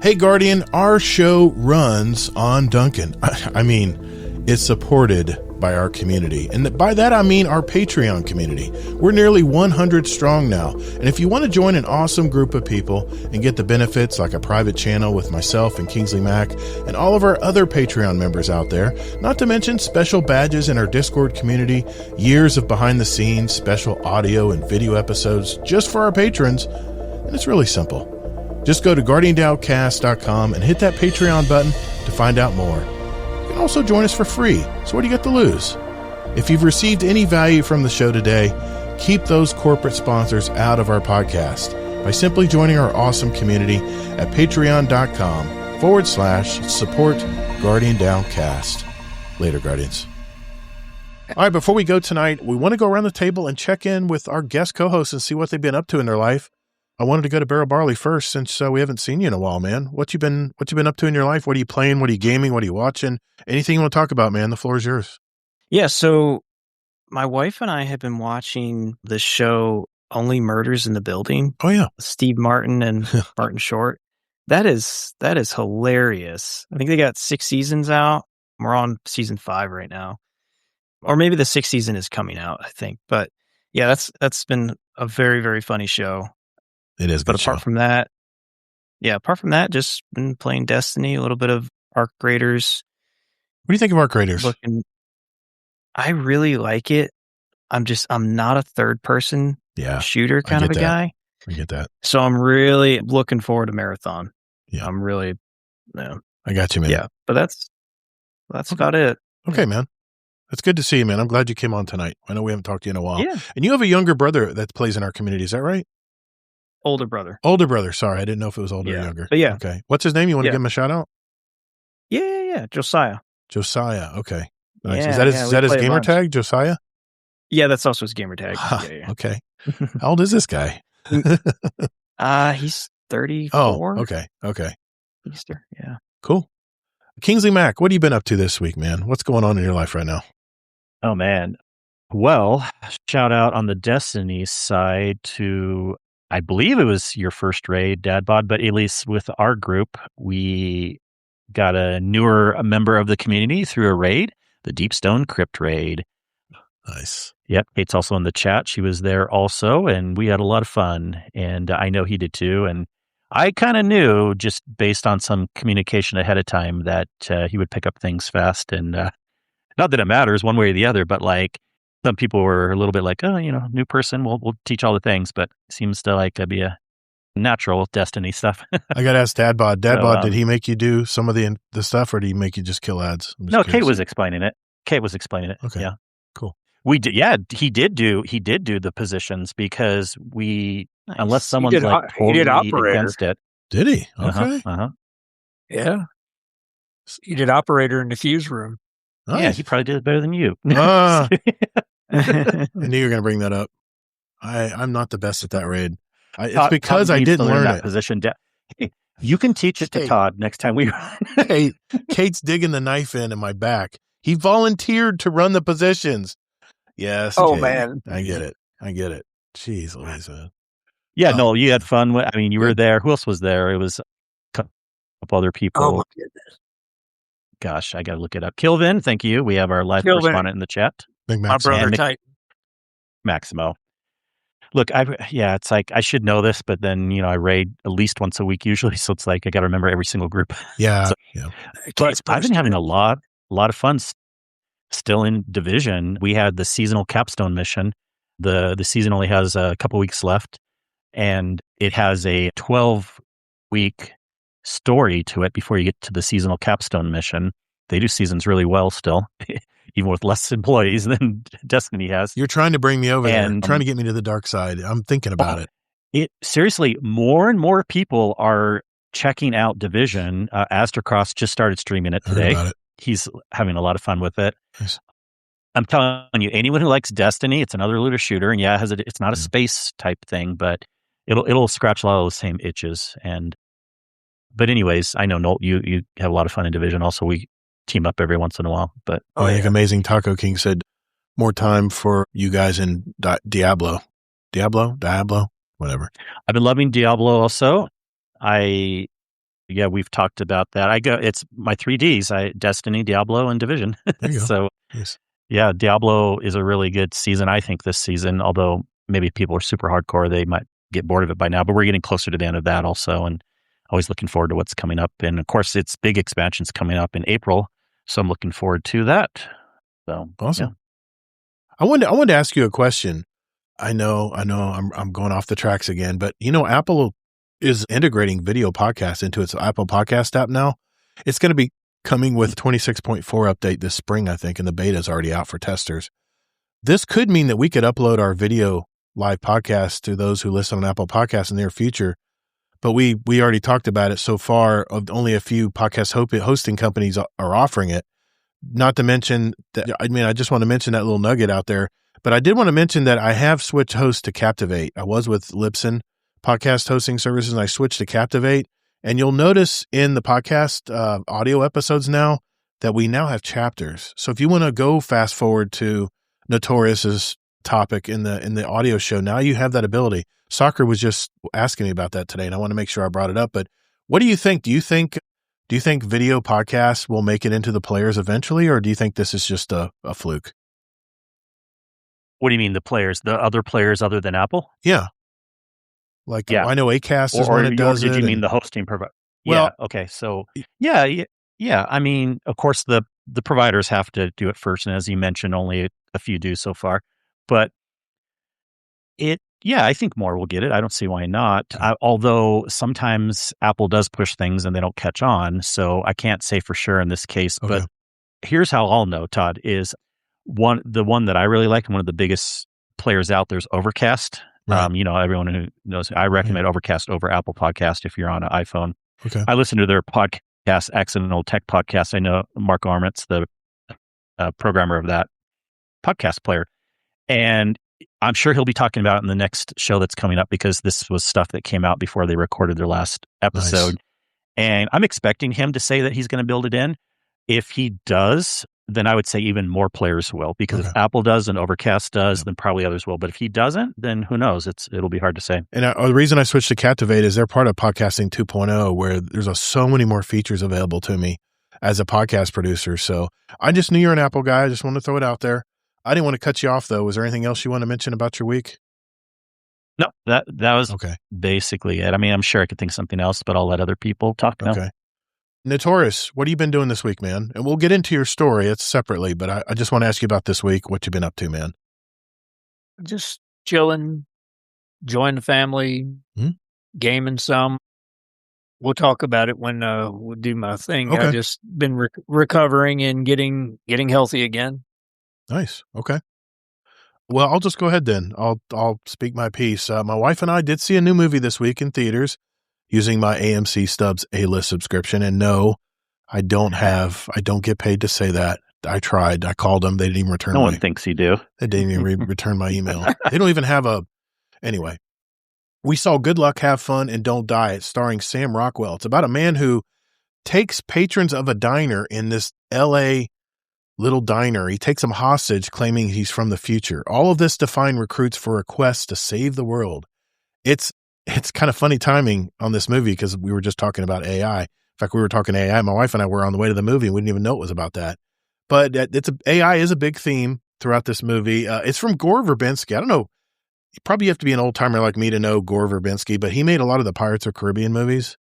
Hey, Guardian, our show runs on Duncan. I mean, it's supported by our community. And by that, I mean our Patreon community. We're nearly 100 strong now. And if you want to join an awesome group of people and get the benefits like a private channel with myself and Kingsley Mac and all of our other Patreon members out there, not to mention special badges in our Discord community, years of behind the scenes, special audio and video episodes just for our patrons, and it's really simple. Just go to guardiandowcast.com and hit that Patreon button to find out more. You can also join us for free, so what do you got to lose? If you've received any value from the show today, keep those corporate sponsors out of our podcast by simply joining our awesome community at patreon.com/support Guardian Downcast. Later, Guardians. All right, before we go tonight, we want to go around the table and check in with our guest co-hosts and see what they've been up to in their life. I wanted to go to Barrel Barley first, since we haven't seen you in a while, man. What you been up to in your life? What are you playing? What are you gaming? What are you watching? Anything you want to talk about, man? The floor is yours. Yeah, so my wife and I have been watching the show Only Murders in the Building. Oh yeah, Steve Martin and Martin Short. That is hilarious. I think they got 6 seasons out. We're on season 5 right now, or maybe the 6th season is coming out, I think. But yeah, that's been a very, very funny show. it is. But apart from that, just been playing Destiny, a little bit of Arc Raiders. What do you think of Arc Raiders? I really like it. I'm not a third person shooter kind of a guy. I get that. So I'm really looking forward to Marathon. Yeah. I'm really, I got you, man. Yeah, but that's about it. Okay, man. It's good to see you, man. I'm glad you came on tonight. I know we haven't talked to you in a while. Yeah. And you have a younger brother that plays in our community. Is that right? Older brother. Older brother. Sorry, I didn't know if it was older or Yeah. younger. But yeah. Okay. What's his name? You want to give him a shout out? Yeah. Josiah. Josiah. Okay. Nice. Yeah, Is that his gamer tag, Josiah? Yeah, that's also his gamer tag. Yeah. Okay. How old is this guy? He's 34. Oh, okay. Easter. Yeah. Cool. Kingsley Mac, what have you been up to this week, man? What's going on in your life right now? Oh, man. Well, shout out on the Destiny side to, I believe it was your first raid, Dad Bod, but at least with our group, we got a newer member of the community through a raid, the Deepstone Crypt raid. Nice. Yep. Kate's also in the chat. She was there also, and we had a lot of fun. And I know he did too. And I kind of knew, just based on some communication ahead of time, that he would pick up things fast. And not that it matters one way or the other, but like some people were a little bit like, oh, new person, we'll teach all the things, but it seems to like be a natural Destiny stuff. I got to ask Dad Bod. Dad Bod, did he make you do some of the stuff, or did he make you just kill ads? No, Kate was explaining it. Okay. Yeah. Cool. We did. Yeah. He did do the positions, because we, Nice. unless someone's like totally against it. Did he? Okay. Yeah. He did operator in the fuse room. Nice. Yeah, he probably did it better than you. I knew you were going to bring that up. I'm not the best at that raid. It's because I didn't learn that it. Position. Hey, you can teach it to Todd next time we run. Hey, Kate's digging the knife in my back. He volunteered to run the positions. Yes. Oh, Kate, man. I get it. Jeez, Louise, man. Yeah, no, you had fun. I mean, you were there. Who else was there? It was a couple other people. Oh, my goodness. Gosh, I got to look it up. Kilvin, thank you. We have our live correspondent in the chat. Big my brother, Titan. Maximo. Look, it's like I should know this, but then, I raid at least once a week usually. So it's like I got to remember every single group. Yeah. But I've been having a lot of fun still in Division. We had the seasonal capstone mission. The season only has a couple weeks left, and it has a 12-week story to it before you get to the seasonal capstone mission. They do seasons really well still, even with less employees than Destiny has. You're trying to bring me over there, trying to get me to the dark side. I'm thinking about it. Seriously, more and more people are checking out Division. Astercross just started streaming it today. He's having a lot of fun with it. Nice. I'm telling you, anyone who likes Destiny, it's another looter shooter, and it's not a space type thing, but it'll scratch a lot of those same itches. But anyways, I know Nolt, you have a lot of fun in Division. Also, we team up every once in a while. But I think Amazing Taco King said more time for you guys in Diablo, whatever. I've been loving Diablo also. We've talked about that. It's my 3Ds, Destiny, Diablo, and Division. So, nice. Yeah, Diablo is a really good season, I think, this season, although maybe people are super hardcore. They might get bored of it by now, but we're getting closer to the end of that also, and always looking forward to what's coming up. And of course, it's big expansions coming up in April, so I'm looking forward to that. So awesome. Yeah. I wanted to ask you a question. I know I'm going off the tracks again, but Apple is integrating video podcasts into its Apple Podcast app now. It's going to be coming with 26.4 update this spring, I think, and the beta is already out for testers. This could mean that we could upload our video live podcast to those who listen on Apple Podcasts in the near future. But we already talked about it so far. Only a few podcast hosting companies are offering it. Not to mention that, I just want to mention that little nugget out there. But I did want to mention that I have switched hosts to Captivate. I was with Libsyn podcast hosting services, and I switched to Captivate. And you'll notice in the podcast audio episodes now that we now have chapters. So if you want to go fast forward to Notorious's topic in the audio show, now you have that ability. Soccer was just asking me about that today, and I want to make sure I brought it up. But what do you think? Do you think video podcasts will make it into the players eventually, or do you think this is just a fluke? What do you mean the players? The other players other than Apple? Yeah. I know Acast is when it does it. Or did you mean the hosting provider? Well, yeah. Okay. So yeah. I mean, of course, the providers have to do it first, and as you mentioned, only a few do so far. But I think more will get it. I don't see why not. Although sometimes Apple does push things and they don't catch on, so I can't say for sure in this case. Okay. But here's how I'll know, Todd, is the one that I really like, and one of the biggest players out there is Overcast. Right. Everyone who knows, I recommend Overcast over Apple Podcast if you're on an iPhone. Okay. I listen to their podcast, Accidental Tech Podcast. I know Mark Armentz, the programmer of that podcast player, and I'm sure he'll be talking about it in the next show that's coming up, because this was stuff that came out before they recorded their last episode. Nice. And I'm expecting him to say that he's going to build it in. If he does, then I would say even more players will, because if Apple does and Overcast does, then probably others will. But if he doesn't, then who knows? It'll be hard to say. And the reason I switched to Captivate is they're part of Podcasting 2.0, where there's so many more features available to me as a podcast producer. So I just knew you're an Apple guy. I just wanted to throw it out there. I didn't want to cut you off, though. Was there anything else you want to mention about your week? No, that was basically it. I mean, I'm sure I could think of something else, but I'll let other people talk now. Okay. Notorious, what have you been doing this week, man? And we'll get into your story. It's separately, but I just want to ask you about this week, what you've been up to, man. Just chilling, enjoying the family, gaming some. We'll talk about it when we do my thing. Okay. I've just been recovering and getting healthy again. Nice. Okay. Well, I'll just go ahead then. I'll speak my piece. My wife and I did see a new movie this week in theaters. using my AMC Stubs A-List subscription. And no, I don't get paid to say that. I tried. I called them. They didn't even return No one thinks you do. They didn't even return my email. They don't even have anyway. We saw Good Luck, Have Fun, and Don't Die. It's starring Sam Rockwell. It's about a man who takes patrons of a diner in this L.A. little diner. He takes them hostage, claiming he's from the future. All of this to find recruits for a quest to save the world. It's kind of funny timing on this movie because we were just talking about AI. In fact, we were talking AI. My wife and I were on the way to the movie and we didn't even know it was about that. But AI is a big theme throughout this movie. It's from Gore Verbinski. I don't know. You probably have to be an old timer like me to know Gore Verbinski, but he made a lot of the Pirates of the Caribbean movies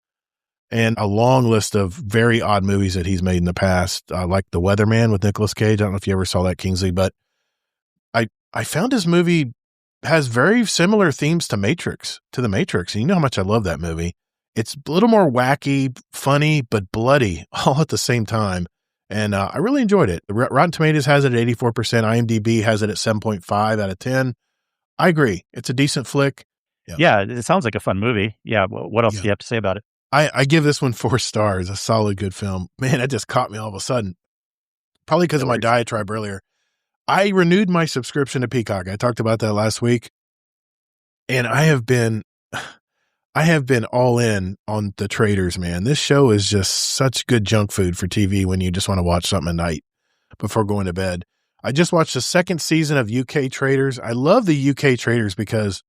and a long list of very odd movies that he's made in the past, like The Weatherman with Nicolas Cage. I don't know if you ever saw that, Kingsley, but I found his movie has very similar themes to The Matrix. And you know how much I love that movie. It's a little more wacky, funny, but bloody all at the same time. And I really enjoyed it. Rotten Tomatoes has it at 84%. IMDb has it at 7.5 out of 10. I agree. It's a decent flick. Yeah, it sounds like a fun movie. Yeah. What else do you have to say about it? I give this one 4 stars. A solid, good film. Man, that just caught me all of a sudden. Probably because of my diatribe earlier. I renewed my subscription to Peacock. I talked about that last week. And I have been all in on The Traitors, man. This show is just such good junk food for TV when you just want to watch something at night before going to bed. I just watched the 2nd season of UK Traitors. I love the UK Traitors because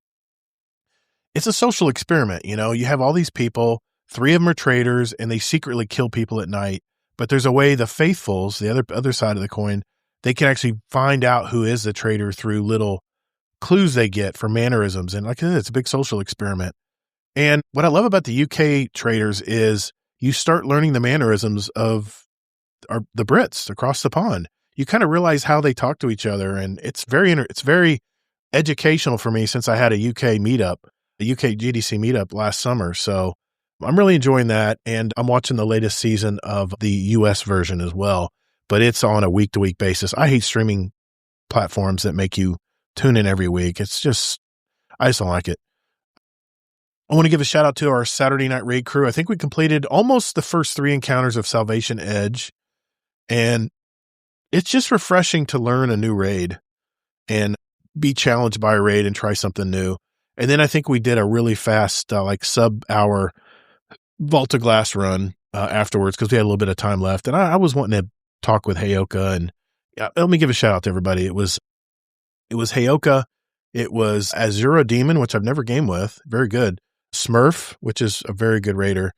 it's a social experiment. You know, you have all these people, 3 of them are traitors, and they secretly kill people at night. But there's a way the faithfuls, the other side of the coin, they can actually find out who is the traitor through little clues they get for mannerisms. And like I said, it's a big social experiment. And what I love about the UK Traitors is you start learning the mannerisms of the Brits across the pond. You kind of realize how they talk to each other, and it's very educational for me since I had a UK GDC meetup last summer. So I'm really enjoying that, and I'm watching the latest season of the US version as well, but it's on a week-to-week basis. I hate streaming platforms that make you tune in every week. I just don't like it. I want to give a shout out to our Saturday night raid crew. I think we completed almost the first 3 encounters of Salvation Edge, and it's just refreshing to learn a new raid and be challenged by a raid and try something new. And then I think we did a really fast, like sub-hour Vault of Glass run afterwards because we had a little bit of time left. And I was wanting to talk with Heyoka. And let me give a shout out to everybody. It was Heyoka. It was Azura Demon, which I've never gamed with. Very good. Smurf, which is a very good raider.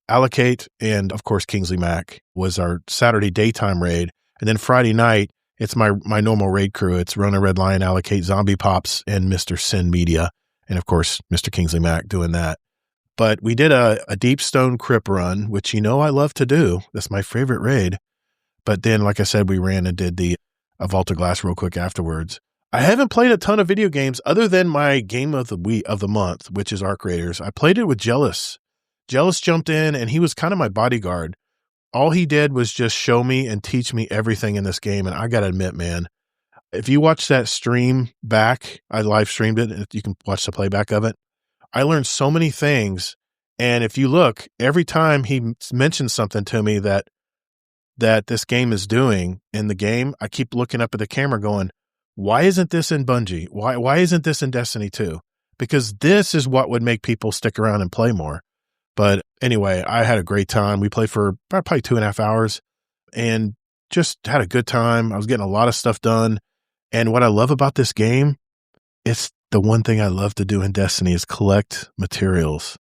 Allocate, and of course Kingsley Mac was our Saturday daytime raid. And then Friday night, it's my normal raid crew. It's Rona Red Lion, Allocate, Zombie Pops, and Mr. Sin Media. And of course, Mr. Kingsley Mac doing that. But we did a Deep Stone Crypt run, which you know I love to do. That's my favorite raid. But then, like I said, we ran and did a Vault of Glass real quick afterwards. I haven't played a ton of video games other than my game of the month, which is Arc Raiders. I played it with Jealous. Jealous jumped in, and he was kind of my bodyguard. All he did was just show me and teach me everything in this game. And I got to admit, man, if you watch that stream back, I live streamed it. You can watch the playback of it. I learned so many things. And if you look, every time he mentions something to me that this game is doing in the game, I keep looking up at the camera going, why isn't this in Bungie? Why isn't this in Destiny 2? Because this is what would make people stick around and play more. But anyway, I had a great time. We played for probably 2.5 hours and just had a good time. I was getting a lot of stuff done. And what I love about this game, it's the one thing I love to do in Destiny is collect materials.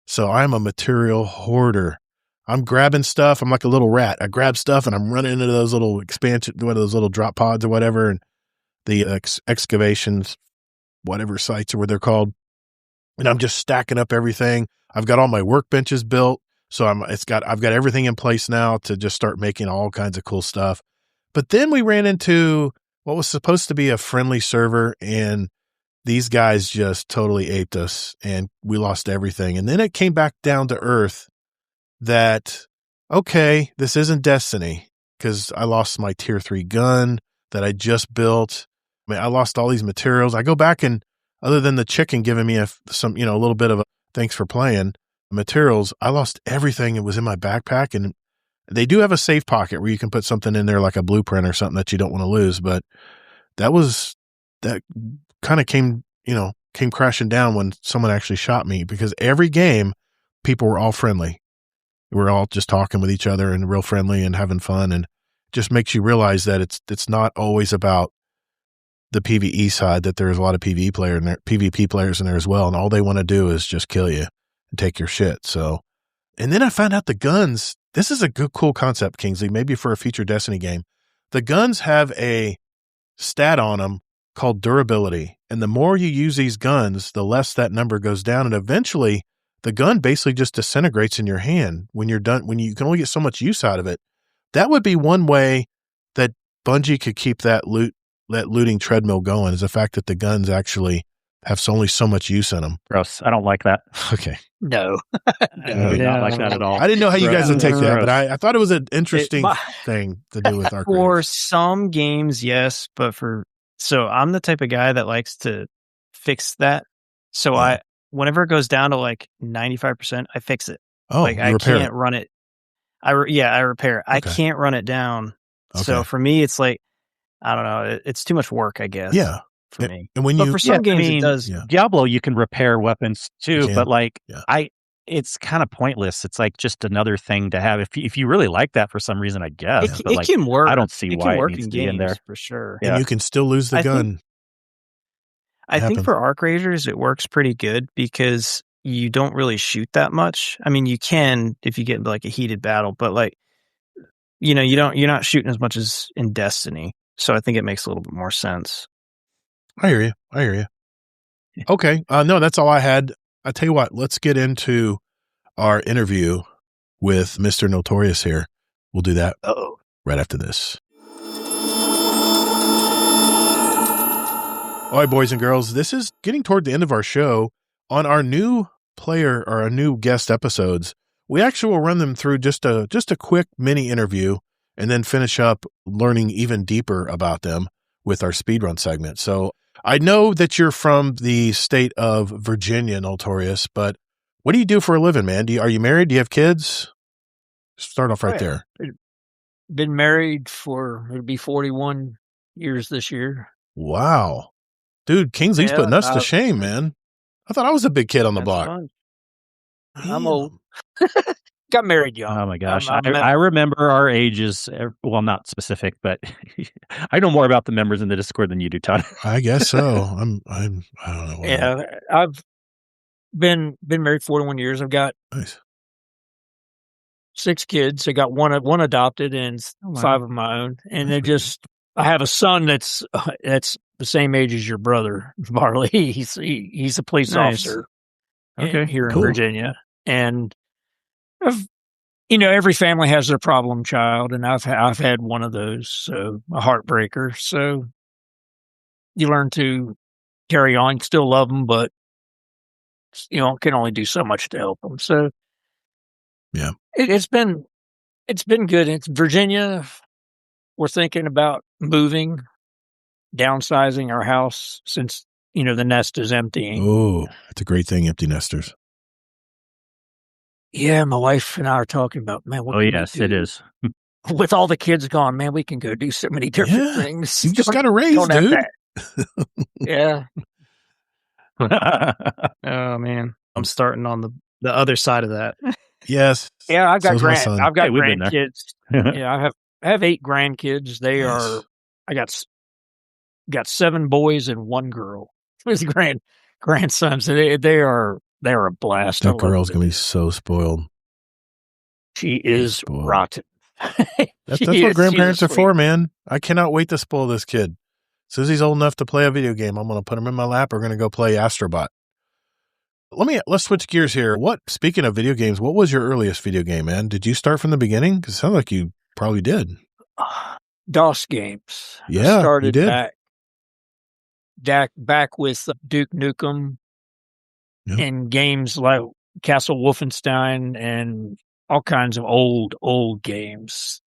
So I'm a material hoarder. I'm grabbing stuff. I'm like a little rat. I grab stuff and I'm running into those little expansion, one of those little drop pods or whatever, and the excavations, whatever sites or what they're called. And I'm just stacking up everything. I've got all my workbenches built. So I've got everything in place now to just start making all kinds of cool stuff. But then we ran into what was supposed to be a friendly server, and these guys just totally aped us and we lost everything. And then it came back down to earth that, okay, this isn't Destiny, because I lost my tier 3 gun that I just built. I mean, I lost all these materials. I go back and other than the chicken giving me a little bit of a thanks for playing, materials, I lost everything. It was in my backpack, and they do have a safe pocket where you can put something in there like a blueprint or something that you don't want to lose. But that kind of came crashing down when someone actually shot me, because every game people were all friendly. We're all just talking with each other and real friendly and having fun, and just makes you realize that it's not always about the PvE side, that there's a lot of PvP players in there as well. And all they want to do is just kill you and take your shit. So, and then I found out the guns, this is a cool concept, Kingsley, maybe for a future Destiny game. The guns have a stat on them called durability. And the more you use these guns, the less that number goes down. And eventually the gun basically just disintegrates in your hand when you're done, when you can only get so much use out of it. That would be one way that Bungie could keep that looting treadmill going, is the fact that the guns actually have only so much use in them. Gross. I don't like that. Okay. No. I do not like that at all. I didn't know how you guys would take that, but Gross. I thought it was an interesting thing to do with our For some games, yes, but so I'm the type of guy that likes to fix that. So whenever it goes down to like 95%, I fix it. Oh, like I can't run it. I repair it. Okay. I can't run it down. Okay. So for me, it's like, I don't know. It's too much work, I guess. Yeah. For me. And when but for some games, it does. Yeah. Diablo, you can repair weapons too, but it's kind of pointless. It's like just another thing to have. If you really like that for some reason, I guess. It can work. I don't see why it needs to be in there for sure. And you can still lose the gun. I think for Arc Rangers, it works pretty good because you don't really shoot that much. I mean, you can if you get like a heated battle, but like, you're not shooting as much as in Destiny. So I think it makes a little bit more sense. I hear you. Okay. No, that's all I had. I tell you what, let's get into our interview with Mr. Noltorious here. We'll do that right after this. All right, boys and girls, this is getting toward the end of our show. On our new player or our new guest episodes, we actually will run them through just a quick mini interview and then finish up learning even deeper about them with our speedrun segment. So I know that you're from the state of Virginia, Noltorious, but what do you do for a living, man? Are you married? Do you have kids? Start off right there. Been married it'll be 41 years this year. Wow. Dude, Kingsley's putting us to shame, man. I thought I was a big kid on the block. I'm old. Got married young. Oh my gosh. I remember our ages. Well, not specific, but I know more about the members in the Discord than you do, Todd. I guess so. I don't know. Yeah. I've been married 41 years. I've got 6 kids. I got one adopted and 5 of my own. And I have a son that's the same age as your brother, Barley. He's a police officer here in Virginia. And every family has their problem child, and I've had one of those, so a heartbreaker. So you learn to carry on, still love them, but can only do so much to help them. So yeah, it's been good. It's Virginia. We're thinking about moving, downsizing our house since the nest is emptying. Oh, that's a great thing, empty nesters. Yeah, my wife and I are talking about, man, what can we do? It is. With all the kids gone, man, we can go do so many different things. You just got to raise, dude. Yeah. Oh, man. I'm starting on the other side of that. Yes. Yeah, I've got grandkids. Yeah. Yeah, I have 8 grandkids. They are, I got 7 boys and 1 girl. His grandsons. They're a blast. That girl's going to be so spoiled. She is rotten. That's what grandparents are for, man. I cannot wait to spoil this kid. As soon as he's old enough to play a video game, I'm going to put him in my lap. We're going to go play Astrobot. Let's switch gears here. Speaking of video games, what was your earliest video game, man? Did you start from the beginning? Because it sounds like you probably did. DOS games. Yeah, I started you did. back with Duke Nukem. Yeah. And games like Castle Wolfenstein and all kinds of old games.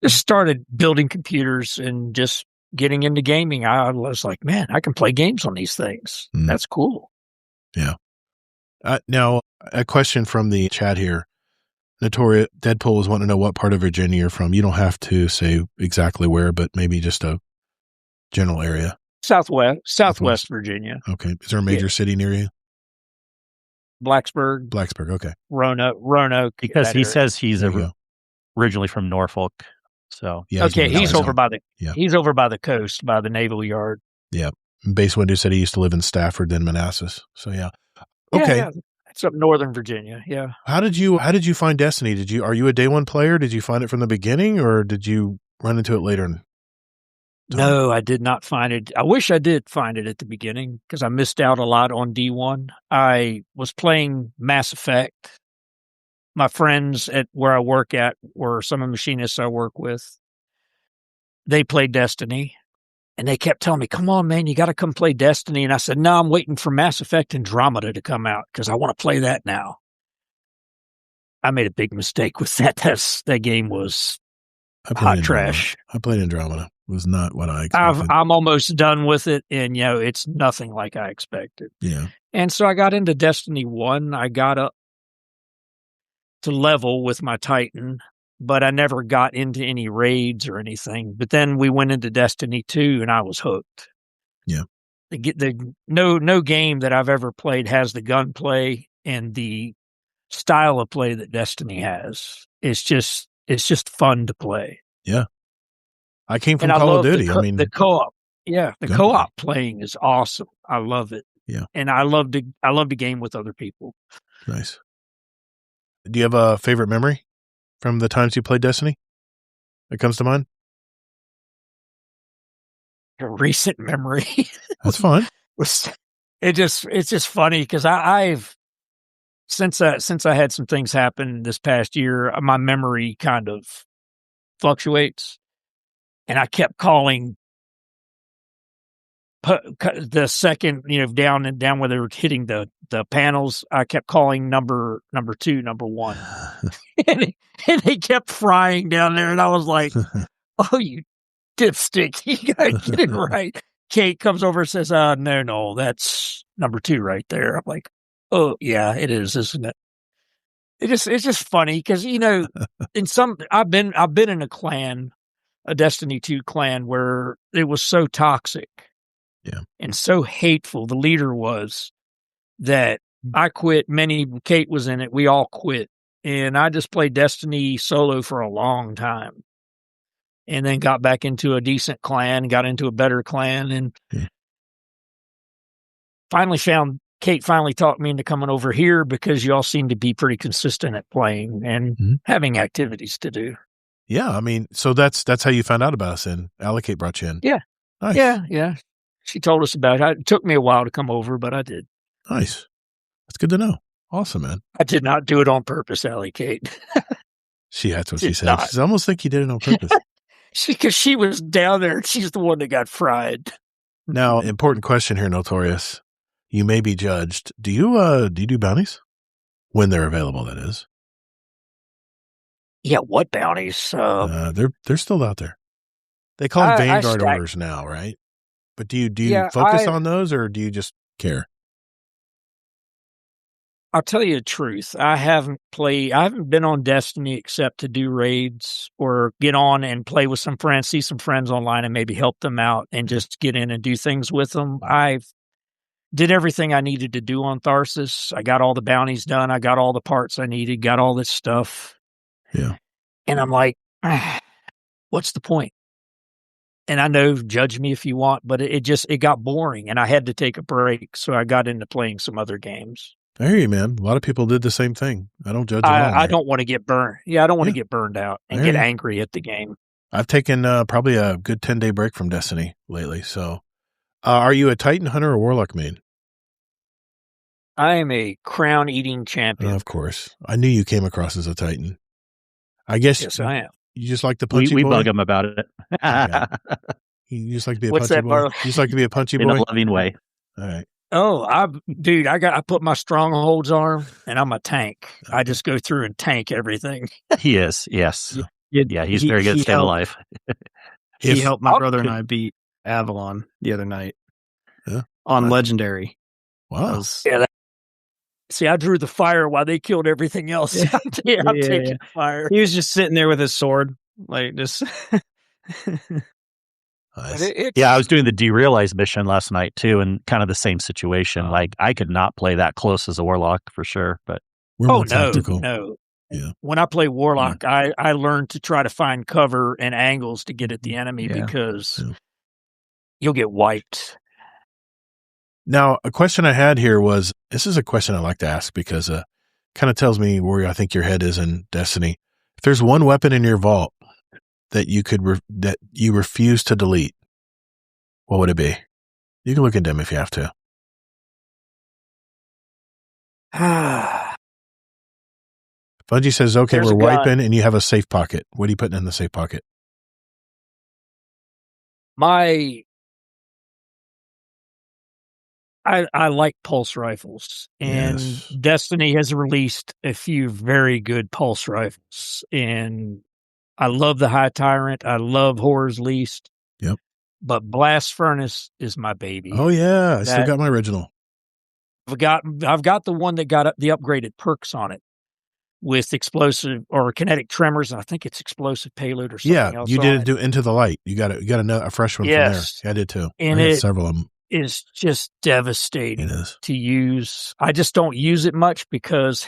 Just started building computers and just getting into gaming. I was like, man, I can play games on these things. That's cool. Yeah. Now, A question from the chat here. Notorious Deadpool was wanting to know what part of Virginia you're from. You don't have to say exactly where, but maybe just a general area. Southwest Virginia. Okay. Is there a major city near you? Blacksburg. Okay. Roanoke. Because he says he's originally from Norfolk. So yeah, he's over by the coast, by the Naval Yard. Yeah. Base Window said he used to live in Stafford, then Manassas. So yeah. Okay. Yeah. It's up northern Virginia. Yeah. How did you find Destiny? Are you a day one player? Did you find it from the beginning, or did you run into it later? No, I did not find it. I wish I did find it at the beginning because I missed out a lot on D1. I was playing Mass Effect. My friends at where I work at were some of the machinists I work with. They played Destiny, and they kept telling me, come on, man, you got to come play Destiny. And I said, no, I'm waiting for Mass Effect Andromeda to come out because I want to play that now. I made a big mistake with that. That game was hot trash. I played Andromeda. It was not what I expected. I'm almost done with it, and it's nothing like I expected. Yeah. And so I got into Destiny 1. I got up to level with my Titan, but I never got into any raids or anything. But then we went into Destiny 2, and I was hooked. Yeah. No game that I've ever played has the gunplay and the style of play that Destiny has. It's just fun to play. Yeah. I came from Call of Duty. The co-op. Yeah, the co-op playing is awesome. I love it. Yeah. And I love to game with other people. Nice. Do you have a favorite memory from the times you played Destiny that comes to mind? A recent memory. That's fine. It's just funny because I've since I had some things happen this past year, my memory kind of fluctuates. And I kept calling the second, down where they were hitting the panels. I kept calling number 2, number 1, and they kept frying down there. And I was like, "Oh, you dipstick! You gotta get it right." Kate comes over and says, no, that's number 2 right there." I'm like, "Oh, yeah, it is, isn't it?" It's just funny because I've been in a Destiny 2 clan where it was so toxic and so hateful. The leader was that I quit. Kate was in it. We all quit. And I just played Destiny solo for a long time and then got back into a decent clan, got into a better clan, and Kate finally talked me into coming over here because y'all seem to be pretty consistent at playing and having activities to do. Yeah, so that's how you found out about us, and Allocate brought you in. Yeah. Nice. Yeah. She told us about it. It took me a while to come over, but I did. Nice. That's good to know. Awesome, man. I did not do it on purpose, Allocate. That's what she said. She almost think you did it on purpose. Because she was down there, and she's the one that got fried. Now, important question here, Notorious. You may be judged. Do you do bounties? When they're available, that is. Yeah, what bounties? They're still out there. They call them Vanguard orders now, right? But do you focus on those, or do you just care? I'll tell you the truth. I haven't been on Destiny except to do raids or get on and play with some friends, see some friends online and maybe help them out and just get in and do things with them. I've did everything I needed to do on Tharsis. I got all the bounties done. I got all the parts I needed, got all this stuff. Yeah. And I'm like, what's the point? And I know, judge me if you want, but it got boring and I had to take a break. So I got into playing some other games. I hear you, man. A lot of people did the same thing. I don't judge I don't want to get burned. Yeah, I don't want to get burned out and get angry at the game. I've taken probably a good 10-day break from Destiny lately. So are you a Titan hunter or Warlock main? I am a crown-eating champion. Of course. I knew you came across as a Titan. I guess. Yes, I am. You just like the punchy boy? We bug him about it. Okay. You just like to be a punchy boy? You just like to be a punchy boy? In a loving way. All right. Oh, I put my strongholds arm and I'm a tank. I just go through and tank everything. He is, yes. Yeah, he's very good at staying alive. He helped my brother and I beat Avalon the other night on Legendary. Wow. See, I drew the fire while they killed everything else. I'm taking fire. He was just sitting there with his sword, like just. Nice. I was doing the Derealize mission last night too, and kind of the same situation. Like I could not play that close as a warlock for sure, but we're more tactical. No. Yeah. When I play warlock, I learned to try to find cover and angles to get at the enemy because you'll get wiped. Now, a question I had here was, this is a question I like to ask because it kind of tells me where I think your head is in Destiny. If there's one weapon in your vault that you could that you refuse to delete, what would it be? You can look at them if you have to. Bungie says, okay, we're wiping and you have a safe pocket. What are you putting in the safe pocket? I like pulse rifles, and Destiny has released a few very good pulse rifles, and I love the High Tyrant. I love Horror's Least. Yep. But Blast Furnace is my baby. Oh yeah, I still got my original. I've got the one that got the upgraded perks on it with explosive or kinetic tremors. I think it's explosive payload or something else. You didn't do Into the Light. You got a fresh one from there. Yeah, I did too. And I had several of them. Is just devastating to use. I just don't use it much because,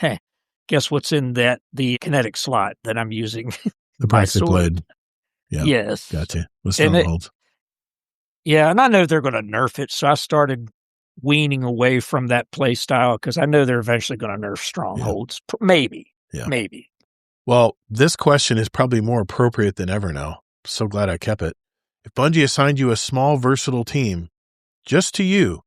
guess what's in the kinetic slot that I'm using? The plastic blade. Yeah. Yes. Gotcha. With strongholds. And I know they're going to nerf it, so I started weaning away from that play style because I know they're eventually going to nerf strongholds. Yeah. Maybe. Yeah. Maybe. Well, this question is probably more appropriate than ever now. So glad I kept it. If Bungie assigned you a small, versatile team, just to you,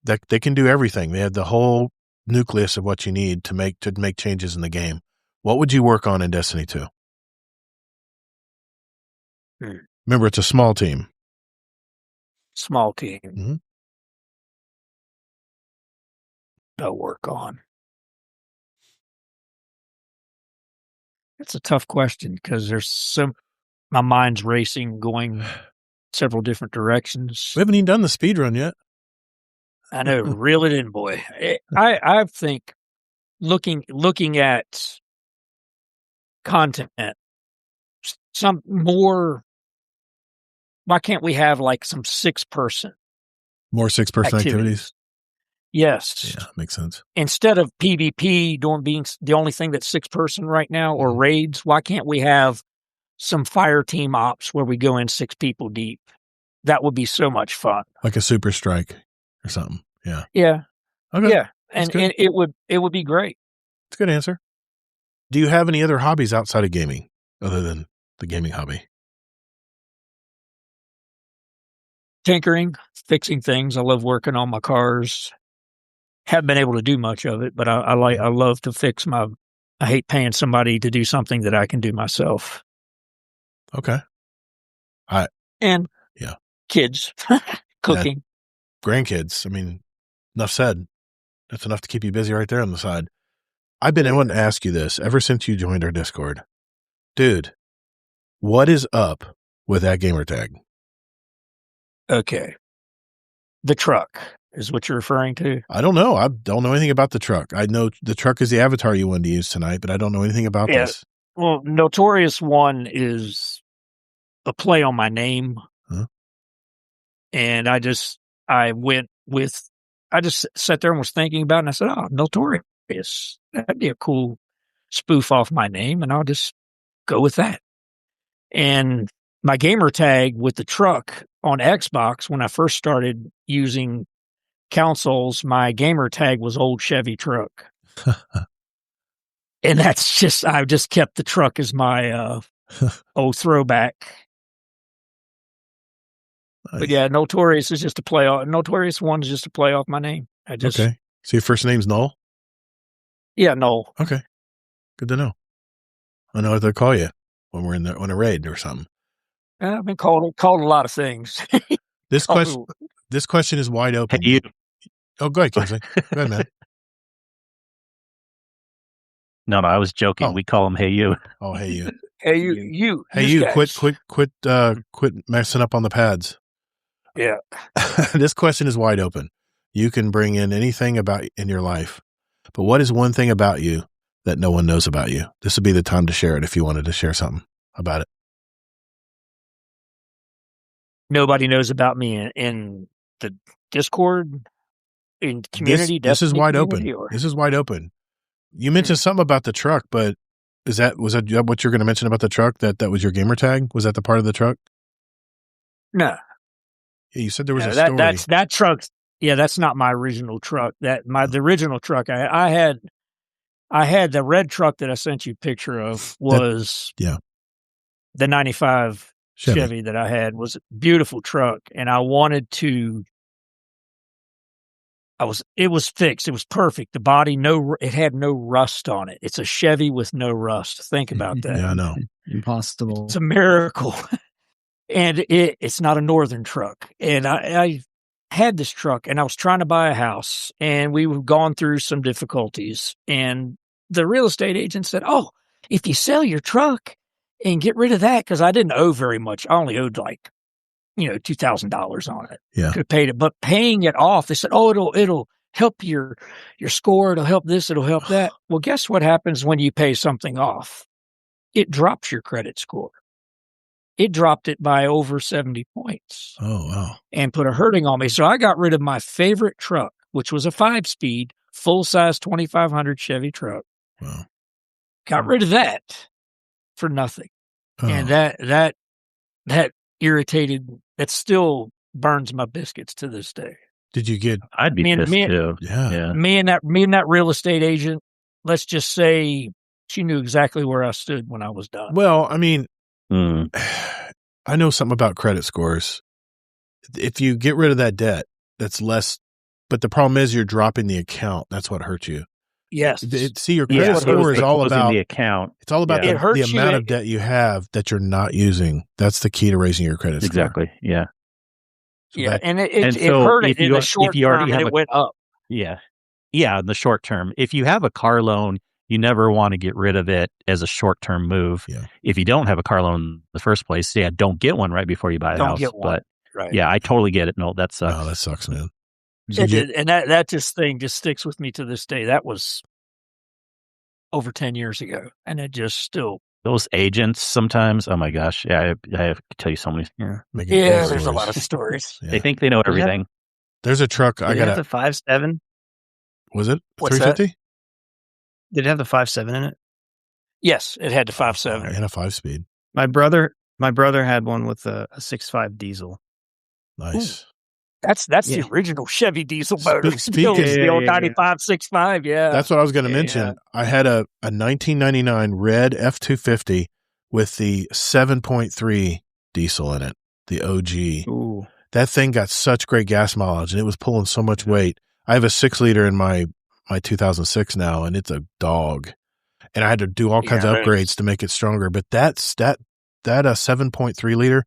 that they can do everything. They have the whole nucleus of what you need to make changes in the game. What would you work on in Destiny 2? Remember, it's a small team. Small team. Mm-hmm. I'll work on. It's a tough question because my mind's racing, going several different directions. We haven't even done the speed run yet. I know, reel it in, boy. I think looking at content, some more. Why can't we have like some 6-person? More 6-person activities? Yes. Yeah, makes sense. Instead of PvP being the only thing that's 6-person right now, or raids, why can't we have some fire team ops where we go in 6 people deep? That would be so much fun. Like a super strike or something. Yeah. Yeah. Okay. Yeah. And it would be great. It's a good answer. Do you have any other hobbies outside of gaming other than the gaming hobby? Tinkering, fixing things. I love working on my cars. Haven't been able to do much of it, but I love to fix I hate paying somebody to do something that I can do myself. Okay. Kids, cooking. Grandkids. I mean, enough said. That's enough to keep you busy right there on the side. I wanted to ask you this ever since you joined our Discord. Dude, what is up with that gamer tag? Okay. The truck is what you're referring to? I don't know. I don't know anything about the truck. I know the truck is the avatar you wanted to use tonight, but I don't know anything about this. Well, Noltorious1 is a play on my name. Huh? And I just sat there and was thinking about it, and I said, oh, Noltorious. That'd be a cool spoof off my name, and I'll just go with that. And my gamer tag with the truck on Xbox, when I first started using consoles, my gamer tag was Old Chevy Truck. And I just kept the truck as my old throwback. Nice. But yeah, Noltorious is just a play off. Noltorious1 is just a play off my name. Okay. So your first name's Noel? Yeah, Noel. Okay. Good to know. I know what they call you when we're on a raid or something. I've been called a lot of things. This question is wide open. Hey, you. Oh, go ahead, Kingsley. Go ahead, man. No, I was joking. Oh. We call him Hey You. Oh, Hey You. Hey you. Hey you, quit messing up on the pads. Yeah. This question is wide open. You can bring in anything in your life, But what is one thing about you that no one knows about you? This would be the time to share it if you wanted to share something about it. Nobody knows about me in the Discord, in community. This is wide open. Or? This is wide open. You mentioned something about the truck, but was that what you're going to mention about the truck? That was your gamer tag? Was that the part of the truck? No. Yeah, you said there was a story. That truck. Yeah, that's not my original truck. The original truck I had the red truck that I sent you a picture of was the 95 Chevy that I had. Was a beautiful truck, and I wanted to. It was fixed. It was perfect. The body, it had no rust on it. It's a Chevy with no rust. Think about that. Yeah, I know. Impossible. It's a miracle. And it's not a Northern truck. And I had this truck, and I was trying to buy a house, and we were going through some difficulties. And the real estate agent said, "Oh, if you sell your truck and get rid of that," because I didn't owe very much. I only owed $2,000 on it. Yeah. Could have paid it, but paying it off, they said, "Oh, it'll help your score. It'll help this. It'll help that." Well, guess what happens when you pay something off? It drops your credit score. It dropped it by over 70 points. Oh, wow. And put a hurting on me. So I got rid of my favorite truck, which was a 5-speed, full-size 2500 Chevy truck. Wow. Got rid of that for nothing. Oh. And that irritated, that still burns my biscuits to this day. Did you get... I'd be pissed too. Yeah. Me and that real estate agent, let's just say she knew exactly where I stood when I was done. Well, I mean... I know something about credit scores. If you get rid of that debt, that's less, but the problem is you're dropping the account. That's what hurts you. Yes. See, your credit score is all about the account. It's all about the amount of debt you have that you're not using. That's the key to raising your credit score. Exactly. Yeah. So and it hurt it in the short term, and it went up. Yeah. Yeah, in the short term. If you have a car loan, you never want to get rid of it as a short-term move. Yeah. If you don't have a car loan in the first place, don't get one right before you buy a house. Get one. But right. Yeah, I totally get it. No, that sucks. Oh, that sucks, man. And that thing just sticks with me to this day. That was over 10 years ago, and it just still. Those agents sometimes, oh my gosh, yeah, I have to tell you so many. Yeah, there's a lot of stories. They think they know everything. There's a truck. Did it have the 5.7? Was it 350? Did it have the 5.7 in it? Yes, it had the 5.7 and a 5-speed. My brother had one with a 6.5 diesel. Nice. Ooh. That's the original Chevy diesel motor. The old 95 6.5. Yeah, that's what I was going to mention. Yeah. I had a 1999 red F250 with the 7.3 diesel in it, the OG. Ooh. That thing got such great gas mileage, and it was pulling so much weight. I have a 6-liter in my 2006 now, and it's a dog. And I had to do all kinds of upgrades to make it stronger. But that 7.3 liter,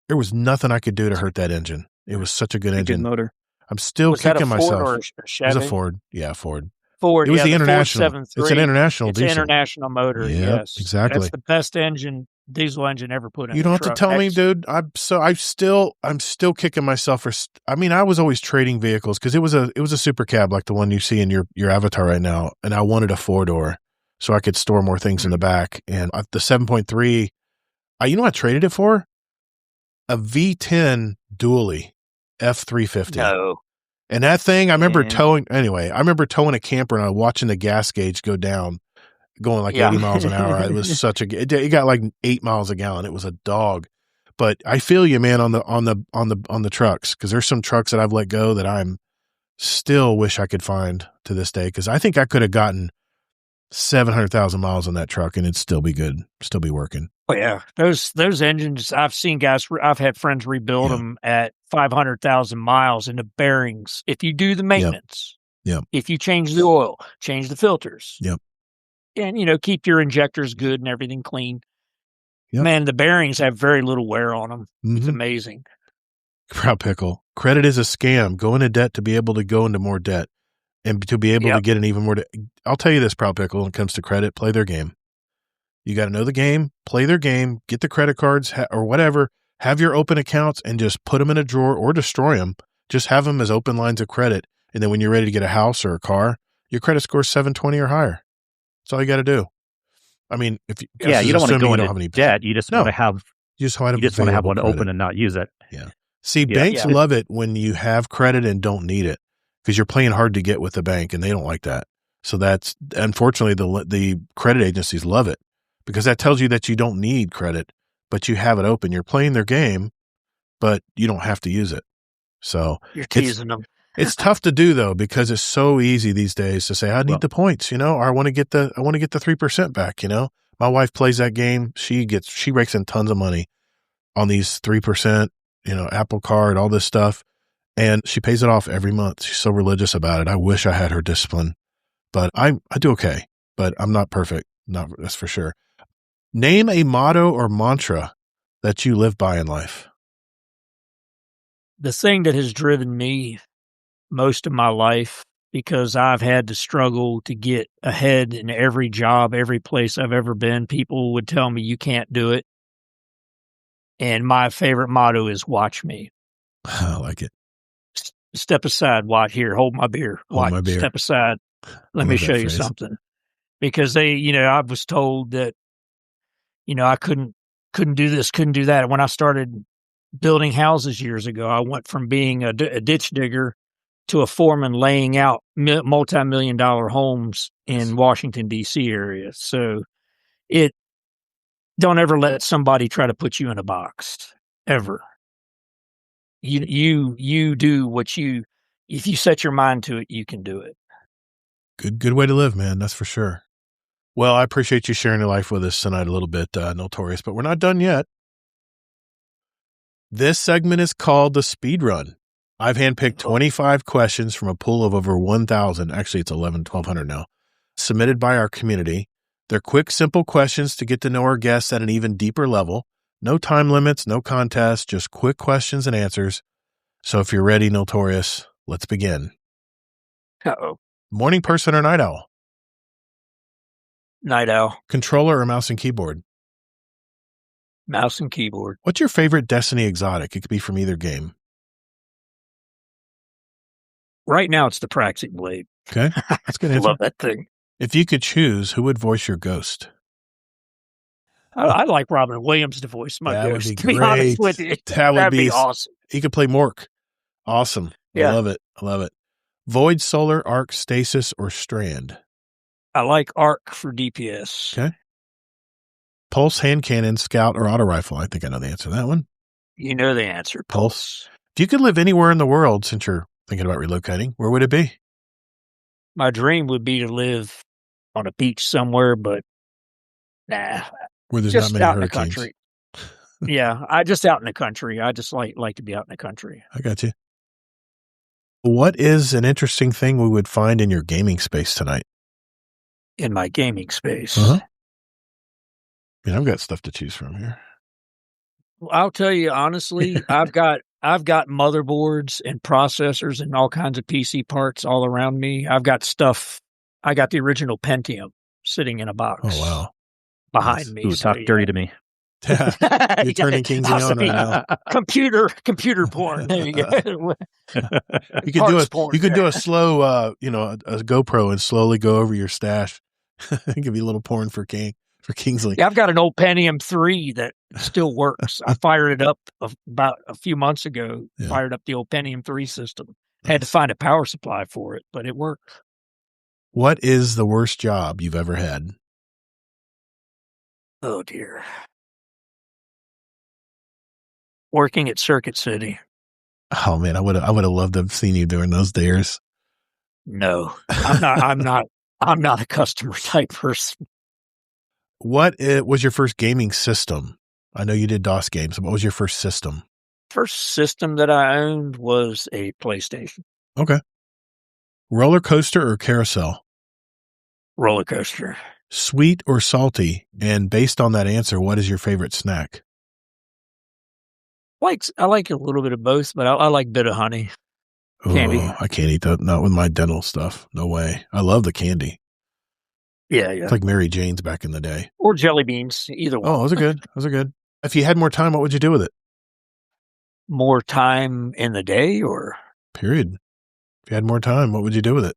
there was nothing I could do to hurt that engine. It was such a good engine. Good motor. I'm still kicking myself. Or it was a Ford. Yeah, Ford. Ford. It was the international. It's an international diesel. It's an international motor. Yep, yes, exactly. That's the best diesel engine ever put in. You don't have to tell me, dude. I'm still kicking myself for. I mean, I was always trading vehicles because it was a super cab like the one you see in your avatar right now, and I wanted a 4-door so I could store more things in the back. And the 7.3, you know what I traded it for? A V10 dually F350. No. And that thing, I remember towing a camper and I was watching the gas gauge go down, going like 80 miles an hour. It was it got like 8 miles a gallon. It was a dog. But I feel you, man, on the trucks, because there's some trucks that I've let go that I'm still wish I could find to this day, because I think I could have gotten 700,000 miles on that truck and it'd still be good, still be working. Oh yeah, those engines. I've seen guys. I've had friends rebuild them at 500,000 miles, and the bearings. If you do the maintenance, if you change the oil, change the filters, and keep your injectors good and everything clean. Man, the bearings have very little wear on them. Mm-hmm. It's amazing. Proud Pickle. Credit is a scam. Go into debt to be able to go into more debt, and to be able to get an even more. I'll tell you this, Proud Pickle. When it comes to credit, play their game. You got to know the game, play their game, get the credit cards or whatever, have your open accounts and just put them in a drawer or destroy them. Just have them as open lines of credit. And then when you're ready to get a house or a car, your credit score is 720 or higher. That's all you got to do. I mean, if you, you don't want to go into any debt. You just want to have you just want to have one credit. open and not use it. Yeah. See, banks love it when you have credit and don't need it because you're playing hard to get with the bank and they don't like that. So that's unfortunately the credit agencies love it because that tells you that you don't need credit, but you have it open. You're playing their game, but you don't have to use it. So you're teasing them. It's tough to do though because it's so easy these days to say I need the points, or I want to get the 3% back. My wife plays that game. She rakes in tons of money on these 3%, Apple Card, all this stuff, and she pays it off every month. She's so religious about it. I wish I had her discipline, but I do okay. But I'm not perfect. That's for sure. Name a motto or mantra that you live by in life. The thing that has driven me most of my life, because I've had to struggle to get ahead in every job, every place I've ever been, people would tell me you can't do it. And my favorite motto is watch me. I like it. Step aside, watch here, hold my beer. Step aside. Let me show you something. Because I was told that, I couldn't do this, couldn't do that. When I started building houses years ago, I went from being a ditch digger to a foreman laying out multi-million-dollar homes in Washington, D.C. area. So don't ever let somebody try to put you in a box, ever. You do what if you set your mind to it, you can do it. Good way to live, man. That's for sure. Well, I appreciate you sharing your life with us tonight a little bit, Noltorious, but we're not done yet. This segment is called the Speed Run. I've handpicked 25 questions from a pool of over 1,000. Actually, it's 1,200 now, submitted by our community. They're quick, simple questions to get to know our guests at an even deeper level. No time limits, no contest, just quick questions and answers. So if you're ready, Noltorious, let's begin. Uh-oh. Morning person or night owl? Night owl. Controller or mouse and keyboard? Mouse and keyboard. What's your favorite Destiny exotic? It could be from either game. Right now, it's the Praxic Blade. Okay, that's good answer. Love that thing. If you could choose, who would voice your ghost? I'd like Robin Williams to voice my that ghost. Would be to be honest with you, that'd be awesome. He could play Mork. Awesome. Yeah. I love it. Void, Solar, Arc, Stasis, or Strand? I like Arc for DPS. Okay. Pulse, hand cannon, scout, or auto rifle? I think I know the answer to that one. You know the answer. Pulse. If you could live anywhere in the world, since you're thinking about relocating, where would it be? My dream would be to live on a beach somewhere, but nah. Where there's just not many out hurricanes. In the country. Yeah, I just out in the country. I just like to be out in the country. I got you. What is an interesting thing we would find in your gaming space tonight? In my gaming space? Uh-huh. I mean, I've got stuff to choose from here. Well, I'll tell you honestly, I've got motherboards and processors and all kinds of PC parts all around me. I've got stuff. I got the original Pentium sitting in a box. Oh wow! Behind me. Ooh, talk dirty to me. You're turning Kingsley on right now. Computer porn. There you go. You could do a slow, a GoPro and slowly go over your stash. It could be a little porn for Kingsley. Yeah, I've got an old Pentium 3 that still works. I fired it up about a few months ago. Yeah. Fired up the old Pentium 3 system. Nice. Had to find a power supply for it, but it worked. What is the worst job you've ever had? Oh dear. Working at Circuit City. Oh man, I would have loved to have seen you during those days. No, I'm not a customer type person. What was your first gaming system? I know you did DOS games. But what was your first system? First system that I owned was a PlayStation. Okay. Roller coaster or carousel? Roller coaster. Sweet or salty? And based on that answer, what is your favorite snack? I like a little bit of both, but I like a bit of honey. Candy. Oh, I can't eat that. Not with my dental stuff. No way. I love the candy. Yeah. It's like Mary Jane's back in the day. Or jelly beans, either one. Oh, those are good. If you had more time, what would you do with it? More time in the day or? Period. If you had more time, what would you do with it?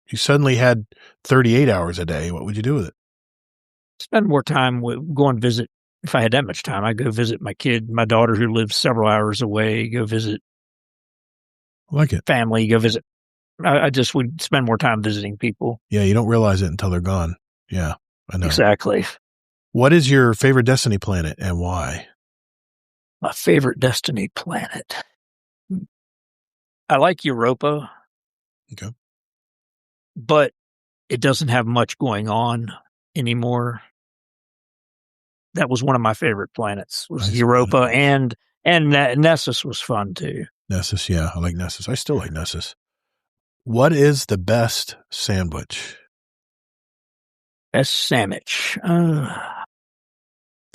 you suddenly had 38 hours a day, what would you do with it? Spend more time going visit. If I had that much time, I'd go visit my daughter who lives several hours away, go visit I like it. family, go visit. I just would spend more time visiting people. Yeah, you don't realize it until they're gone. Yeah, I know. Exactly. What is your favorite Destiny planet and why? My favorite Destiny planet. I like Europa. Okay. But it doesn't have much going on anymore. That was one of my favorite planets, was Europa, and Nessus was fun too. Nessus, yeah, I like Nessus. I still like Nessus. What is the best sandwich? Best sandwich. I'm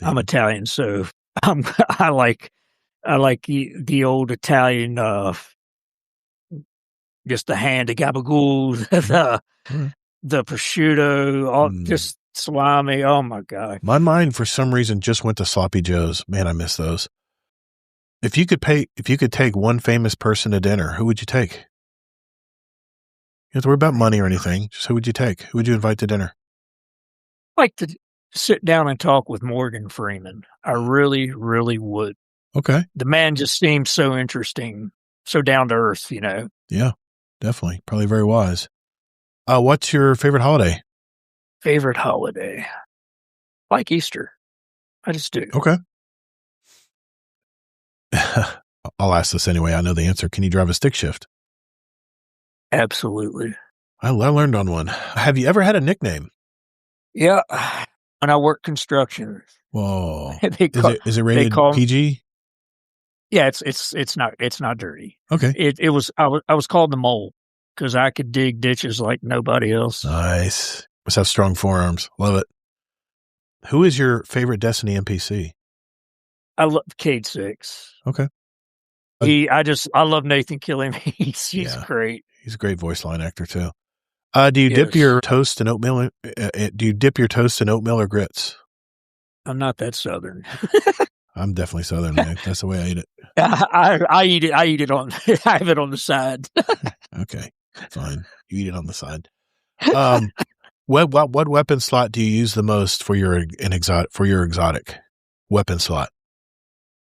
Italian, so I like the old Italian, just the hand, the gabagool, the prosciutto, just salami. Oh my God. My mind for some reason just went to Sloppy Joe's. Man, I miss those. If you could take one famous person to dinner, who would you take? You don't have to worry about money or anything. Just who would you take? Who would you invite to dinner? I'd like to sit down and talk with Morgan Freeman. I really, really would. Okay. The man just seems so interesting, so down to earth, you know. Yeah, definitely. Probably very wise. What's your favorite holiday? Favorite holiday? Like Easter. I just do. Okay. I'll ask this anyway. I know the answer. Can you drive a stick shift? Absolutely. I learned on one. Have you ever had a nickname? Yeah. When I work construction. Whoa. Is it rated PG? Yeah, it's not dirty. Okay. I was called the mole because I could dig ditches like nobody else. Nice. Must have strong forearms. Love it. Who is your favorite Destiny NPC? I love Cade 6. Okay. I love Nathan Killing. He's great. He's a great voice line actor too. Do you dip your toast in oatmeal? Do you dip your toast in oatmeal or grits? I'm not that Southern. I'm definitely Southern, man. That's the way I eat it. I eat it. I eat it on. I have it on the side. Okay, fine. You eat it on the side. What weapon slot do you use the most for your exotic weapon slot?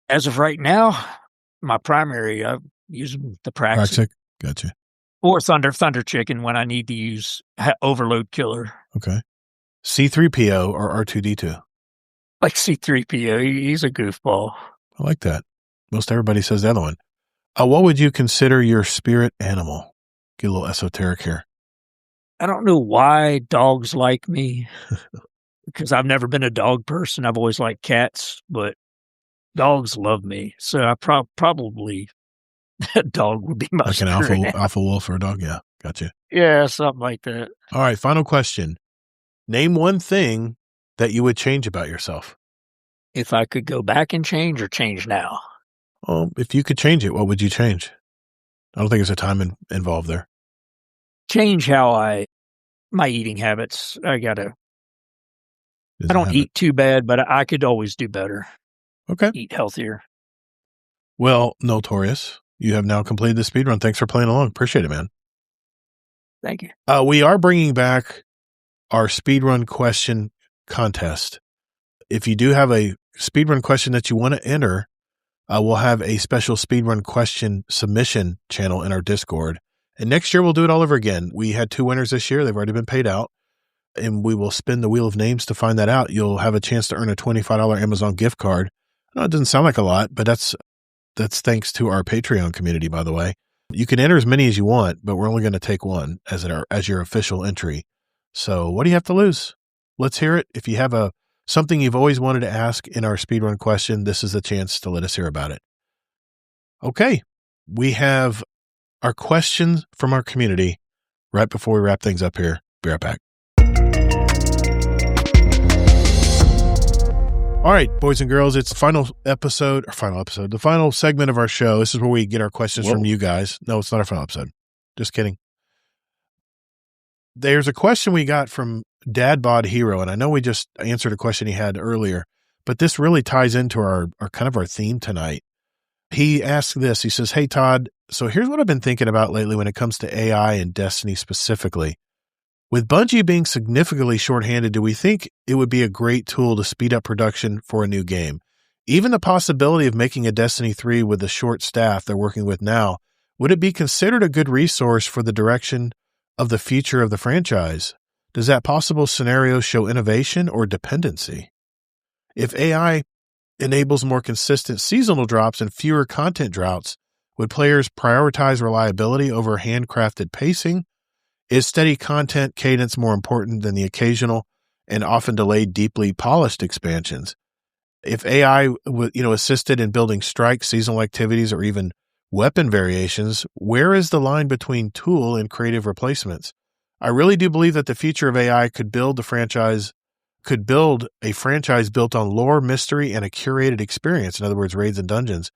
As of right now, my primary, I use the Praxic. Gotcha. Or Thunder Chicken when I need to use Overload Killer. Okay. C-3PO or R2-D2? Like C-3PO. He's a goofball. I like that. Most everybody says the other one. What would you consider your spirit animal? Get a little esoteric here. I don't know why dogs like me because I've never been a dog person. I've always liked cats, but dogs love me. So I probably that dog would be my like an alpha wolf or a dog. Yeah, gotcha. Yeah, something like that. All right, final question. Name one thing that you would change about yourself. If I could go back and change or change now? If you could change it, what would you change? I don't think there's a time involved there. Change my eating habits. I don't eat too bad, but I could always do better. Okay. Eat healthier. Well, Noltorious, you have now completed the speedrun. Thanks for playing along. Appreciate it, man. Thank you. We are bringing back our speedrun question contest. If you do have a speedrun question that you want to enter, we'll have a special speedrun question submission channel in our Discord. And next year, we'll do it all over again. We had 2 winners this year. They've already been paid out. And we will spin the wheel of names to find that out. You'll have a chance to earn a $25 Amazon gift card. I know it doesn't sound like a lot, but that's thanks to our Patreon community, by the way. You can enter as many as you want, but we're only going to take one as your official entry. So what do you have to lose? Let's hear it. If you have something you've always wanted to ask in our speedrun question, this is the chance to let us hear about it. Okay. We have our questions from our community right before we wrap things up here. Be right back. All right, boys and girls, it's the final segment of our show. This is where we get our questions from you guys. No, it's not our final episode. Just kidding. There's a question we got from Dad Bod Hero, and I know we just answered a question he had earlier, but this really ties into our kind of our theme tonight. He asked this. He says, "Hey, Todd, so here's what I've been thinking about lately when it comes to AI and Destiny specifically. With Bungie being significantly shorthanded, do we think it would be a great tool to speed up production for a new game? Even the possibility of making a Destiny 3 with the short staff they're working with now, would it be considered a good resource for the direction of the future of the franchise? Does that possible scenario show innovation or dependency? If AI enables more consistent seasonal drops and fewer content droughts, would players prioritize reliability over handcrafted pacing? Is steady content cadence more important than the occasional and often delayed, deeply polished expansions? If AI assisted in building strike, seasonal activities, or even weapon variations, where is the line between tool and creative replacements? I really do believe that the future of AI could build a franchise built on lore, mystery, and a curated experience. In other words, raids and dungeons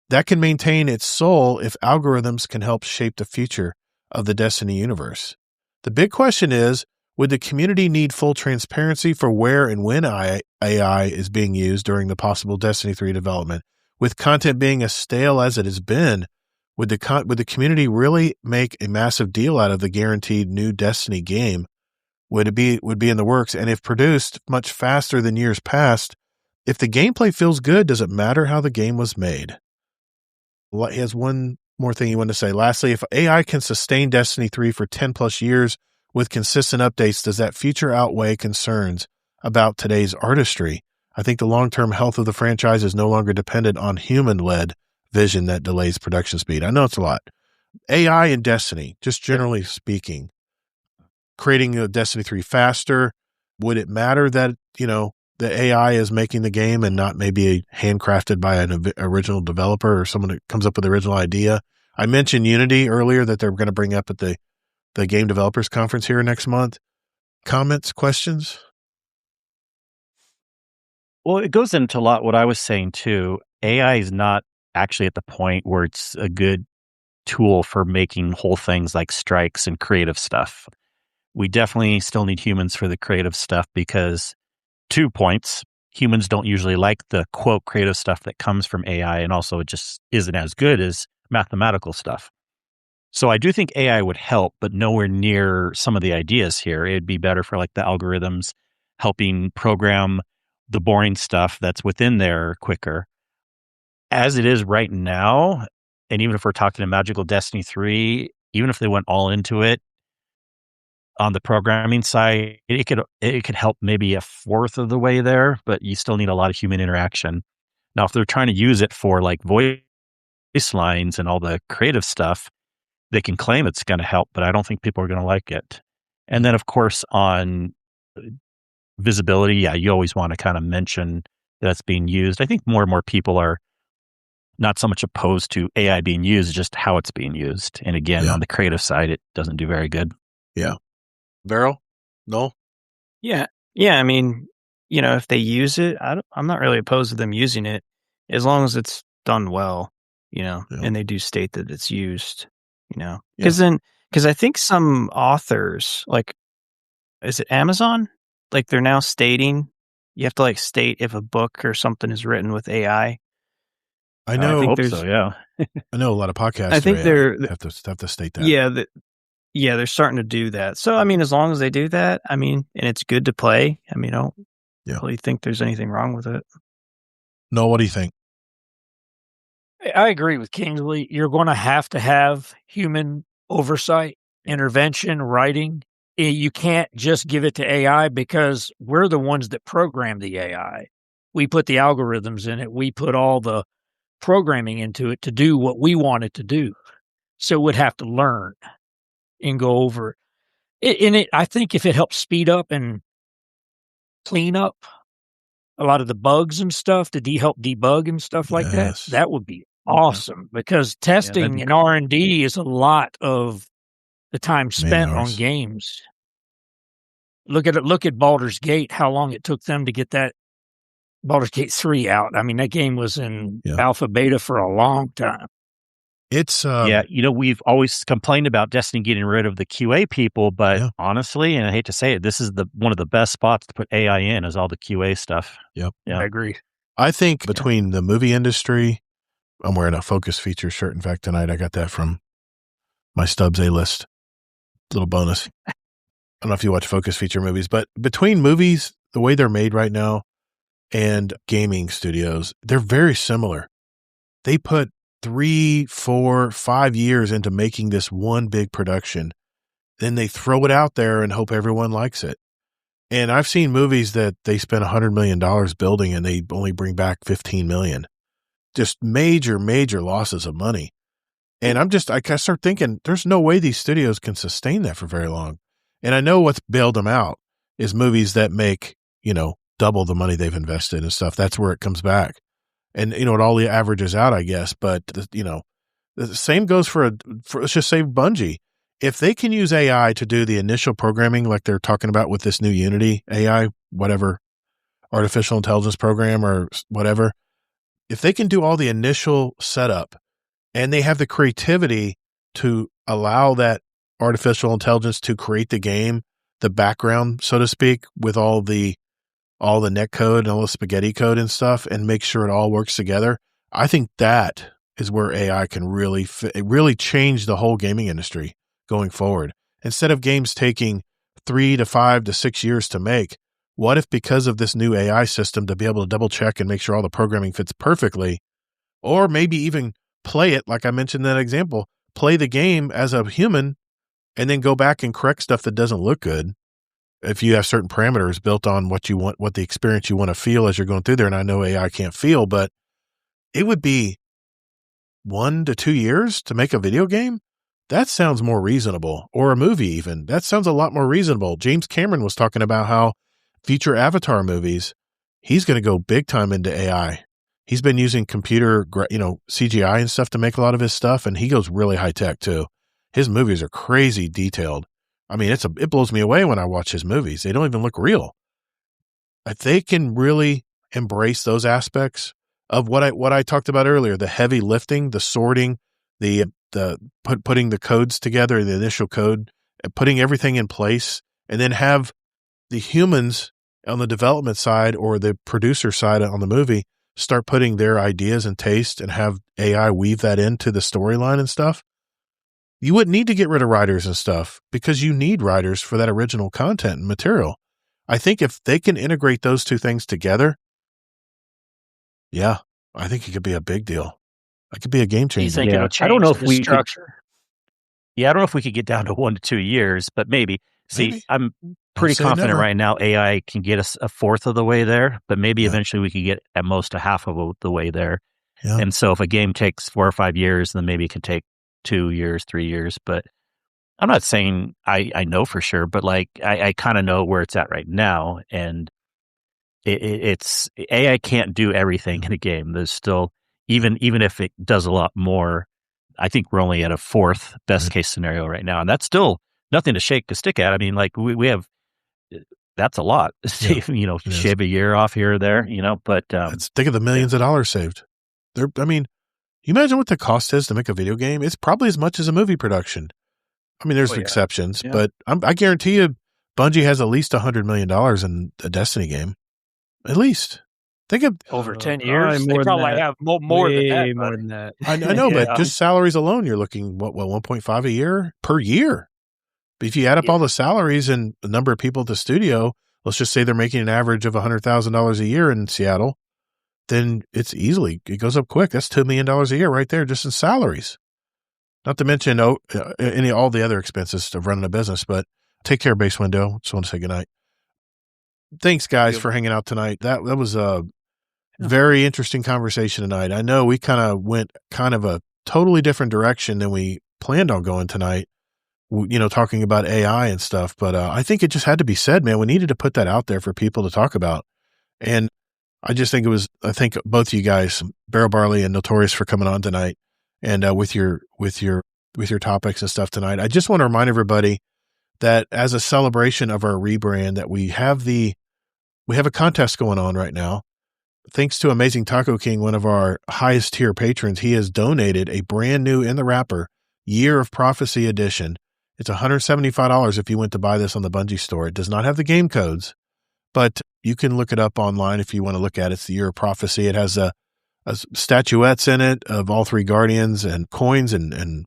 that can maintain its soul if algorithms can help shape the future of the Destiny universe. The big question is, would the community need full transparency for where and when AI is being used during the possible Destiny 3 development? With content being as stale as it has been, would the community really make a massive deal out of the guaranteed new Destiny game? Would be in the works? And if produced much faster than years past, if the gameplay feels good, does it matter how the game was made? Well, he has one more thing you want to say. Lastly, if AI can sustain Destiny 3 for 10 plus years with consistent updates, does that future outweigh concerns about today's artistry? I think the long-term health of the franchise is no longer dependent on human-led vision that delays production speed. I know it's a lot. AI and Destiny, just generally speaking, creating a Destiny 3 faster, would it matter that, the AI is making the game and not maybe handcrafted by an original developer or someone that comes up with the original idea? I mentioned Unity earlier that they're going to bring up at the Game Developers Conference here next month. Comments, questions? Well, it goes into a lot what I was saying too. AI is not actually at the point where it's a good tool for making whole things like strikes and creative stuff. We definitely still need humans for the creative stuff because 2 points. Humans don't usually like the quote creative stuff that comes from AI, and also it just isn't as good as mathematical stuff. So I do think AI would help, but nowhere near some of the ideas here. It'd be better for like the algorithms helping program the boring stuff that's within there quicker. As it is right now, and even if we're talking a magical Destiny 3, even if they went all into it, on the programming side, it could help maybe a fourth of the way there, but you still need a lot of human interaction. Now, if they're trying to use it for like voice lines and all the creative stuff, they can claim it's going to help, but I don't think people are going to like it. And then, of course, on visibility, you always want to kind of mention that it's being used. I think more and more people are not so much opposed to AI being used, just how it's being used. And again, on the creative side, it doesn't do very good. Yeah. Barrel? No? Yeah. I mean, if they use it, I'm not really opposed to them using it as long as it's done well, and they do state that it's used, because I think some authors, like, is it Amazon? Like they're now stating you have to like state if a book or something is written with AI. I know. I hope so, yeah. I know a lot of podcasts. I think they're have to state that. Yeah, they're starting to do that. So, I mean, as long as they do that, and it's good to play, I don't really think there's anything wrong with it. No, what do you think? I agree with Kingsley. You're going to have human oversight, intervention, writing. You can't just give it to AI because we're the ones that program the AI. We put the algorithms in it. We put all the programming into it to do what we want it to do. So it would have to learn and go over it. I think if it helps speed up and clean up a lot of the bugs and stuff, to help debug and stuff like that would be awesome because testing and R&D is a lot of the time spent on games. Look at Baldur's Gate, how long it took them to get that Baldur's Gate 3 out. I mean, that game was in alpha beta for a long time. It's we've always complained about Destiny getting rid of the QA people, but honestly, and I hate to say it, this is one of the best spots to put AI in is all the QA stuff. Yep. Yeah. I agree. I think between the movie industry, I'm wearing a Focus Feature shirt. In fact, tonight I got that from my Stubbs A-list. Little bonus. don't know if you watch focus feature movies, but between movies, the way they're made right now, and gaming studios, they're very similar. They put 3, 4, 5 years into making this one big production. Then they throw it out there and hope everyone likes it. And I've seen movies that they spent $100 million building and they only bring back $15 million. Just major, major losses of money. And I start thinking, there's no way these studios can sustain that for very long. And I know what's bailed them out is movies that make, double the money they've invested and stuff. That's where it comes back. And, it all averages out, I guess. But, the same goes for let's just say Bungie. If they can use AI to do the initial programming, like they're talking about with this new Unity AI, whatever, artificial intelligence program or whatever, if they can do all the initial setup and they have the creativity to allow that artificial intelligence to create the game, the background, so to speak, with all the net code and all the spaghetti code and stuff, and make sure it all works together, I think that is where AI can really change the whole gaming industry going forward. Instead of games taking 3 to 5 to 6 years to make, what if because of this new AI system to be able to double check and make sure all the programming fits perfectly, or maybe even play it, like I mentioned in that example, play the game as a human and then go back and correct stuff that doesn't look good. If you have certain parameters built on what you want, what the experience you want to feel as you're going through there. And I know AI can't feel, but it would be 1 to 2 years to make a video game. That sounds more reasonable, or a movie even. That sounds a lot more reasonable. James Cameron was talking about how future Avatar movies, he's going to go big time into AI. He's been using computer, CGI and stuff to make a lot of his stuff, and he goes really high tech too. His movies are crazy detailed. I mean, it blows me away when I watch his movies. They don't even look real. If they can really embrace those aspects of what I talked about earlier, the heavy lifting, the sorting, putting the codes together, the initial code, putting everything in place, and then have the humans on the development side or the producer side on the movie start putting their ideas and taste and have AI weave that into the storyline and stuff. You wouldn't need to get rid of writers and stuff because you need writers for that original content and material. I think if they can integrate those two things together, yeah, I think it could be a big deal. It could be a game changer. You think it'll change I don't know if the we structure? I don't know if we could get down to 1 to 2 years, but maybe. See, Maybe. I'm pretty confident never. right now AI can get us a fourth of the way there, but maybe Yeah. eventually we could get at most a half of the way there. Yeah. And so if a game takes 4 or 5 years, then maybe it can take 2 years, 3 years. But I'm not saying I know for sure, but like I kind of know where it's at right now. And it's AI can't do everything in a game. There's still, even if it does a lot more, I think we're only at a fourth best case scenario right now. And that's still nothing to shake a stick at. I mean, like we have, that's a lot. Yeah, Shave a year off here or there, but think of the millions of dollars saved. You imagine what the cost is to make a video game. It's probably as much as a movie production. I mean, there's exceptions, but I guarantee you Bungie has at least $100 million in a Destiny game. At least. Think of Over 10 years, they more than probably that. have more than that. More buddy. than that. I know, Yeah. but just salaries alone, you're looking, 1.5 a year per year. But if you add up all the salaries and the number of people at the studio, let's just say they're making an average of $100,000 a year in Seattle, then it goes up quick. That's $2 million a year right there just in salaries. Not to mention all the other expenses of running a business, but take care, Base Window. Just want to say goodnight. Thanks, guys, for hanging out tonight. That was a very interesting conversation tonight. I know we kind of went a totally different direction than we planned on going tonight, talking about AI and stuff. But I think it just had to be said, man. We needed to put that out there for people to talk about. And I just think I thank both of you guys, Barrel Barley and Noltorious, for coming on tonight and with your topics and stuff tonight. I just want to remind everybody that as a celebration of our rebrand, that we have a contest going on right now. Thanks to Amazing Taco King, one of our highest tier patrons, he has donated a brand new In the Wrapper Year of Prophecy edition. It's $175 if you went to buy this on the Bungie store. It does not have the game codes, but you can look it up online if you want to look at it. It's the Year of Prophecy. It has statuettes in it of all three Guardians and coins and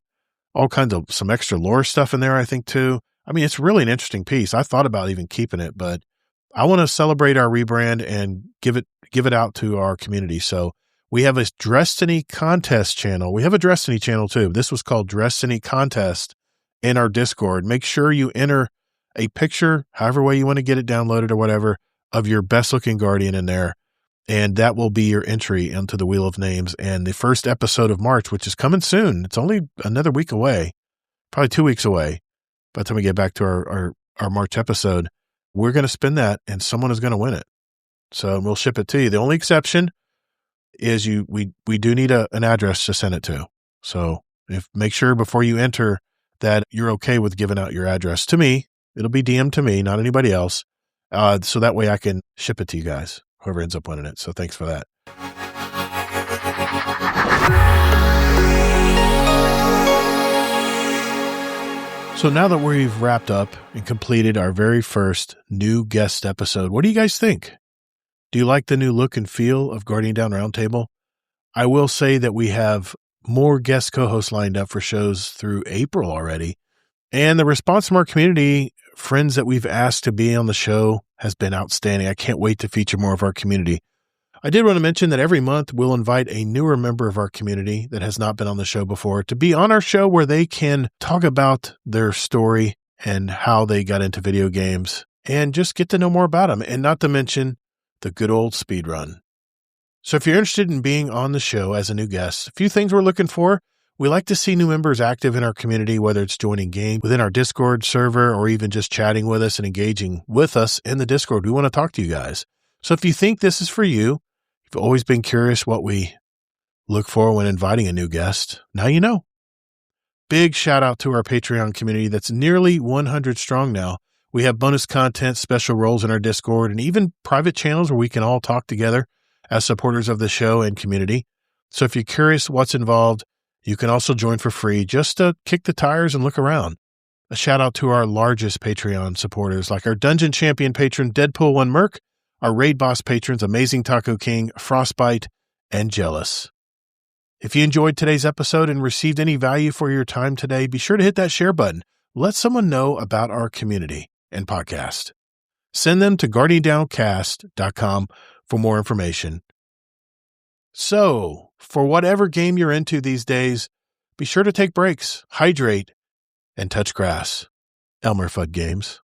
all kinds of some extra lore stuff in there, I think, too. I mean, it's really an interesting piece. I thought about even keeping it, but I want to celebrate our rebrand and give it out to our community. So we have a Destiny contest channel. We have a Destiny channel too. This was called Destiny Contest in our Discord. Make sure you enter a picture, however way you want to get it downloaded or whatever, of your best looking Guardian in there. And that will be your entry into the Wheel of Names. And the first episode of March, which is coming soon, it's only another week away, probably 2 weeks away. By the time we get back to our March episode, we're going to spin that and someone is going to win it. So we'll ship it to you. The only exception is we do need an address to send it to. So make sure before you enter that you're okay with giving out your address to me. It'll be DM'd to me, not anybody else. So that way I can ship it to you guys, whoever ends up winning it. So thanks for that. So now that we've wrapped up and completed our very first new guest episode, what do you guys think? Do you like the new look and feel of Guardian Down Roundtable? I will say that we have more guest co-hosts lined up for shows through April already. And the response from our community, friends that we've asked to be on the show, has been outstanding. I can't wait to feature more of our community. I did want to mention that every month we'll invite a newer member of our community that has not been on the show before to be on our show where they can talk about their story and how they got into video games and just get to know more about them, and not to mention the good old speed run. So if you're interested in being on the show as a new guest, a few things we're looking for. We like to see new members active in our community, whether it's joining game within our Discord server or even just chatting with us and engaging with us in the Discord. We want to talk to you guys. So if you think this is for you, you've always been curious what we look for when inviting a new guest, now you know. Big shout out to our Patreon community that's nearly 100 strong now. We have bonus content, special roles in our Discord, and even private channels where we can all talk together as supporters of the show and community. So if you're curious what's involved, you can also join for free just to kick the tires and look around. A shout out to our largest Patreon supporters like our Dungeon Champion patron Deadpool1 Merc, our Raid Boss patrons Amazing Taco King, Frostbite, and Jealous. If you enjoyed today's episode and received any value for your time today, be sure to hit that share button. Let someone know about our community and podcast. Send them to guardiandowncast.com for more information. So, for whatever game you're into these days, be sure to take breaks, hydrate, and touch grass. Elmer Fudd Games.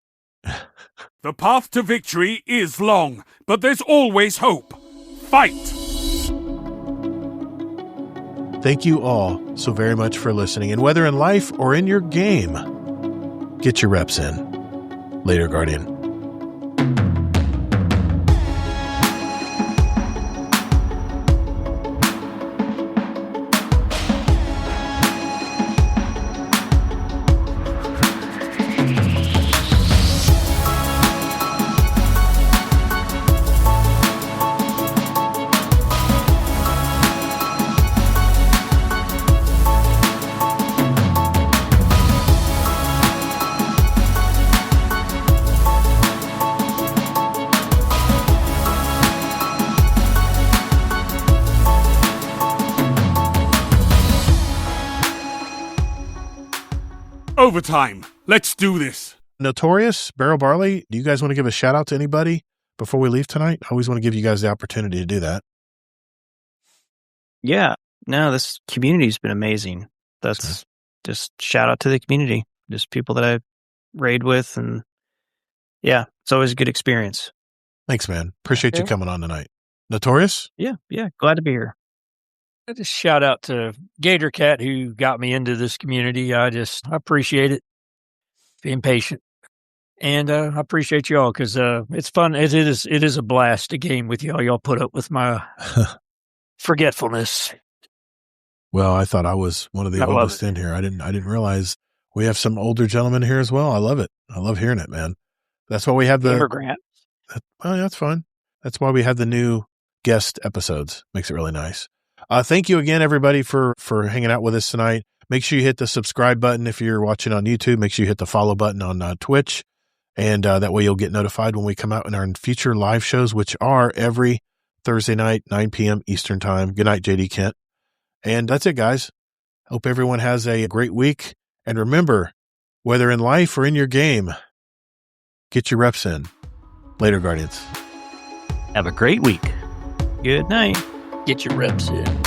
The path to victory is long, but there's always hope. Fight! Thank you all so very much for listening, and whether in life or in your game, get your reps in. Later, Guardian. Overtime. Let's do this. Noltorious, BarrelBarley, do you guys want to give a shout out to anybody before we leave tonight? I always want to give you guys the opportunity to do that. Yeah. No, this community's been amazing. That's just shout out to the community. Just people that I raid with, and yeah, it's always a good experience. Thanks, man. Appreciate you coming on tonight. Noltorious? Yeah. Glad to be here. I just shout out to Gator Cat who got me into this community. I appreciate it. Being patient. And I appreciate y'all because it's fun. It is a blast to game with y'all. Y'all put up with my forgetfulness. Well, I thought I was one of the oldest in here. I didn't realize we have some older gentlemen here as well. I love it. I love hearing it, man. That's why we have the Grant. Well, that's fine. That's why we have the new guest episodes. Makes it really nice. Thank you again, everybody, for hanging out with us tonight. Make sure you hit the subscribe button if you're watching on YouTube. Make sure you hit the follow button on Twitch. And that way you'll get notified when we come out in our future live shows, which are every Thursday night, 9 p.m. Eastern Time. Good night, JD Kent. And that's it, guys. Hope everyone has a great week. And remember, whether in life or in your game. Get your reps in. Later, Guardians. Have a great week. Good night. Get your reps in.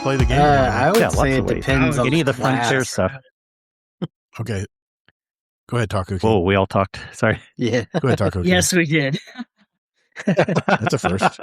Play the game. I would say it depends on any of the class. frontier stuff. Okay. Go ahead, Taco. Whoa, we all talked. Sorry. Yeah. Go ahead, Taco. Yes, we did. That's a first.